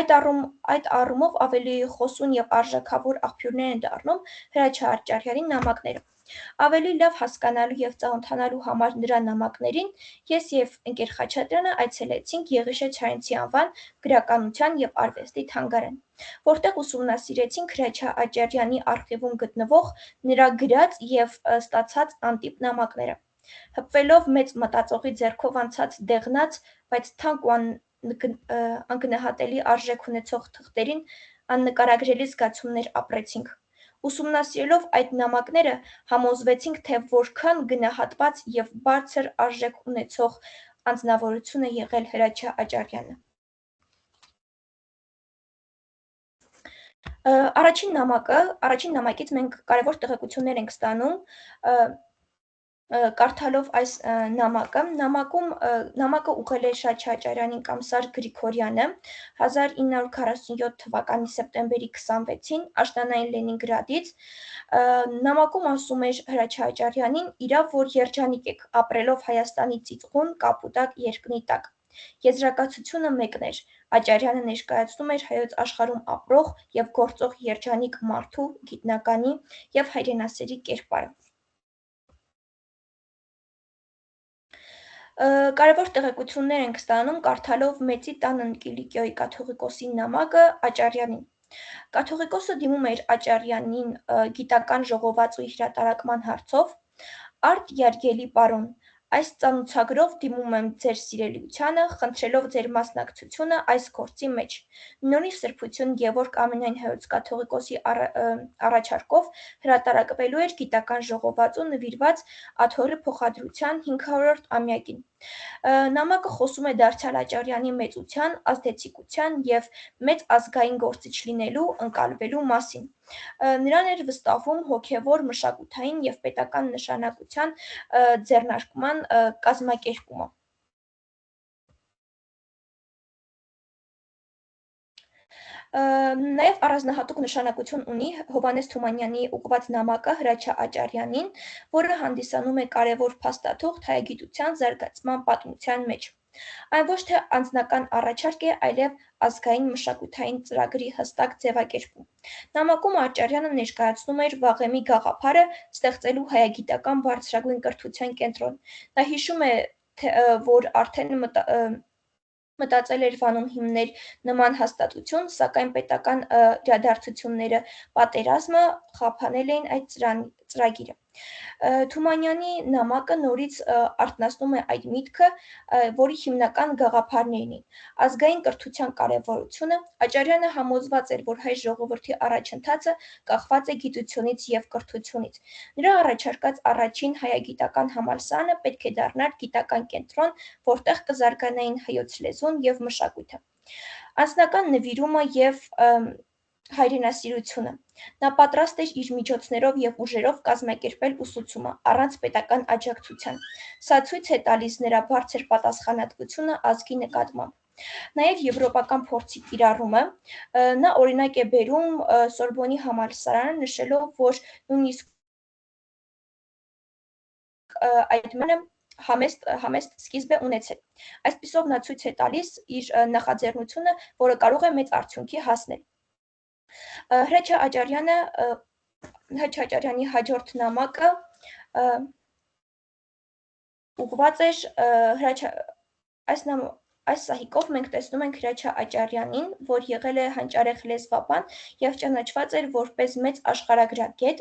Այդ առումով ավելի խոսուն և արժեքավոր աղբյուրներ են դառնում Հրաչյա Աճարյանի նամակները։ Ավելի լավ հասկանալու և ծանոթանալու համար նրա նամակներին ես և ընկեր Խաչատրյանը այցելեցինք Եղիշե Չարենցի անվան գրականության և արվեստի թանգարան, որտեղ ուսումնասիրեցինք Հրաչյա Աճարյանի արխիվում գտնվող նրա գրած և ստացած անտիպ նամակները։ Հպվելով մեծ մտածողի ձեռքով անցած դեղնած, բայց թանկ ու անգնահատելի արժեք ունեցող թղթերին աննկարագրելի զգացումներ ապրեցինք։ Ուսումնասիրելով այդ նամակները համոզվեցինք, թե որքան գնահատված և բարձր արժեք ունեցող անձնավորություն է եղել Հրաչյա Աճարյանը։ Առաջին նամակից մենք կարևոր տեղեկություններ ենք ստանում կարդալով այս նամակը ուղղել է Հրաչյա Աճարյանին կամ Սարգ Գրիգորյանը 1947 թվականի սեպտեմբերի 26-ին Աշնանային Լենինգրադից։ Նամակում ասում էր Հրաչյա Աճարյանին, իրավ որ երջանիկ եք ապրելով Հայաստանի ծիծաղուն, կապուտակ երկնի տակ։ Եզրակացությունը մեկն էր, Աճարյանը ներկայացնում էր հայոց աշխարհում ապրող և գործող երջանիկ մարդու, գիտնականի և հայրենասերի կերպարը։ Կարևոր տեղեկություններ ենք ստանում կարդալով Մեծի տան Կիլիկիոյի կաթողիկոսի նամակը Աճարյանին։ Կաթողիկոսը դիմում էր Աճարյանին գիտական ժողովածուի հրատարակման հարցով. «Արդ յարգելի պարոն, այս ծանուցագրով դիմում եմ ձեր սիրելիությանը, խնդրելով ձեր մասնակցությունը այս գործի մեջ։ Նորի Սրբություն Գևորգ ամենայն հայոց կաթողիկոսի առաջարկով հրատարակվելու էր գիտական ժողովածու նվիրված աթոռի փոխադրության 500-րդ ամյակին։ Նամակը խոսում է դարձյալ Աճարյանի մեծության, ազդեցիկության և մեծ ազգային գործիչ լինելու, ընկալվելու մասին։ Նրան էր վստահվում հոգևոր, մշակութային և պետական նշանակության ձեռնարկման կազմակերպումը։ Նաև առանձնահատուկ նշանակություն ունի Հովհաննես Թումանյանի ուղղված նամակը Հրաչյա Աճարյանին, որը հանդիսանում է կարևոր փաստաթուղթ հայագիտության զարգացման պատմության մեջ։ Այն ոչ թե անձնական առաջարկ է, այլև ազգային մշակութային ծրագրի հստակ ձևակերպում։ Նամակում Աճարյանը ներկայացնում էր Վաղեմի գաղափարը ստեղծելու հայագիտական բարձրագույն կրթության կենտրոն։ Նա հիշում է, որ արդեն մտածել էր Վանում հիմնել նման հաստատություն, սակայն պետական իրադարձությունները, պատերազմը խափանել էին այդ ծրագիրը։ Թումանյանի նամակը նորից արթնացնում է այդ միտքը, որի հիմնական գաղափարներն էին ազգային կրթության կարևորությունը։ Աճարյանը համոզված էր, որ հայ ժողովրդի առաջընթացը կախված է գիտությունից և կրթությունից։ Նրա առաջարկած առաջին հայագիտական համալսարանը պետք է դառնար գիտական կենտրոն, որտեղ կզարգանային հայոց լեզուն և մշակույթը։ Անձնական նվիրումը և հայրենասիրությունը։ Նա պատրաստ էր իր միջոցներով և ուժերով կազմակերպել ուսուցումը առանց պետական աջակցության։ Սա ցույց է տալիս նրա բարձր պատասխանատվությունը ազգի նկատմամբ։ Նաև եվրոպական փորձի կիրառումը, նա օրինակ է բերում Սորբոնի համալսարանը, նշելով, որ նույնիսկ այդ մանը համեստ սկիզբ է ունեցել։ Այսպիսով նա ցույց է տալիս իր նախաձեռնությունը, որը կարող է մեծ արդյունքի հասնել։ Հրաչյա Աճարյանի հաջորդ նամակը ուղղված էր այս սահիկով մենք տեսնում ենք Հրաչյա Աճարյանին, որ եղել է հանճարեղ լեզվաբան և ճանաչված էր որպես մեծ աշխարհագրագետ։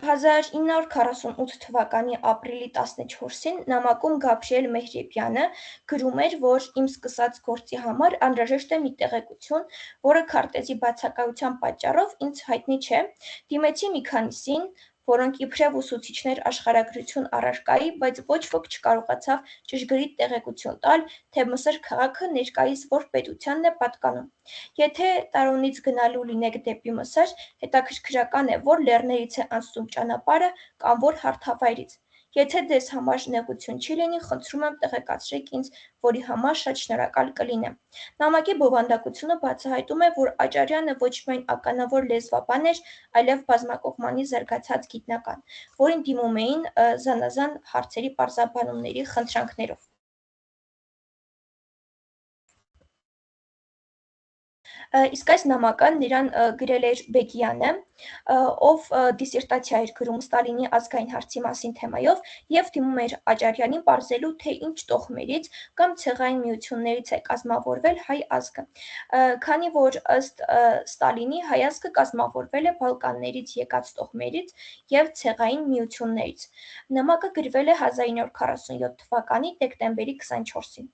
1948 թվականի ապրիլի 14-ին նամակում Գաբրիել Մեհրեբյանը գրում էր, որ իմ սկսած գործի համար անհրաժեշտ է մի տեղեկություն, որը քարտեզի բացակայության պատճառով ինձ հայտնի չէ, դիմեցի մի քանիսին, որոնք իբրև ուսուցիչներ աշխարհագրություն առարկայի, բայց ոչ ոք չկարողացավ ճշգրիտ տեղեկություն տալ, թե Մսր քաղաքը ներկայիս որ պետությանն է պատկանում։ Եթե Տարոնից գնալու լինեք դեպի Մսր, հետաքրքրական է, որ լեռներից է անցնում ճանապարհը կամ որ հարթավայրից։ Եթե ձեզ համար նեղություն չի լինի, խնդրում եմ տեղեկացրեք ինձ, որի համար շատ շնորհակալ կլինեմ։ Նամակի բովանդակությունը բացահայտում է, որ Աճարյանը ոչ միայն ականավոր լեզվաբան էր, այլև բազմակողմանի զարգացած գիտնական, որին դիմում էին զանազան հարցերի պարզաբանումների խնդրանքներով։ Իսկ այս նամակը նրան գրել էր Բեգյանը, ով դիսերտացիա էր գրում Ստալինի ազգային հարցի մասին թեմայով և դիմում էր Աճարյանին պարզելու, թե ինչ տոհմերից կամ ցեղային միություններից է կազմավորվել հայ ազգը, քանի որ ըստ Ստալինի հայ ազգը կազմավորվել է Բալկաններից եկած տոհմերից և ցեղային միություններից։ Նամակը գրվել է 1947 թվականի դեկտեմբերի 24-ին։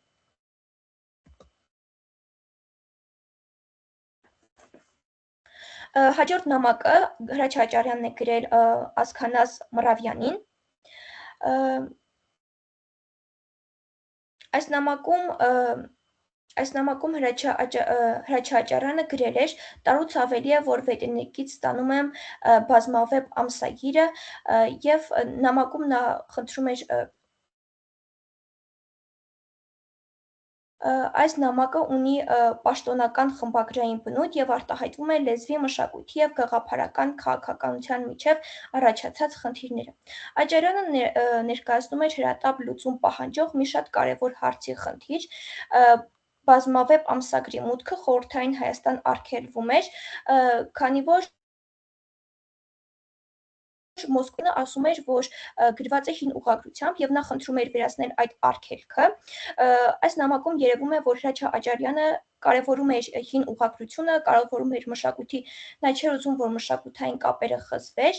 Հաջորդ նամակը Հրաչյա Աճարյանն է գրել Ասքանազ Մռավյանին։ Այս նամակում Հրաչյա Աճարյանը գրել էր. տարուց ավելի է, որ վետենեկից ստանում եմ բազմավեպ ամսագիրը և նամակում նա խնդրում էր այս նամակը ունի պաշտոնական խմբագրային բնույթ և արտահայտվում է լեզվի, մշակույթի և գաղափարական քաղաքականության միջև առաջացած խնդիրները։ Աճարյանը ներկայացնում էր հրատապ լուծում պահանջող մի շատ կարևոր հարցի խնդիր, բազմավեպ ամսագրի մուտքը խորհրդային Հայաստան արգելվում էր, քանի որ Մոսկվան ասում էր, որ գրված է հին ուղղագրությամբ և նա խնդրում էր վերացնել այդ արգելքը։ Այս նամակում երևում է, որ Հրաչյա Աճարյանը կարևորում էր հին ուղղագրությունը, կարևորում էր մշակույթի, նա չէր ուզում, որ մշակութային կապերը խզվեր։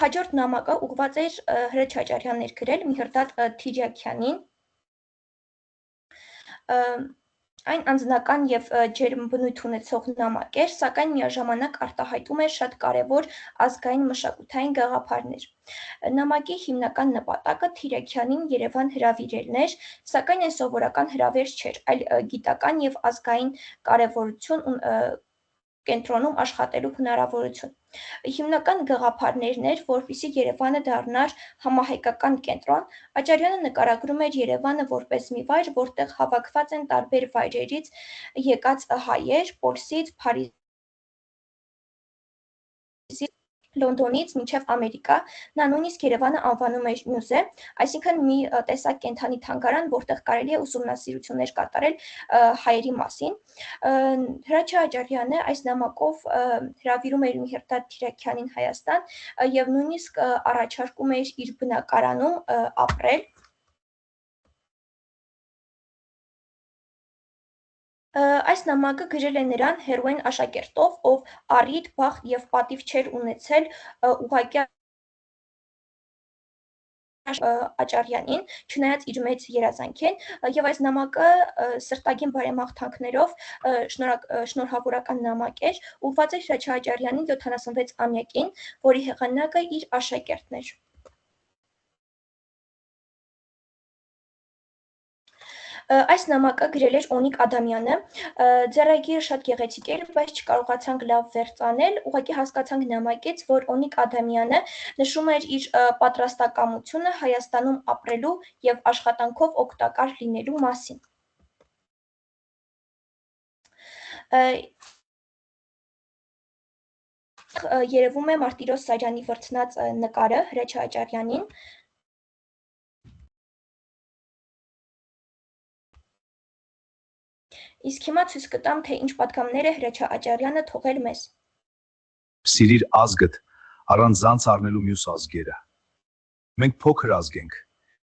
Հաջորդ նամակը ուղղված էր Հրաչյա Աճարյանն էր գրել Միհրդադ Թիրյակյանին։ Այն անձնական և ջերմ բնույթ ունեցող նամակ էր, սակայն միաժամանակ արտահայտում էր շատ կարևոր ազգային մշակութային գաղափարներ։ Նամակի հիմնական նպատակը Թիրյակյանին Երևան հրավիրելն էր, սակայն այն սովորական հրավեր չէր, այլ գիտական և ազգային կարևորություն կենտրոնում աշխատելու հնարավորություն։ Հիմնական գաղափարներն էր, որպեսզի Երևանը դառնար համահայկական կենտրոն, Աճարյանը նկարագրում էր Երևանը որպես մի վայր, որտեղ հավաքված են տարբեր վայրերից եկած հայեր, Պոլսից, Փարիզից, Լոնդոնից մինչև Ամերիկա, նա նույնիսկ Երևանը անվանում էր մյուզե, այսինքն մի տեսակ կենդանի թանգարան, որտեղ կարելի է ուսումնասիրություններ կատարել հայերի մասին։ Հրաչյա Աճարյանը այս նամակով հրավիրում էր Միհրդադ Թիրյակյանին Հայաստան և նույնիսկ առաջարկում էր իր բնակարանում ապրել։ Այս նամակը գրել է նրան հերոին աշակերտով, ով առիթ, բախտ և պատիվ չէր ունեցել ուղղակի Աճարյանին, չնայած իր մեծ երազանքին, և այս նամակը սրտագին բարեմաղթանքներով շնորհավորական նամակ էր, ուղղված էր Հրաչյա Աճարյանին 76-ամյակին, որի հեղինակը իր աշակերտն էր։ Այս նամակը գրել էր Օնիկ Ադամյանը, ձեռագիրը շատ գեղեցիկ էր, բայց չկարողացանք լավ վերծանել, ուղղակի հասկացանք նամակից, որ Օնիկ Ադամյանը նշում էր իր պատրաստակամությունը Հայաստանում ապրելու և աշխատանքով օգտակար լինելու մասին։ Երևում է Մարտիրոս Սարյանի վրձնած նկարը Հրաչյա Աճարյանին, իսկ հիմա ցույց կտամ, թե ինչ պատգամներ է Հրաչյա Աճարյանը թողել մեզ։ Սիրիր ազգդ, առանց առնելու մյուս ազգերը։ Մենք փոքր ազգ ենք։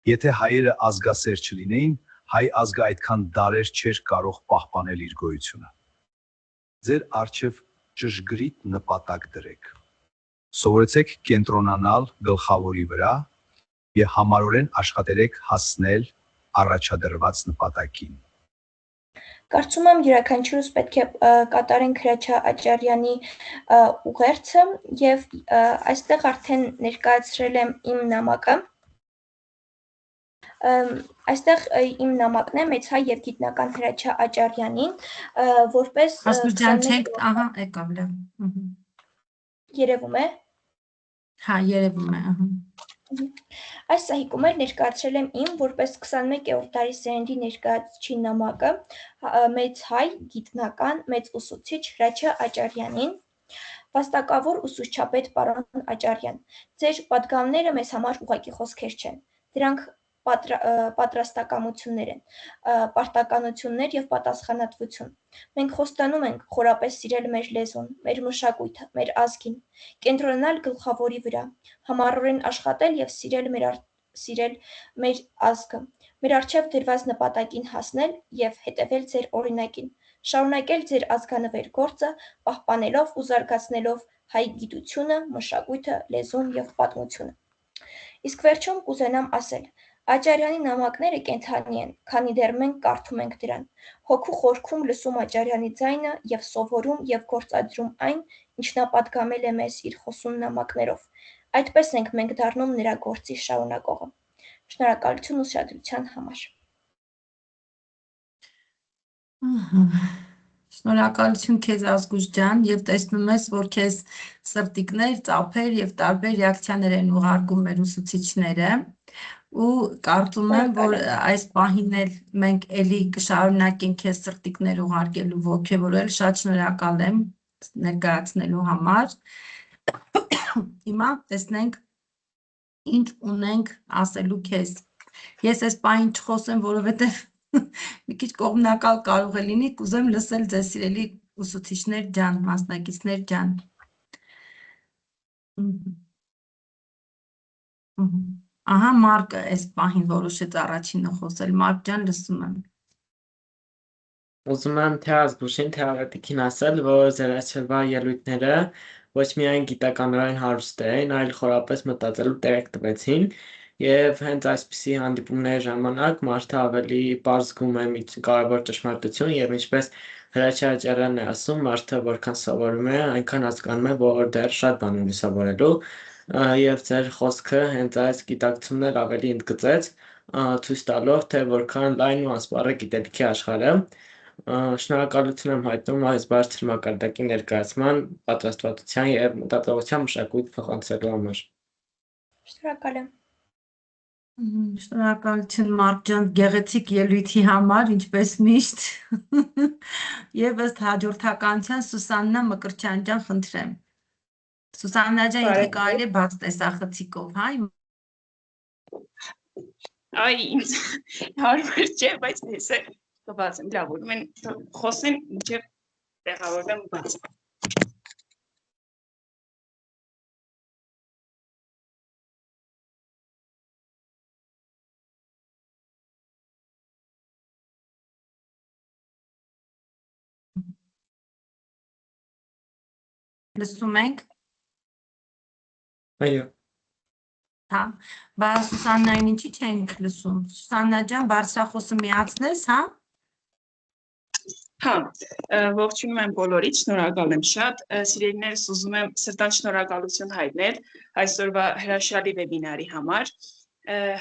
Եթե հայերը ազգասեր չլինեին, հայ ազգը այդքան դարեր չէր կարող պահպանել իր գոյությունը։ Ձեր առջև ճշգրիտ նպատակ դրեք։ Սովորեցեք կենտրոնանալ գլխավորի վրա և համառորեն աշխատեք հասնել առաջադրված նպատակին։ Կարծում եմ յուրաքանչյուրս պետք է կատարենք Հրաչյա Աճարյանի ուղերձը և այստեղ արդեն ներկայացրել եմ իմ նամակը։ Այստեղ իմ նամակն է Մեծ հայ և գիտնական Հրաչյա Աճարյանին, որպես Ասպուր ջան, չենք, ահա, եկավ լավ։ Երևում է։ Հա, երևում է, ահա։ Այս սահիկում էլ ներկայացրել եմ իմ որպես 21-րդ դարի սերնդի ներկայացուցիչ նամակը Մեծ հայ, գիտնական, մեծ ուսուցիչ Հրաչյա Աճարյանին, վաստակավոր ուսուցչապետ պարոն Աճարյան, ձեր պատգամները մեզ համար ուղղակի խոսքեր չեն, դրանք պատրաստակամություններ են, պարտականություններ և պատասխանատվություն։ Մենք խոստանում ենք խորապես սիրել մեր լեզուն, մեր մշակույթը, մեր ազգին, կենտրոնանալ գլխավորի վրա, համառորեն աշխատել և սիրել մեր ազգը, մեր առջև դրված նպատակին հասնել և հետևել ձեր օրինակին, շարունակել ձեր ազգանվեր գործը, պահպանելով ու զարգացնելով հայ գիտությունը, մշակույթը, լեզուն և պատմությունը։ Իսկ վերջում կուզենամ ասել, Աճարյանի նամակները կենդանի են, քանի դեռ մենք կարդում ենք դրան, հոգու խորքում լսում Աճարյանի ձայնը և սովորում և գործադրում այն, ինչ նա պատգամել է մեզ իր խոսուն նամակներով, այդպես ենք մենք դառնում նրա գործի շարունակողը։ Շնորհակալություն ուշադրության համար։ Շնորհակալություն քեզ Ազգուշ ջան, և տեսնում ես, որ քեզ սրտիկներ, ծափեր և տարբեր ռեակցիաներ են ուղարկում մեր ուսուցիչները, ու կարծում եմ, որ այս պահին էլ մենք էլի կշարունակենք քեզ սրտիկներ ուղարկելու, ոգևորել, շատ շնորհակալ եմ ներկայացնելու համար։ Հիմա տեսնենք ինչ ունենք ասելու քեզ։ Ես այս պահին չխոսեմ, որովհետև մի քիչ կողմնակալ կարող է լինի, կուզեմ լսել ձեզ սիրելի ուսուցիչներ ջան, մասնակիցներ ջան։ Ահա Մարկը այս պահին որոշեց առաջինը խոսել, Մարկ ջան, լսում եմ։ Ուզում եմ թե Ազգուշին, թե Աղետիքին ասել, որ ձեր այսօրվա ելույթները ոչ միայն գիտականորեն հարուստ էին, այլ խորապես մտածելու տեղ տվեցին, և հենց այսպիսի հանդիպումների ժամանակ մարդը ավելի պարզ զգում է մի կարևոր ճշմարտություն, և ինչպես Հրաչյա Աճարյանն է ասում, մարդը որքան սովորում է, այնքան հասկանում է, որ դեռ շատ բան ունի սովորելու, և ձեր խոսքը հենց այս գիտակցումն էլ ավելի ընդգծեց, ցույց տալով, թե որքան լայն ու ասպառ է գիտելիքի աշխարհը։ Շնորհակալություն եմ հայտնում այս բարձր մակարդակի ներկայացման, պատրաստվածության և մտածողության մշակույթ փոխանցելու համար։ Շնորհակալ եմ։ Շնորհակալություն Մարկ ջան, գեղեցիկ ելույթի համար, ինչպես միշտ։ Եվ ըստ հաջորդականության Սուսաննա Մկրտչյան ջան, խնդրեմ։ Սուսաննա ջան, եթե կարելի է բաց տեսախցիկով, հա։ Այ ինձ հարմար չէ, բայց ես կբացեմ, լավ, ուրեմն խոսեմ, մինչև տեղավորվեմ բաց։ Լսում ենք։ Այո։ Հա, բայց Սուսաննային ինչի չենք լսում։ Սուսաննա ջան, բարձրախոսը միացնես, հա։ Հա, ողջունում եմ բոլորիդ, շնորհակալ եմ շատ։ Սիրելիներս, ուզում եմ սրտան շնորհակալություն հայտնել այսօրվա հրաշալի վեբինարի համար։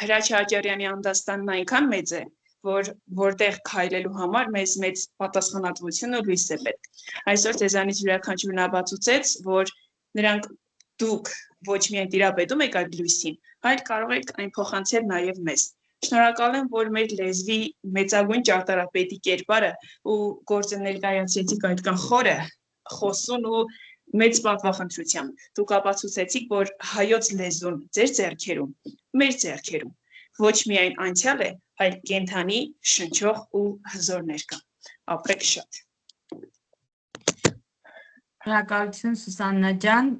Հրաչյա Աճարյանի անդաստանն այնքան մեծ է, որ որտեղ քայլելու համար մեզ մեծ պատասխանատվություն ու լույս է պետք։ Այսօր ձեզանից յուրաքանչյուրն ապացուցեց, որ դուք ոչ միայն տիրապետում եք այդ լույսին, այլ կարող եք այն փոխանցել նաև մեզ։ Շնորհակալ եմ, որ մեր լեզվի մեծագույն ճարտարապետի կերպարը ու գործը ներկայացրեցիք այդքան խորը, խոսուն ու մեծ պատվախնդրությամբ։ Դուք ապացուցեցիք, որ հայոց լեզուն ձեր ձեռքերում, մեր ձեռքերում ոչ միայն անցյալ է, այլ կենդանի, շնչող ու հզոր ներկա։ Ապրեք շատ։ Շնորհակալություն Սուսաննա ջան,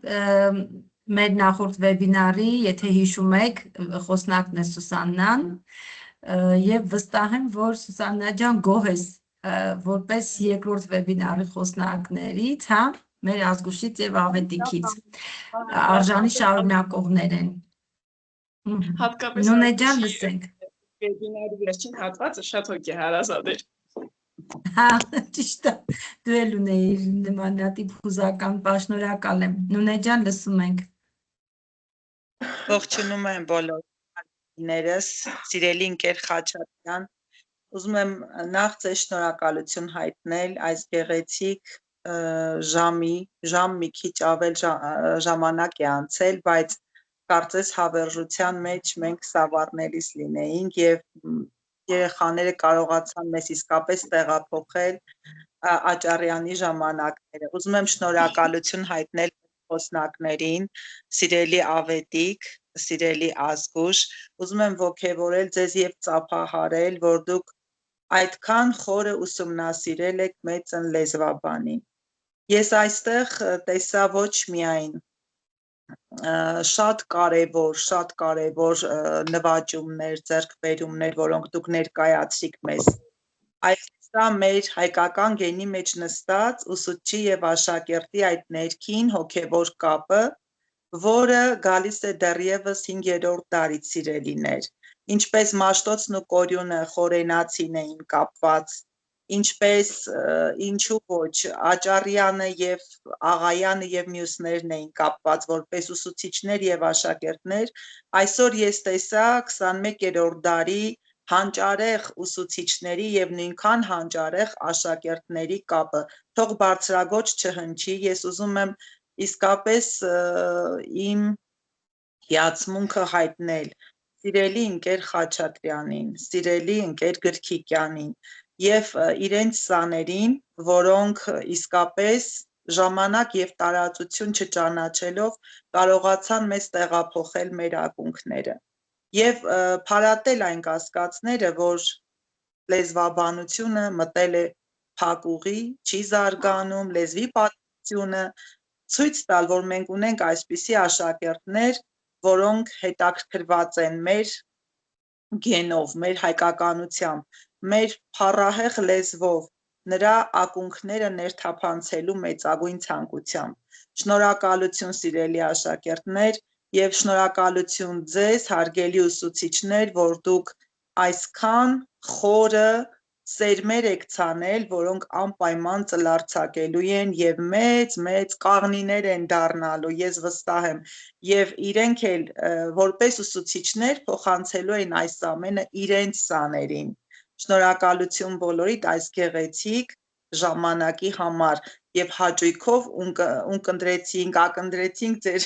մեր նախորդ վեբինարի, եթե հիշում եք, խոսնակն է Սուսաննան, եւ վստահ եմ, որ Սուսաննա ջան գոհ ես որպես երկրորդ վեբինարի խոսնակներից, հա, մեր ազգուշից եւ ավետիքից, արժանի շարունակողներ են։ Հատկապես Նունե ջան, լսենք։ Վեբինարի վերջին հատվածը շատ հոգեհարազատ էր։ Հա, ճիշտ է, դու էլ ունեիր նմանատիպ հուզական, շնորհակալ եմ։ Նունե ջան, լսում ենք։ Ողջունում եմ բոլոր հարցերս, սիրելի ընկեր Խաչատրյան, ուզում եմ նախ ձեզ շնորհակալություն հայտնել այս գեղեցիկ ժամ մի քիչ ավել ժամանակ է անցել, բայց կարծես հավերժության մեջ մենք սավառնելիս լինեինք եւ երեխաները կարողացան մեզ իսկապես տեղափոխել Աճարյանի ժամանակները։ Ուզում եմ շնորհակալություն հայտնել խոսնակներին, սիրելի Ավետիք, սիրելի Ազգուշ, ուզում եմ ոգևորել ձեզ եւ ծափահարել, որ դուք այդքան խորը ուսումնասիրել եք մեծն լեզվաբանին։ Ես այստեղ տեսա ոչ միայն շատ կարևոր նվաճումներ, ձեռքբերումներ, որոնք դուք ներկայացրիք մեզ, այլ սա մեր հայկական գենի մեջ նստած ուսուցչի եւ աշակերտի այդ ներքին հոգեվոր կապը, որը գալիս է դեռևս 5-րդ դարից, սիրելիներ, ինչպես Մաշտոցն ու Կորյունը խորենացին էին կապված, ինչպես ինչու ոչ Աճարյանը եւ Աղայանը եւ մյուսներն էին կապված որպես ուսուցիչներ եւ աշակերտներ, այսօր ես տեսա 21-րդ դարի հանճարեղ ուսուցիչների եւ նույնքան հանճարեղ աշակերտների կապը, թող բարձրագոչ չհնչի, ես ուզում եմ իսկապես իմ հիացմունքը հայտնել սիրելի ընկեր Խաչատրյանին, սիրելի ընկեր Գրքիկյանին եւ իրենց սաներին, որոնք իսկապես ժամանակ եւ տարածություն չճանաչելով կարողացան մեզ տեղափոխել մեր ակունքները եւ փարատել այն կասկածները, որ լեզվաբանությունը մտել է փակուղի, չի զարգանում, լեզվի պատմությունը, ցույց տալ, որ մենք ունենք այսպիսի աշակերտներ, որոնք հետաքրքրված են մեր գենով, մեր հայկականությամբ, մեր փառահեղ լեզվով, նրա ակունքները ներթափանցելու մեծագույն ցանկությամբ։ Շնորհակալություն սիրելի աշակերտներ եւ շնորհակալություն ձեզ հարգելի ուսուցիչներ, որ դուք այսքան խորը սերմեր եք ցանել, որոնք անպայման ծլարձակելու են եւ մեծ կաղնիներ են դառնալու, ես վստահ եմ, եւ իրենք էլ որպես ուսուցիչներ փոխանցելու են այս ամենը իրենց սաներին։ Շնորհակալություն բոլորիդ այս գեղեցիկ ժամանակի համար եւ հաճույքով ակնկնդրեցինք ձեր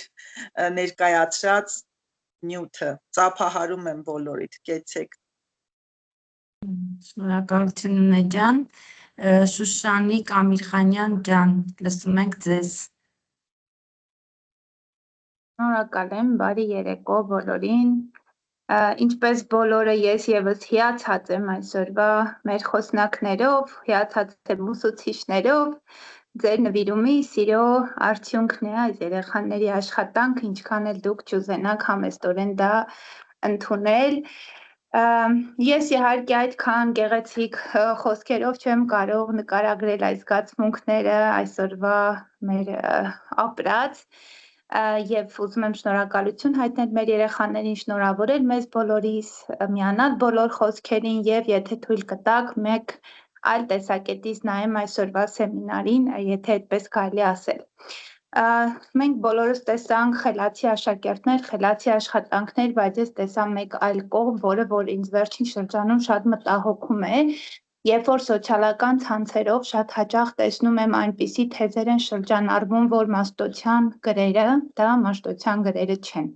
ներկայացրած նյութը։ Ծափահարում եմ բոլորիդ, կեցեք։ Շնորհակալություն Նունե ջան, Շուշանիկ Ամիրխանյան ջան, լսում ենք ձեզ։ Շնորհակալ եմ, բարի երեկո բոլորին։ Ինչպես բոլորը ես եւս հիացած եմ այսօրվա մեր խոսնակներով, հիացած եմ ուսուցիչներով, ձեր նվիրումի սիրո արդյունքն է այս երեխաների աշխատանք, ինչքան էլ դուք չուզենաք համեստորեն դա ընդունել։ Ես իհարկե այդքան գեղեցիկ խոսքերով չեմ կարող նկարագրել այս զգացմունքները այսօրվա մեր ապրած եւ ուզում եմ շնորհակալություն հայտնել մեր երեխաներին, շնորհավորել մեզ բոլորիս, միանալ բոլոր խոսքերին եւ եթե թույլ կտաք մեկ այլ տեսակետից նայեմ այսօրվա սեմինարին, եթե այդպես կարելի ասել։ Մենք բոլորս տեսանք խելացի աշակերտներ, խելացի աշխատանքներ, բայց ես տեսա մեկ այլ կողմ, որ ինձ վերջին շրջանում շատ մտահոգում է, երբ որ սոցիալական ցանցերով շատ հաճախ տեսնում եմ այնպիսի թեզեր են շրջանառվում, որ մաշտոցյան գրերը, դա մաշտոցյան գրերը չեն։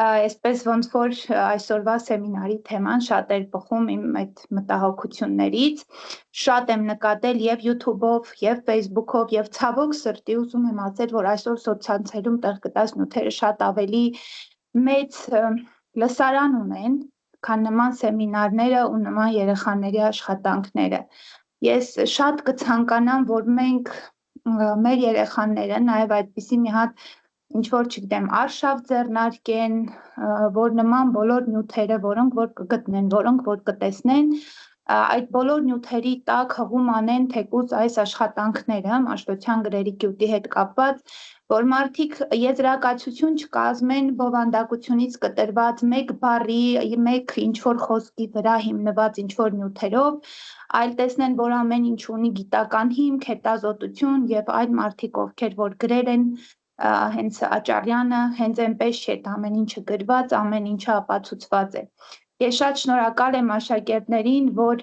Այսպես ոնց որ այսօրվա սեմինարի թեման շատ էր բխում իմ այդ մտահոգություններից, շատ եմ նկատել եւ YouTube-ով, եւ Facebook-ով, եւ ցավոք սրտի ուզում եմ ասել, որ այսօր սոցցանցերում տեղ գտած նյութերը շատ ավելի մեծ լսարան ունեն, քան նման սեմինարները ու նման երեխաների աշխատանքները։ Ես շատ կցանկանամ, որ մենք մեր երեխաները նաեւ այդպիսի մի հատ ինչ որ չգիտեմ, արշավ ձեռնարկեն, որ նման բոլոր նյութերը, որոնք որ կգտնեն, որոնք որ կտեսնեն, այդ բոլոր նյութերի տակ հղում անեն թեկուզ այս աշխատանքները, մաշտոցյան գրերի գյուտի հետ կապված, որ մարդիկ եզրակացություն չկազմեն բովանդակությունից կտրված մեկ բառի, մեկ ինչ որ խոսքի վրա հիմնված ինչ որ նյութերով, այլ տեսնեն, որ ամեն ինչ ունի գիտական հիմք, հետազոտություն եւ այլ մարդիկ, ովքեր որ գրել են հենց Աճարյանը, հենց այնպես չէ, ամեն ինչը գրված, ամեն ինչը ապացուցված է։ Ես շատ շնորհակալ եմ աշակերտներին, որ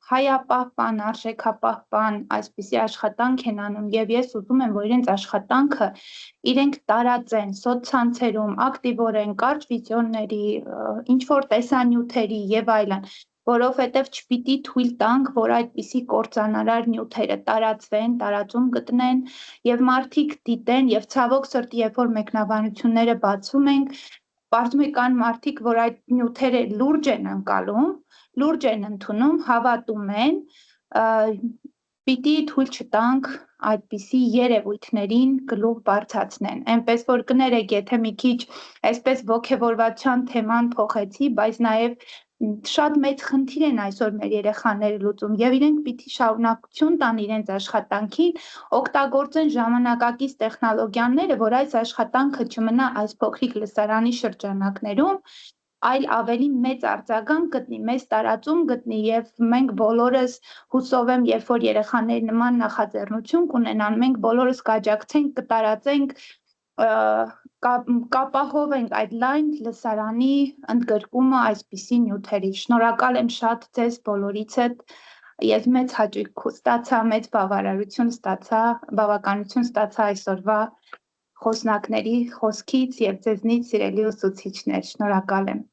հայապահպան, արժեքապահպան այսպիսի աշխատանք են անում եւ ես ուզում եմ, որ իրենց աշխատանքը իրենք տարածեն սոցցանցերում, ակտիվորեն, կարճ վիդեոների, ինչ որ տեսանյութերի եւ այլն, որովհետև չպիտի թույլ տանք, որ այդպիսի կործանարար նյութերը տարածվեն, տարածում գտնեն եւ մարդիկ դիտեն եւ ցավոք սրտի, երբ որ մեկնաբանությունները բացում ենք, պարզում է կան մարդիկ, որ այդ նյութերը լուրջ են անցալում, լուրջ են ընդունում, հավատում են, պիտի թույլ չտանք այդպիսի երևույթներին գլուխ բարձրացնեն։ Այնպես որ կներեք, եթե մի քիչ այսպես ոգևորվածության թեման փոխեցի, բայց նաեւ շատ մեծ խնդիր են այսօր մեր երեխաները լուծում եւ իրենք պիտի շարունակություն տան իրենց աշխատանքին, օգտագործեն ժամանակակից տեխնոլոգիաները, որ այս աշխատանքը չմնա այս փոքրիկ լսարանի շրջանակներում, այլ ավելի մեծ արձագանք գտնի, մեծ տարածում գտնի եւ մենք բոլորս հուսով եմ, երբ որ երեխաների նման նախաձեռնություն կունենան, մենք բոլորս կաջակցենք, կտարածենք, կապահովենք այդ լայն լսարանի ընդգրկումը այսպիսի նյութերի։ Շնորհակալ եմ շատ ձեզ բոլորիցդ, ես մեծ հաճույք ստացա, մեծ բավականություն ստացա այսօրվա խոսնակների խոսքից եւ ձեզնից սիրելի ուսուցիչներ, շնորհակալ եմ։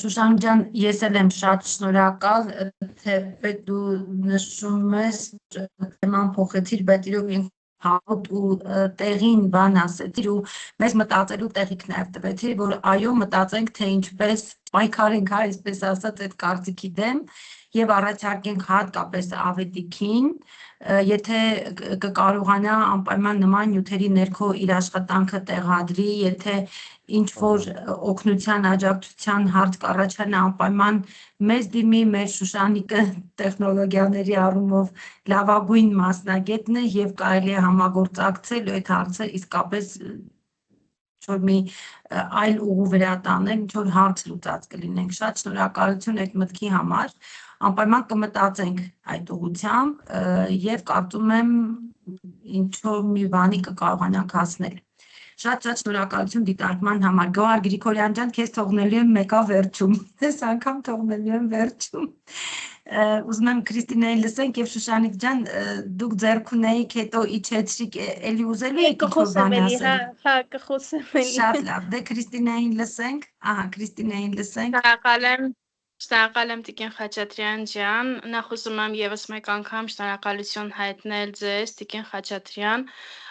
Շուշան ջան, ես էլ եմ շատ շնորհակալ, թե դու նշում ես թեման փոխեցիր, բայց իրոք հաղթ ու տեղին բան ասեցիր ու մեզ մտածելու տեղիք նաև տվեցիր, որ այո մտածենք, թե ինչպես պայքարենք, այսպես ասած, այդ կարծիքի դեմ եւ առաջարկենք հատկապես ավետիքին, եթե կկարողանա անպայման նման նյութերի ներքո իր աշխատանքը տեղադրի, եթե ինչ որ օգնության աջակցության հարց կառաջանա անպայման մեզ դիմի, մեր Շուշանիկը տեխնոլոգիաների առումով լավագույն մասնագետն է եւ կարելի է համագործակցել այդ հարցը իսկապես ինչ-որ մի այլ ուղու վրա տանել, ինչ-որ հարց լուծած կլինենք, շատ շնորհակալություն այդ մտքի համար, անպայման կմտածենք այդ ուղղությամբ եւ կարծում եմ ինչ-որ մի բանի կկարողանանք հասնել։ Շատ շնորհակալություն դիտարկման համար, Գոհար Գրիգորյան ջան, քեզ թողնելու եմ մեկա վերջում, այս անգամ թողնելու եմ վերջում։ Ուզում եմ Քրիստինային լսենք եւ Շուշանիկ ջան, դուք ձեռք ունեիք, հետո իջեցրիք, էլի ուզելու եք ինչ-որ բան ասել։ Հա, կխոսեմ էլի։ Շատ լավ, դե Քրիստինային լսենք, ահա Քրիստինային լսենք։ Շնորհակալ եմ Տիկին Խաչատրյան ջան, նախ ուզում եմ եւս մեկ անգամ շնորհակալություն հայտնել ձեզ, Տիկին Խաչատրյան,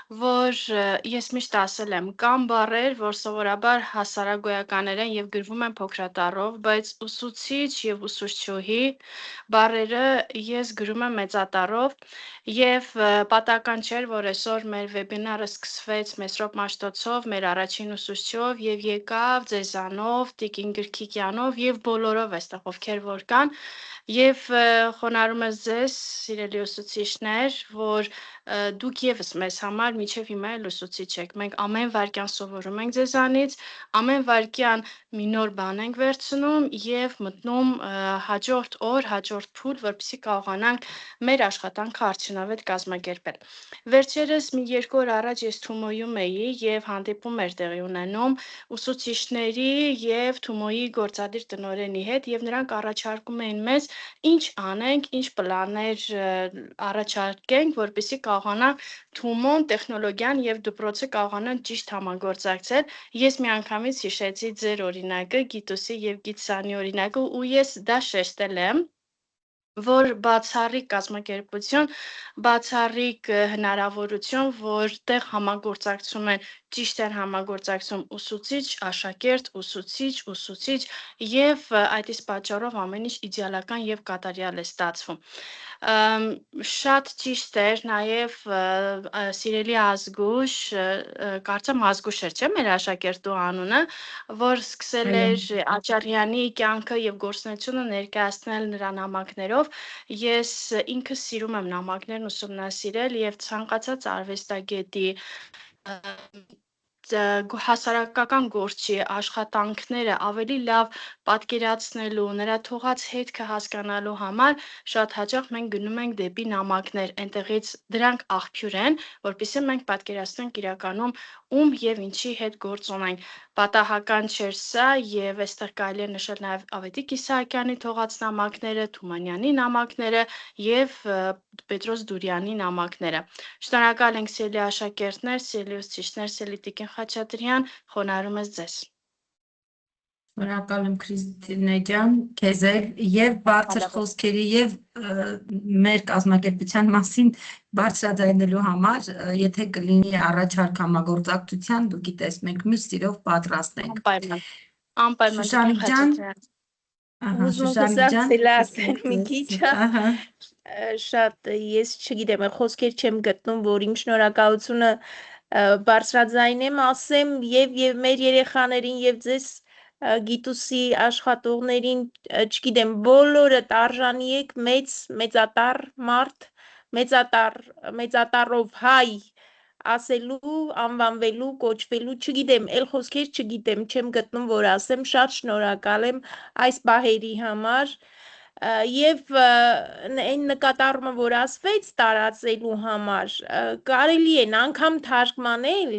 որ ես միշտ ասել եմ, կան բառեր, որ սովորաբար հասարակագոյականներ են եւ գրվում են փոքրատառով, բայց ուսուցիչ եւ ուսուցչուհի բառերը ես գրում եմ մեծատառով եւ պատահական չէր, որ այսօր մեր վեբինարը սկսվեց Մեսրոպ Մաշտոցով, մեր առաջին ուսուցչով եւ եկավ ձեզանով, Տիկին Գրքիկյանով եւ բոլորով այստեղ ովքեր որ կան Եվ խոնարհում ես ձեզ, սիրելի ուսուցիչներ, որ դուք եւս մեզ համար միջև հիմա էլ ուսուցիչ եք։ Մենք ամեն վայրկյան սովորում ենք ձեզանից, ամեն վայրկյան մի նոր բան ենք վերցնում եւ մտնում հաջորդ օր, հաջորդ փուլ, որպեսզի կարողանանք մեր աշխատանքը արդյունավետ կազմակերպել։ Վերջերս մի 2 օր առաջ ես Թումոյում էի եւ հանդիպում էր տեղի ունենում ուսուցիչների եւ Թումոյի գործադիր տնօրենի հետ եւ նրանք առաջարկում էին մեզ ինչ անենք, ինչ պլաններ առաջարկենք, որպեսզի կարողանանք Թումոն, տեխնոլոգիան եւ դպրոցը կարողանան ճիշտ համագործակցել։ Ես միանգամից հիշեցի ձեր օրինակը, Գիտոսի եւ Գիտսանի օրինակը, ու ես դա շեշտել եմ, որ բացառիկ կազմակերպություն, բացառիկ հնարավորություն, որտեղ համագործակցում են ճիշտ են համագործակցում ուսուցիչ, աշակերտ, ուսուցիչ եւ այդ իսկ պատճառով ամեն ինչ իդեալական եւ կատարյալ է ստացվում։ Շատ ճիշտ էր նաեւ սիրելի Ազգուշ, կարծեմ Ազգուշ էր, չէ՞, մեր աշակերտու անունը, որ սկսել էր Աճարյանի կյանքը եւ գործունեությունը ներկայացնել նրա նամակներով։ Ես ինքս սիրում եմ նամակներն ուսումնասիրել եւ ցանկացած արվեստագետի հասարակական գործի աշխատանքները ավելի լավ պատկերացնելու, նրա թողած հետքը հասկանալու համար շատ հաճախ մենք գնում ենք դեպի նամակներ, այնտեղից դրանք աղբյուր են, որպեսզի մենք պատկերացնենք իրականում ում եւ ինչի հետ գործ ունենք։ Պատահական չէր սա եւ այստեղ կարելի է նշել նաեւ Ավետիք Իսահակյանի թողած նամակները, Թումանյանի նամակները եւ Պետրոս Դուրյանի նամակները։ Շնորհակալ ենք սիրելի աշակերտներ, սիրելի ուսուցիչներ, սիրելի Տիկին Խաչատրյան, խոնարհում ես ձեզ։ Շնորհակալ եմ Քրիստինե ջան, քեզ եւ բարձր խոսքերի եւ մեր կազմակերպության մասին բարձրաձայնելու համար, եթե կլինի առաջարկ համագործակցության, դու գիտես, մենք մյուս սիրով պատրաստ ենք։ Անպայման Շուշանիկ ջան, մի քիչ, շատ ես չգիտեմ, խոսքեր չեմ գտնում, որ իմ շնորհակալությունը բարձրաձայնեմ, ասեմ եւ մեր երեխաներին եւ ձեզ Գիտուսի աշխատողներին, չգիտեմ, բոլորը արժանի եք մեծատար մարդ, մեծատարով հայ ասելու, անվանվելու, կոչվելու, չգիտեմ, այլ խոսքեր չգիտեմ, չեմ գտնում, որ ասեմ, շատ շնորհակալ եմ այս բահերի համար եւ այն նկատառումը, որ ասվեց տարածելու համար, կարելի է անգամ թարգմանել,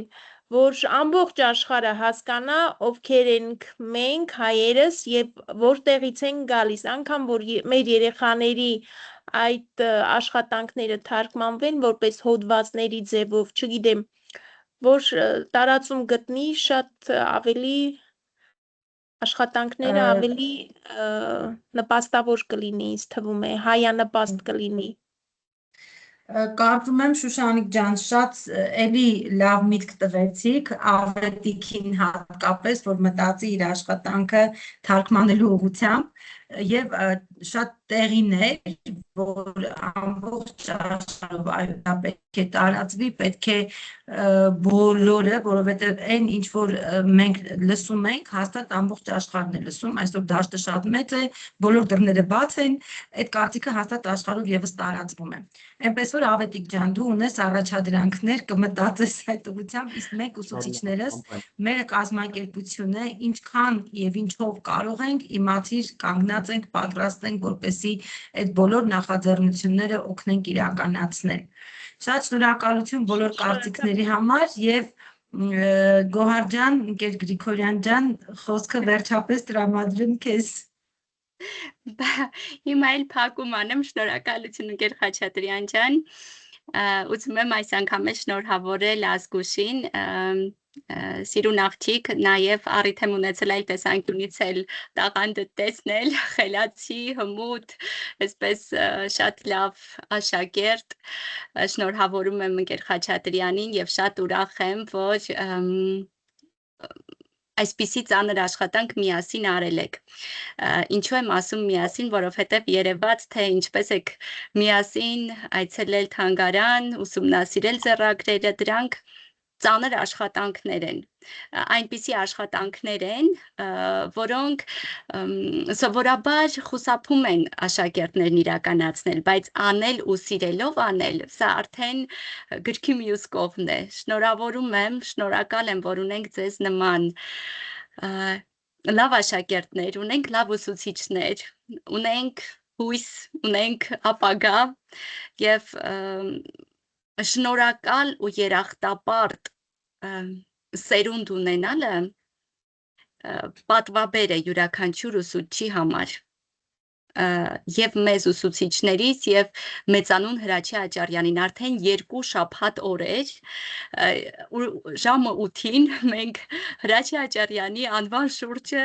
որ ամբողջ աշխարհը հասկանա ովքեր ենք մենք հայերս եւ որտեղից են գալիս, անգամ որ մեր երեխաների այդ աշխատանքները թարգմանվեն որպես հոդվածների ձևով, չգիտեմ, որ տարածում գտնի շատ ավելի աշխատանքները ավելի նպաստավոր կլինի, ինձ թվում է, հայանպաստ կլինի։ Կարծում եմ Շուշանիկ ջան, շատ էլի լավ միտք տվեցիք Ավետիքին հատկապես, որ մտածի իր աշխատանքը թարգմանելու ուղղությամբ եւ շատ տեղին է, որ ամբողջ աշխարհով դա պետք է տարածվի, պետք է բոլորը, որովհետեւ այն ինչ որ մենք լսում ենք, հաստատ ամբողջ աշխարհն է լսում, այսօր դաշտը շատ մեծ է, բոլոր դռները բաց են, այդ կարծիքը հաստատ աշխարհով եւս տարածվում է։ Այնպես որ Ավետիք ջան, դու ունես առաջադրանքներ, կմտածես այդ ուղղությամբ, իսկ մենք ուսուցիչներս մեր կազմակերպությունը ինչքան եւ ինչով կարող ենք, իմացիր, կանգնած ենք, պատրաստ ենք, որպեսզի այդ բոլոր նախաձեռնությունները օգնենք իրականացնել։ Շատ շնորհակալություն բոլոր կարծիքների համար եւ Գոհար ջան, ընկեր Գրիգորյան ջան, խոսքը վերջապես տրամադրում քեզ։ Հիմա էլ փակում անեմ, շնորհակալություն ընկեր Խաչատրյան ջան, ուզում եմ այս անգամ շնորհավորել Ազգուշին, սիրուն աղջիկ, նաև առիթ եմ ունեցել այլ տեսանկյունից էլ տաղանդը տեսնել, խելացի, հմուտ, այսպես շատ լավ աշակերտ, շնորհավորում եմ ընկեր Խաչատրյանին եւ շատ ուրախ եմ, որ այսպիսի ծանր աշխատանք միասին արել եք։ Ինչու եմ ասում միասին, որովհետև երևաց, թե ինչպես եք միասին այցելել թանգարան, ուսումնասիրել ձեռագրերը, դրանք ծանր աշխատանքներ են, այնպիսի աշխատանքներ են, որոնք սովորաբար խուսափում են աշակերտներն իրականացնել, բայց անել ու սիրելով անել, սա արդեն գրքի մյուս կողմն է։ Շնորհավորում եմ, շնորհակալ եմ, որ ունենք ձեզ նման լավ աշակերտներ, ունենք լավ ուսուցիչներ, ունենք հույս, ունենք ապագա եւ շնորհակալ ու երախտապարտ սերունդ ունենալը պատվաբեր է յուրաքանչյուր ուսուցչի համար եւ մեզ ուսուցիչներից եւ մեծանուն Հրաչի Աճարյանին արդեն 2 շաբաթ օրեր ժամը 8-ին մենք Հրաչի Աճարյանի անվան շուրջը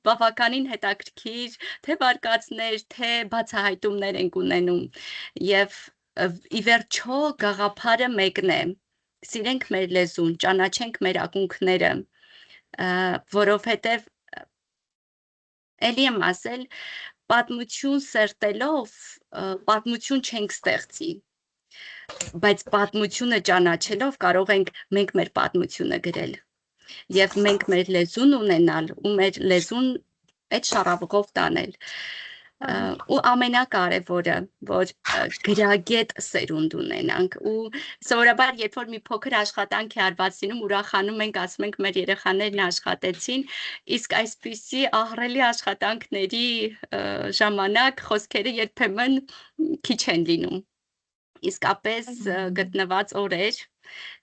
բավականին հետաքրքիր թե վարկածներ, թե բացահայտումներ ենք ունենում եւ ի վերջո գաղափարը մեկն է։ Սիրենք մեր լեզուն, ճանաչենք մեր ակունքները, որովհետև էլի եմ ասել, պատմություն սերտելով պատմություն չենք ստեղծի, բայց պատմությունը ճանաչելով կարող ենք մենք մեր պատմությունը գրել եւ մենք մեր լեզուն ունենալ ու մեր լեզուն այդ շարավղով տանել ու ամենակարևորը, որ գրագետ սերունդ ունենանք ու սովորաբար երբ որ մի փոքր աշխատանք է արված լինում, ուրախանում ենք, ասում ենք մեր երեխաներն աշխատեցին, իսկ այսպիսի ահռելի աշխատանքների ժամանակ խոսքերը երբեմն քիչ են լինում։ Իսկապես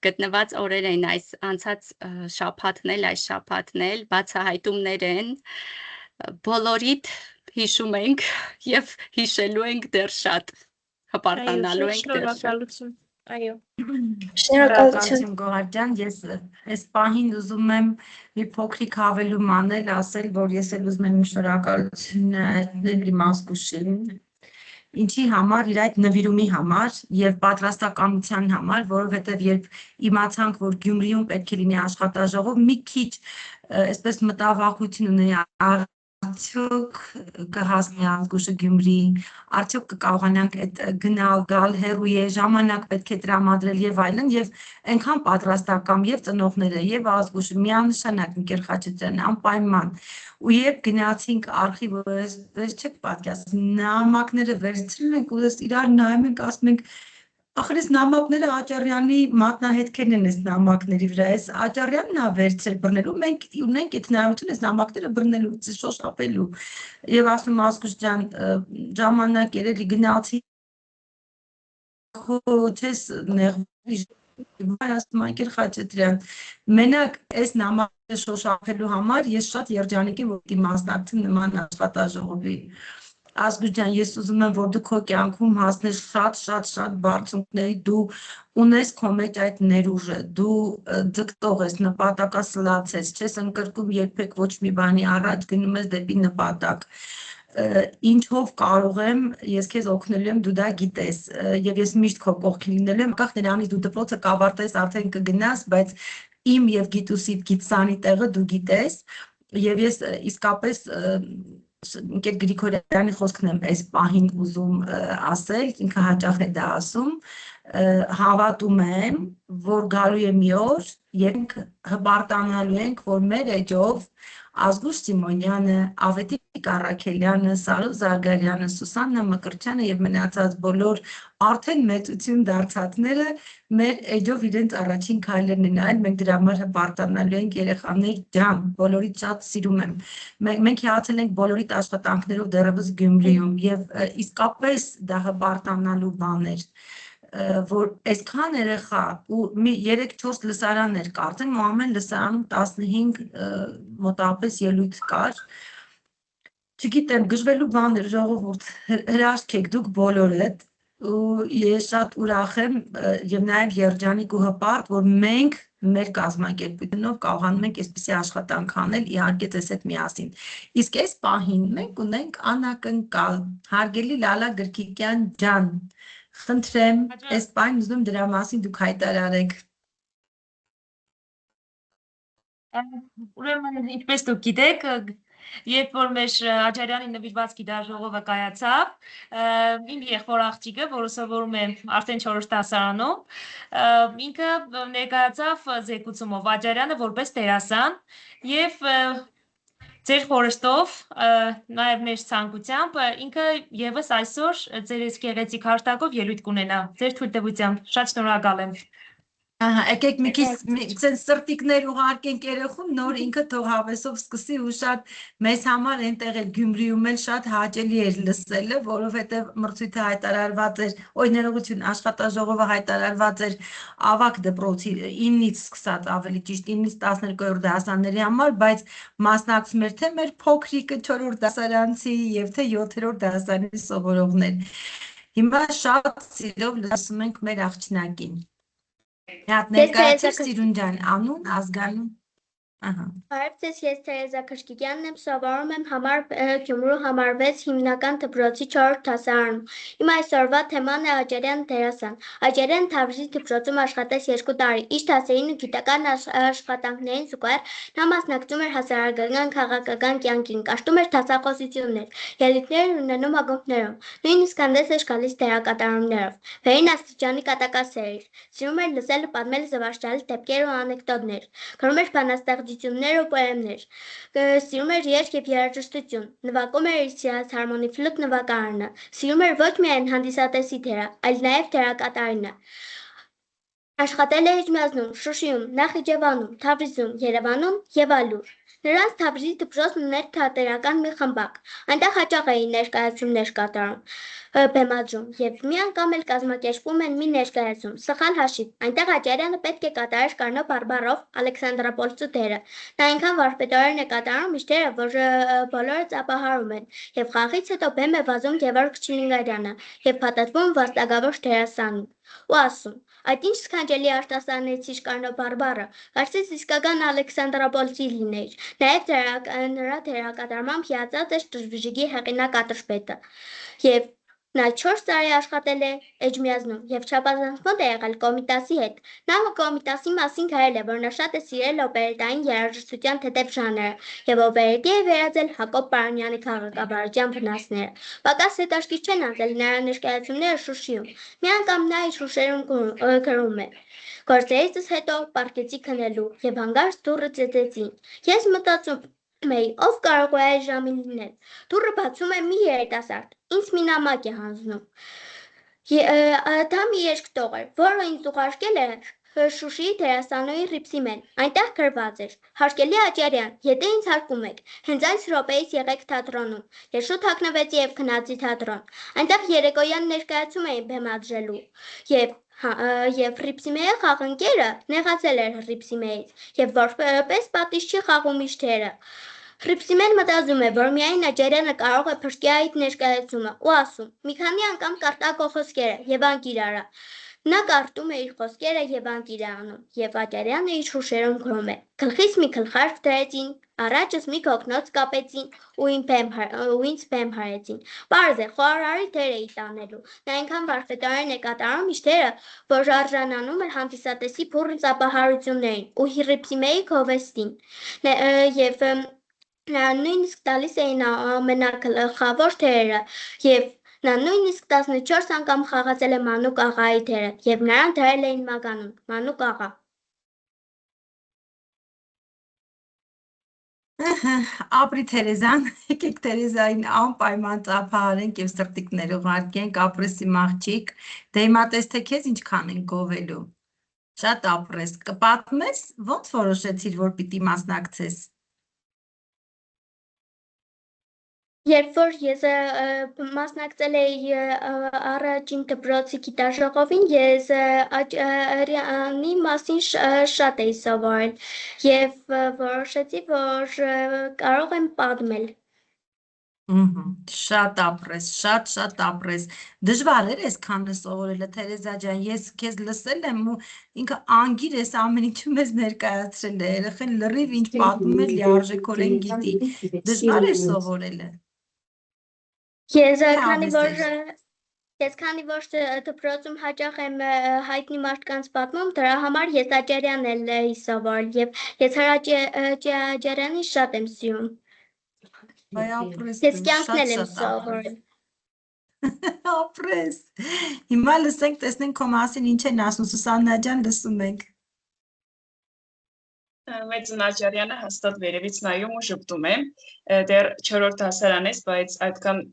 գտնված օրեր են այս անցած շաբաթն էլ, այս շաբաթն էլ, բացահայտումներ են, բոլորիդ հիշում ենք եւ հիշելու ենք դեռ շատ, հպարտանալու ենք դեռ շատ։ Շնորհակալություն։ Այո։ Շնորհակալություն Գոհար ջան, ես այս պահին ուզում եմ մի փոքրիկ հավելում անել, ասել, որ ես էլ ուզում եմ շնորհակալություն հայտնել իմ ազգուշին, ինչի համար, իր այդ նվիրումի համար եւ պատրաստականության համար, որովհետեւ երբ իմացանք, որ Գյումրիում պետք է լինի աշխատաժողով, մի քիչ այսպես մտավախություն ունեի, արդյոք կհասնի ազգուշը Գյումրի, արդյոք կկարողանանք այդ գնալ, գալ, հեռու է, ժամանակ պետք է տրամադրել եւ այլն, եւ այնքան պատրաստական եւ ծնողները եւ ազգուշը միանշանակ Միկել Խաչատրյանը անպայման ու երբ գնացինք արխիվը, ես չեք պատկերացնում, նամակները վերցրել ենք ու իրար նայում ենք, ասում ենք ախր այս նամակները Աճարյանի մատնահետքերն են այս նամակների վրա, այս Աճարյանն է վերցրել բռնելու, մենք ունենք այդ հնարավորություն այս նամակները բռնելու, շոշափելու եւ ասում Ազգուշ ջան, ժամանակ երելի գնացի չես նեղվի ասում Մայքել Խաչատրյան, մենակ այս նամակը շոշափելու համար ես շատ երջանիկ եմ, որ մասնակցեմ նման աշխատաժողովի։ Ազգուշ ջան, ես ուզում եմ, որ դու քո կյանքում հասնես շատ բարձունքների, դու ունես քո մեջ այդ ներուժը, դու ձգտող ես, նպատակասլաց ես, չես ընկրկում երբեք ոչ մի բանի առաջ, գնում ես դեպի նպատակ։ Ինչով կարող եմ, ես քեզ օգնելու եմ, դու դա գիտես եւ ես միշտ քո կողքին լինելու եմ, անկախ նրանից դու դպրոցը կավարտես, արդեն կգնաս, բայց իմ եւ Գիտուսիդ Գիտսանի տեղը դու գիտես եւ ես իսկապես Միկել Գրիգորյանի խոսքն եմ այս պահին ուզում ասել, ինքը հաճախ է դա ասում, հավատում եմ, որ գալու է մի օր, երբ հպարտանալու ենք, որ մեր էջով Ազգուշ Սիմոնյանը, Ավետիք Առաքելյանը, Սարու Զարգարյանը, Սուսաննա Մկրտչյանը եւ մնացած բոլոր արդեն մեծություն դարձածները մեր էջով իրենց առաջին քայլերն են այլ, մենք դրա համար հպարտանալու ենք երեխաներ ջան, բոլորիդ շատ սիրում եմ։ Մենք հիացել ենք բոլորիդ աշխատանքներով դեռևս Գյումրիում եւ իսկապես դա հպարտանալու բան էր, որ այսքան երեխա ու 3-4 լսարան էր կարծեմ ու ամեն լսարանում 15 մոտավորապես ելույթ կար, չգիտեմ, գժվելու բան էր, ժողովուրդ, հրաշք եք դուք բոլորդ ու ես շատ ուրախ եմ եւ նաեւ երջանիկ ու հպարտ, որ մենք մեր կազմակերպությունով կարողանում ենք այսպիսի աշխատանք անել, իհարկե ձեզ հետ միասին։ Իսկ այս պահին մենք ունենք անակնկալ, հարգելի Լալա Գրքիկյան ջան, խնդրեմ, այս պահին ուզում եմ դրա մասին դուք հայտարարեք։ Ուրեմն, ինչպես դուք գիտեք, Երբ որ մեր Աջարյանի նվիրված գիտաժողովը կայացավ, իմ եղբոր աղջիկը, որը սովորում է արդեն 4 դասարանում, ինքը ներկայացավ զեկուցումով Աջարյանը որպես դերասան եւ ձեր խորհրդով, նաև մեր ցանկությամբ ինքը եւս այսօր ձեր գեղեցիկ հարթակով ելույթ կունենա։ Ձեր թույլտվությամբ շատ շնորհակալ եմ։ Ահա, եկեք մի քիչ ցեն սրտիկներ ուղարկենք երեխուն, նոր ինքը թող հավեսով սկսի ու շատ մեզ համար այնտեղ էլ Գյումրիում էլ շատ հաճելի էր լսելը, որովհետև մրցույթը հայտարարված էր, ներողություն, աշխատաժողովը հայտարարված էր ավագ դպրոցի 9-ից սկսած, ավելի ճիշտ 9-ից 12-րդ դասարանների համար, բայց մասնակցում էր թե մեր փոքրիկը 4-րդ դասարանցի եւ թե 7-րդ դասարանի սովորողներ։ Հիմա շատ սիրով լսում ենք մեր աղջնակին։ Հատ ներկայացրեք Սիրունջան, անուն, ազգանուն։ Բարև ձեզ, ես Թերեզա Քրկիկյանն եմ, սովորում եմ Գյումրու համար 6 հիմնական դպրոցի 4-րդ դասարանում։ Իմ այսօրվա թեման է Աջարյան դերասան։ Աջարյանը Թավրիզի դպրոցում աշխատեց 2 տարի։ Իր դասերին ու գիտական աշխատանքներին զուգահեռ նա մասնակցում էր հասարակական քաղաքական կյանքին, կաշտում էր դասախոսություններ, ելույթներ էր ունենում ակումբներում, նույնիսկ հանդես էր գալիս դերակատարումներով։ Վերին աստիճանի կատակասեր էր։ Սիրում էր լսել ու պատմել զվարճալի դեպքեր ու անեկդոտներ։ Գրում էր բանաստեղծություններ ու պոեմներ, սիրում էր երգ և երաժշտություն, նվագում էր իր սիրած հարմոնի ֆլուտ նվագարանը, սիրում էր ոչ միայն հանդիսատեսի դերը, այլ նաև դերակատարինը։ Աշխատել է Էջմիածնում, Շուշիում, Նախիջևանում, Թավրիզում, Երևանում և այլուր։ Նրանց Թավրիզի դպրոցն ուներ թատերական մի խմբակ, այնտեղ հաճախ էին ներկայացումներ կատարում, բեմադրում և մի անգամ էլ կազմակերպում են մի ներկայացում, սխալ հաշիվ, այնտեղ Աջարյանը պետք է կատարեր Կարնո Բարբարով Ալեքսանդրապոլցու դերը, նա այնքան վարպետորեն է կատարում իր դերը, որ բոլորը ծափահարում են, և խաղից հետո բեմ է վազում Գևորգ Չիլինգարյանը և փաթաթվում վաստակավոր դերասանին ու ասում. Այդ ինչ սքանչելի արտասանեցիր Կարնո Բարբարը, կարծես իսկական Ալեքսանդրապոլցի լինեիր, նաև նրա դերակատարմամբ հիացած էր Տրժբժիգի հեղինակ Ատրպետը, և նա 4 տարի աշխատել է Էջմիածնում և չափազանց է եղել Կոմիտասի հետ։ Նա Կոմիտասի մասին գրել է, որ նա շատ է սիրել օպերետային երաժշտության թեթև ժանրը և օպերետի է վերածել Հակոբ Պարանյանի քաղաքավարության վնասները։ Պակաս հետաքրքիր չեն անցել նրա ներկայացումները Շուշիում։ Մի անգամ նա իր հուշերում գրում է. Գործերիցս հետո պառկեցի քնելու և հանկարծ դուռը ծեծեցին։ Ես մտածում էի, ով կարող է այս ժամին լինել։ Դուռը բացում է մի երիտասարդ, ինձ մի նամակ է հանձնում։ Դա մի երգտող էր, որը ինձ ուղարկել է Շուշիի դերասանուհի Ռիփսիմեն, այնտեղ գրված էր. Հարգելի Աջարյան, եթե ինձ հարգում եք, հենց այս րոպեից եղեք թատրոնում։ Ես շուտ հագնվեցի և գնացի թատրոն։ Այնտեղ երեկոյան ներկայացում էին բեմադրելու և Ռիփսիմեի խաղընկերը նեղացել էր Ռիփսիմեից և որպես պատիժ չի խաղում իր դերը։ Ռիփսիմեն մտածում է, որ միայն Աջարյանը կարող է փրկի այդ ներկայացումը ու ասում. մի քանի անգամ կարտա քո խոսքերը և անկիր արա։ Նա կարդում է իր խոսքերը և անկիր է անում, և Աջարյանը իր հուշերում գրում է. գլխիս մի գլխարկ դրեցին, առաջս մի կոկնոց կապեցին ու ինձ բեմ հարեցին։ Պարզ է, խոհարարի դեր էի տանելու։ Նա այնքան վարպետորեն է կատարում իր դերը, որ արժանանում է հանդիսատեսի բուռն ծափահարություններին ու Ռիփսիմեի գովեստին և նույնիսկ տալիս էին ամենագլխավոր դերերը և նա նույնիսկ 14 անգամ խաղացել է Մանուկ աղայի դերը և նրան դրել էին մագանուն, Մանուկ աղա։ Ապրի Թերեզան, եկեք Թերեզային անպայման ծափահարենք և սրտիկներ ուղարկենք, ապրես իմ աղջիկ, դե հիմա տես թե քեզ ինչքան են գովելու, շատ ապրես, կպատմես, ոնց որոշեցիր, որ պիտի մասնակցես։ Երբ որ ես մասնակցել էի առաջին դպրոցի գիտաժողովին, ես Աջարյանի մասին շատ էի սովորել և որոշեցի, որ կարող եմ պատմել։ Շատ ապրես, շատ ապրես, դժվար էր այսքանը սովորելը Թերեզա ջան, ես քեզ լսել եմ ու ինքը անգիր ես ամեն ինչը մեզ ներկայացրել է, երեխեն լրիվ ինչ պատմում էր լիարժեքորեն գիտի, դժվար էր սովորելը։ Ես քանի որ դպրոցում հաճախ եմ հայտնի մարդկանց պատմում, դրա համար ես Աջարյանն էլ էի սովորել և ես Աջարյանին շատ եմ սիրում։ Բայ ապրես Ես դու, կյանքն շատ էլ եմ շատ ապրես։ սովորել։ Ապրես։ Հիմա լսենք, տեսնենք քո մասին ինչ են ասում, Սուսաննա ջան, լսում ենք։ Մեծ Նաճարյանը հաստատ վերևից նայում ու շփտում է, դեռ 4-րդ դասարան ես, բայց այդքան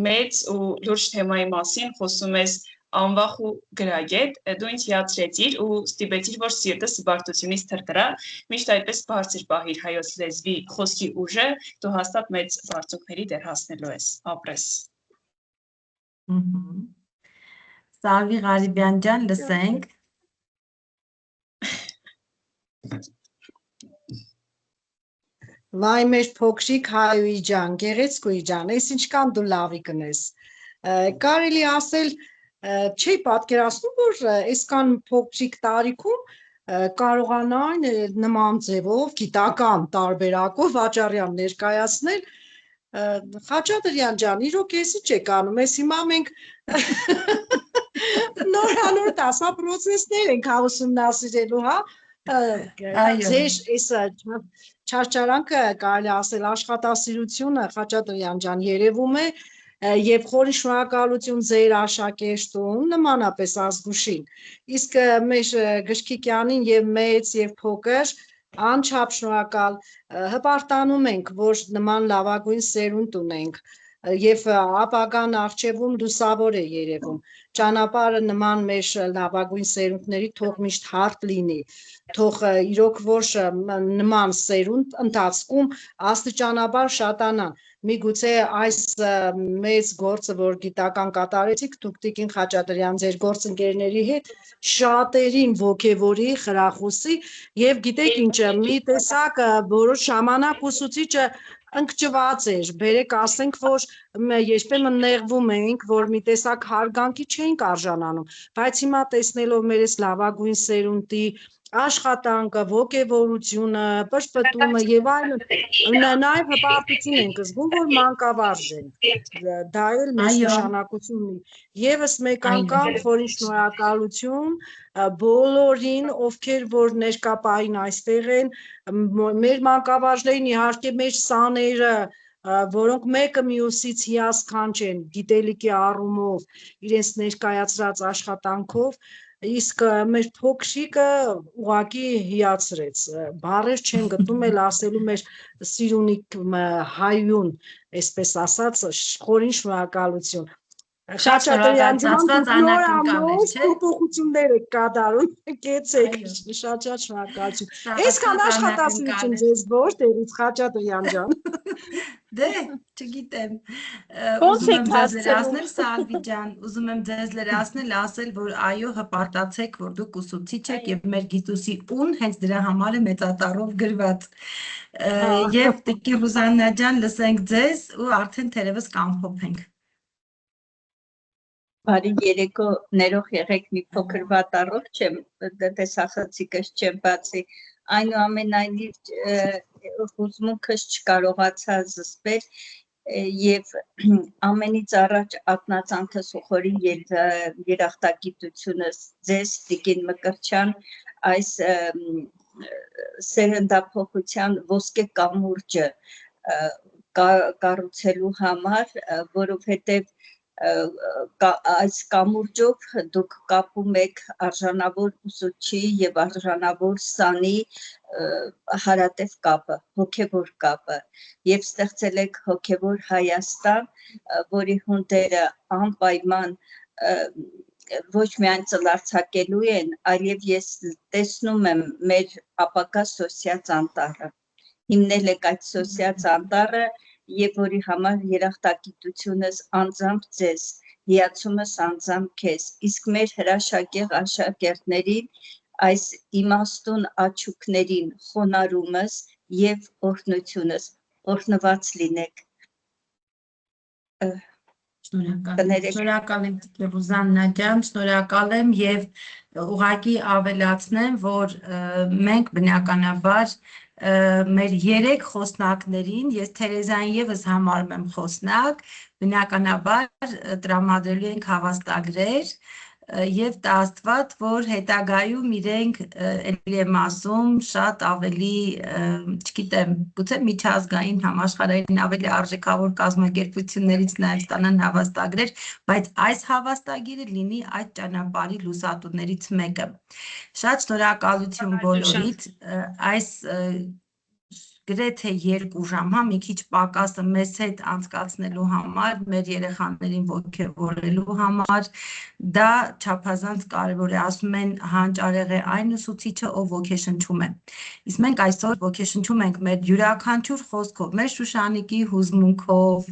մեծ ու լուրջ թեմայի մասին խոսում ես անվախ ու գրագետ, դու ինձ հիացրեցիր ու ստիպեցիր, որ սիրտս զվարթությունից թրթրա, միշտ այդպես բարձր պահիր հայոց լեզվի խոսքի ուժը, դու հաստատ մեծ բարձունքների դեռ հասնելու ես, ապրես։ Սարվի Ղարիբյան ջան, լսենք։ Վայ մեր փոքրիկ հայուի ջան, գեղեցկուի ջան, ես ինչքան դու լավի կնես։ Կարելի ասել, չի պատկերացնում, որ այսքան փոքրիկ տարիքում կարողանան նման ձևով գիտական տարբերակով Աճարյան ներկայացնել։ Խաչատրյան ջան, իրոք ես ինչ եք անում, ես հիմա մենք նորանոր դասապրոցեսներ ենք ուսումնասիրելու, հա։ Ձեր այս չարչարանքը կարելի ասել աշխատասիրությունը Խաչատրյան ջան երևում է եւ խորին շնորհակալություն ձեր աշակերտուն նմանապես ազգուշին։ Իսկ մեր Գրքիկյանին եւ մեծ եւ փոքր անչափ շնորհակալ հպարտանում ենք, որ նման լավագույն սերունդ ունենք եւ ապագան արժեվում լուսավոր է երևում։ Ճանապարհը նման մեր լավագույն սերունդների թող միշտ հարթ լինի, թող իրոք որ նման սերունդ ընթացքում աստիճանաբար շատանան։ Միգուցե այս մեծ գործը, որ գիտական կատարեցիք, դուք Տիկին Խաչատրյան ձեր գործընկերների հետ շատերին ոգևորի, խրախուսի եւ գիտեք ինչ, մի տեսակ որոշ ժամանակ ուսուցիչը ընկճված էր, բերեք ասենք, որ երբեմն նեղվում էինք, որ մի տեսակ հարգանքի չէինք արժանանում, բայց հիմա տեսնելով մեր այս լավագույն սերունդի աշխատանքը, ոգևորությունը, պրպտումը եւ այլն, նաեւ հպարտություն ենք զգում, որ մանկավարժ ենք։ Դա էլ մեծ նշանակություն ունի։ Եվս մեկ անգամ խորին շնորհակալություն բոլորին, ովքեր որ ներկապային այստեղ են, մեր մանկավարժներին, իհարկե մեր սաները, որոնք մեկը մյուսից հիասքանչ են գիտելիքի առումով, իրենց ներկայացրած աշխատանքով, իսկ մեր փոքրիկը ուղղակի հիացրեց, բառեր չեն գտնում էլ ասելու մեր սիրունիկ հայուն, այսպես ասած, խորին շնորհակալություն։ Խաչատրյան ջան, նոր ամոս փոփոխություններ եք կատարում, կեցեք, շատ շնորհակալություն։ Այսքան աշխատասիրություն ձեզ որտեղից, Խաչատրյան ջան։ Դե, չգիտեմ, ուզում եմ ձեզ լրացնել, Սալվի ջան, ուզում եմ ձեզ լրացնել, ասել, որ այո, հպարտացեք, որ դուք ուսուցիչ եք եւ մեր գիտուսի ուն հենց դրա համար է մեծատառով գրված։ Եվ Տիկին Ռուզաննա ջան, լսենք ձեզ ու արդեն թերևս կամփոփենք։ Բարի երեկո, ներող եղեք, մի փոքր վատ առողջ եմ, տեսախցիկս չեմ բացի, այնուամենայնիվ հուզմունքս չկարողացա զսպել եւ ամենից առաջ ակնածանքս ու խորին երախտագիտությունը ձեզ Տիկին Մկրտչյան այս սերնդափոխության ոսկե կամուրջը կառուցելու համար, որովհետեւ այս կամուրջով դուք կապում եք արժանավոր ուսուցչի եւ արժանավոր սանի հարատև կապը, հոգեվոր կապը եւ ստեղծել եք հոգեվոր Հայաստան, որի հունտերը անպայման ոչ միայն ծլարձակելու են, այլև ես տեսնում եմ մեր ապագա սոսյաց անտառը, հիմնել եք այդ սոսյաց անտառը եւ որի համար երախտագիտությունս անձամբ ձեզ, հիացումս անձամբ քեզ, իսկ մեր հրաշագեղ աշակերտներին այս իմաստուն աչուկներին խոնարհումս եւ օրհնությունս, օրհնված լինեք։ Շնորհակալ եմ Տիկին Ռուզաննա ջան, շնորհակալ եմ եւ ուղղակի ավելացնեմ, որ մենք բնականաբար մեր 3 խոսնակներին, ես Թերեզային եւս համարում եմ խոսնակ, բնականաբար տրամադրելու ենք հավաստագրեր, եւ տա Աստված, որ հետագայում իրենք ելի եմ ասում շատ ավելի, չգիտեմ, գուցե միջազգային համաշխարհային ավելի արժեքավոր կազմակերպություններից նաեւ ստանան հավաստագրեր, բայց այս հավաստագիրը լինի այդ ճանապարհի լուսատուներից մեկը։ Շատ շնորհակալություն բոլորիդ, այս գրեթե 2 ժամ, հա, մի քիչ պակասը մեզ հետ անցկացնելու համար, մեր երեխաներին ոգևորելու համար, դա չափազանց կարևոր է, ասում են հանճարեղ է այն ուսուցիչը, ով ոգեշնչում է։ Իսկ մենք այսօր ոգեշնչում ենք մեր յուրաքանչյուր խոսքով, մեր Շուշանիկի հուզմունքով,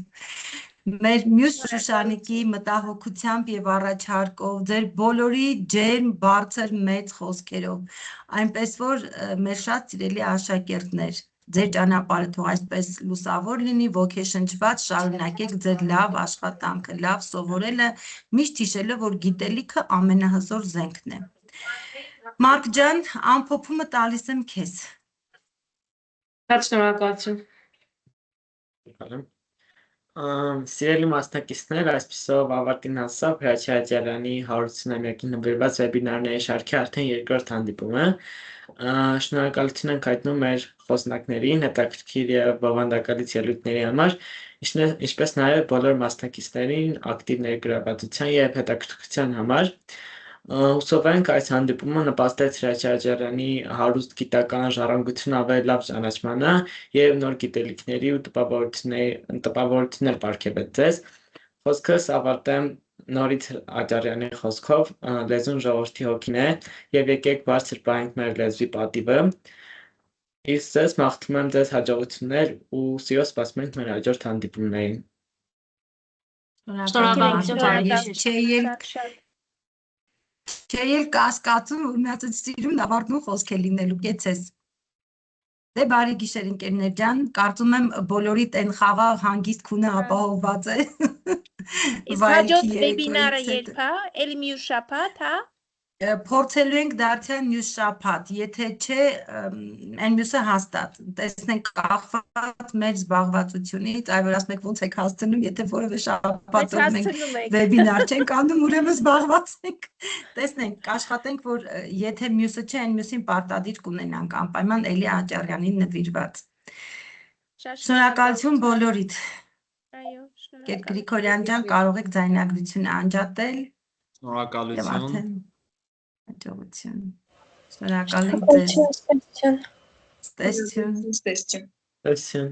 մեր մյուս Շուշանիկի մտահոգությամբ եւ առաջարկով, ձեր բոլորի ջերմ, բարձր, մեծ խոսքերով, այնպես որ մեր շատ սիրելի աշակերտներ, ձեր ճանապարհը թող այսպես լուսավոր լինի, ոգեշնչված, շարունակեք ձեր լավ աշխատանքը, լավ սովորելը, միշտ հիշելով, որ գիտելիքը ամենահզոր զենքն է։ Մարկ ջան, ամփոփումը տալիս եմ քեզ։ Շատ շնորհակալություն։ Սիրելի մասնակիցներ, այսպիսով ավարտին հասավ Հրաչյա Աջարյանի 180-ամյակին նվիրված վեբինարների շարքի արդեն երկրորդ հանդիպումը։ Շնորհակալություն ենք հայտնում մեր խոսնակներին, հետաքրքիր եւ բովանդակալից ելույթների համար, ինչպես նաեւ բոլոր մասնակիցներին ակտիվ ներգրավվածության եւ հետաքրքրության համար։ Հուսով ենք այս հանդիպումը նպաստեց Հրաչյա Աջարյանի հարուստ գիտական ժառանգությունը ավելի լավ ճանաչմանը եւ նոր գիտելիքների ու տպավորություններ պարգևեց ձեզ։ Խոսքս ավարտեմ նորից Աջարյանի խոսքով, լեզուն ժողովրդի հոգին է եւ եկեք բարձր պահենք մեր լեզվի պատիվը։ Իսկ ձեզ մաղթում եմ ձեզ հաջողություններ ու սիրով սպասում ենք մեր հաջորդ հանդիպումներին։ Չէ կասկածում, որ նա սիրուն ավարտուն խոսք է լինելու, կեցես։ Դե բարի գիշեր ընկերներ ջան, կարծում եմ բոլորիդ այն խաղաղ հանգիստ քունը ապահովված է։ Իսկ հաջորդ վեբինարը երբ է, էլի մյուս շաբաթ, հա։ Փորձելու ենք դարձյալ մյուս շաբաթ, եթե չէ, այն մյուսը հաստատ, տեսնենք կախված մեր զբաղվածությունից, այ որ ասում եք ոնց եք հասցնում, եթե որևէ շաբաթով մենք վեբինար չենք անում, ուրեմն զբաղված ենք, տեսնենք, կաշխատենք, որ եթե մյուսը չէ, այն մյուսին պարտադիր կունենանք անպայման Էլի Աջարյանին նվիրված։ Շնորհակալություն բոլորիդ։ Գետ Գրիգորյան ջան, կարող եք ձայնագրությունը անջատել։ Շնորհակալություն։ Հաջողություն։ Շնորհակալ եմ ձեզ։ Ստեսություն։ Ստեսություն։ Ստեսություն։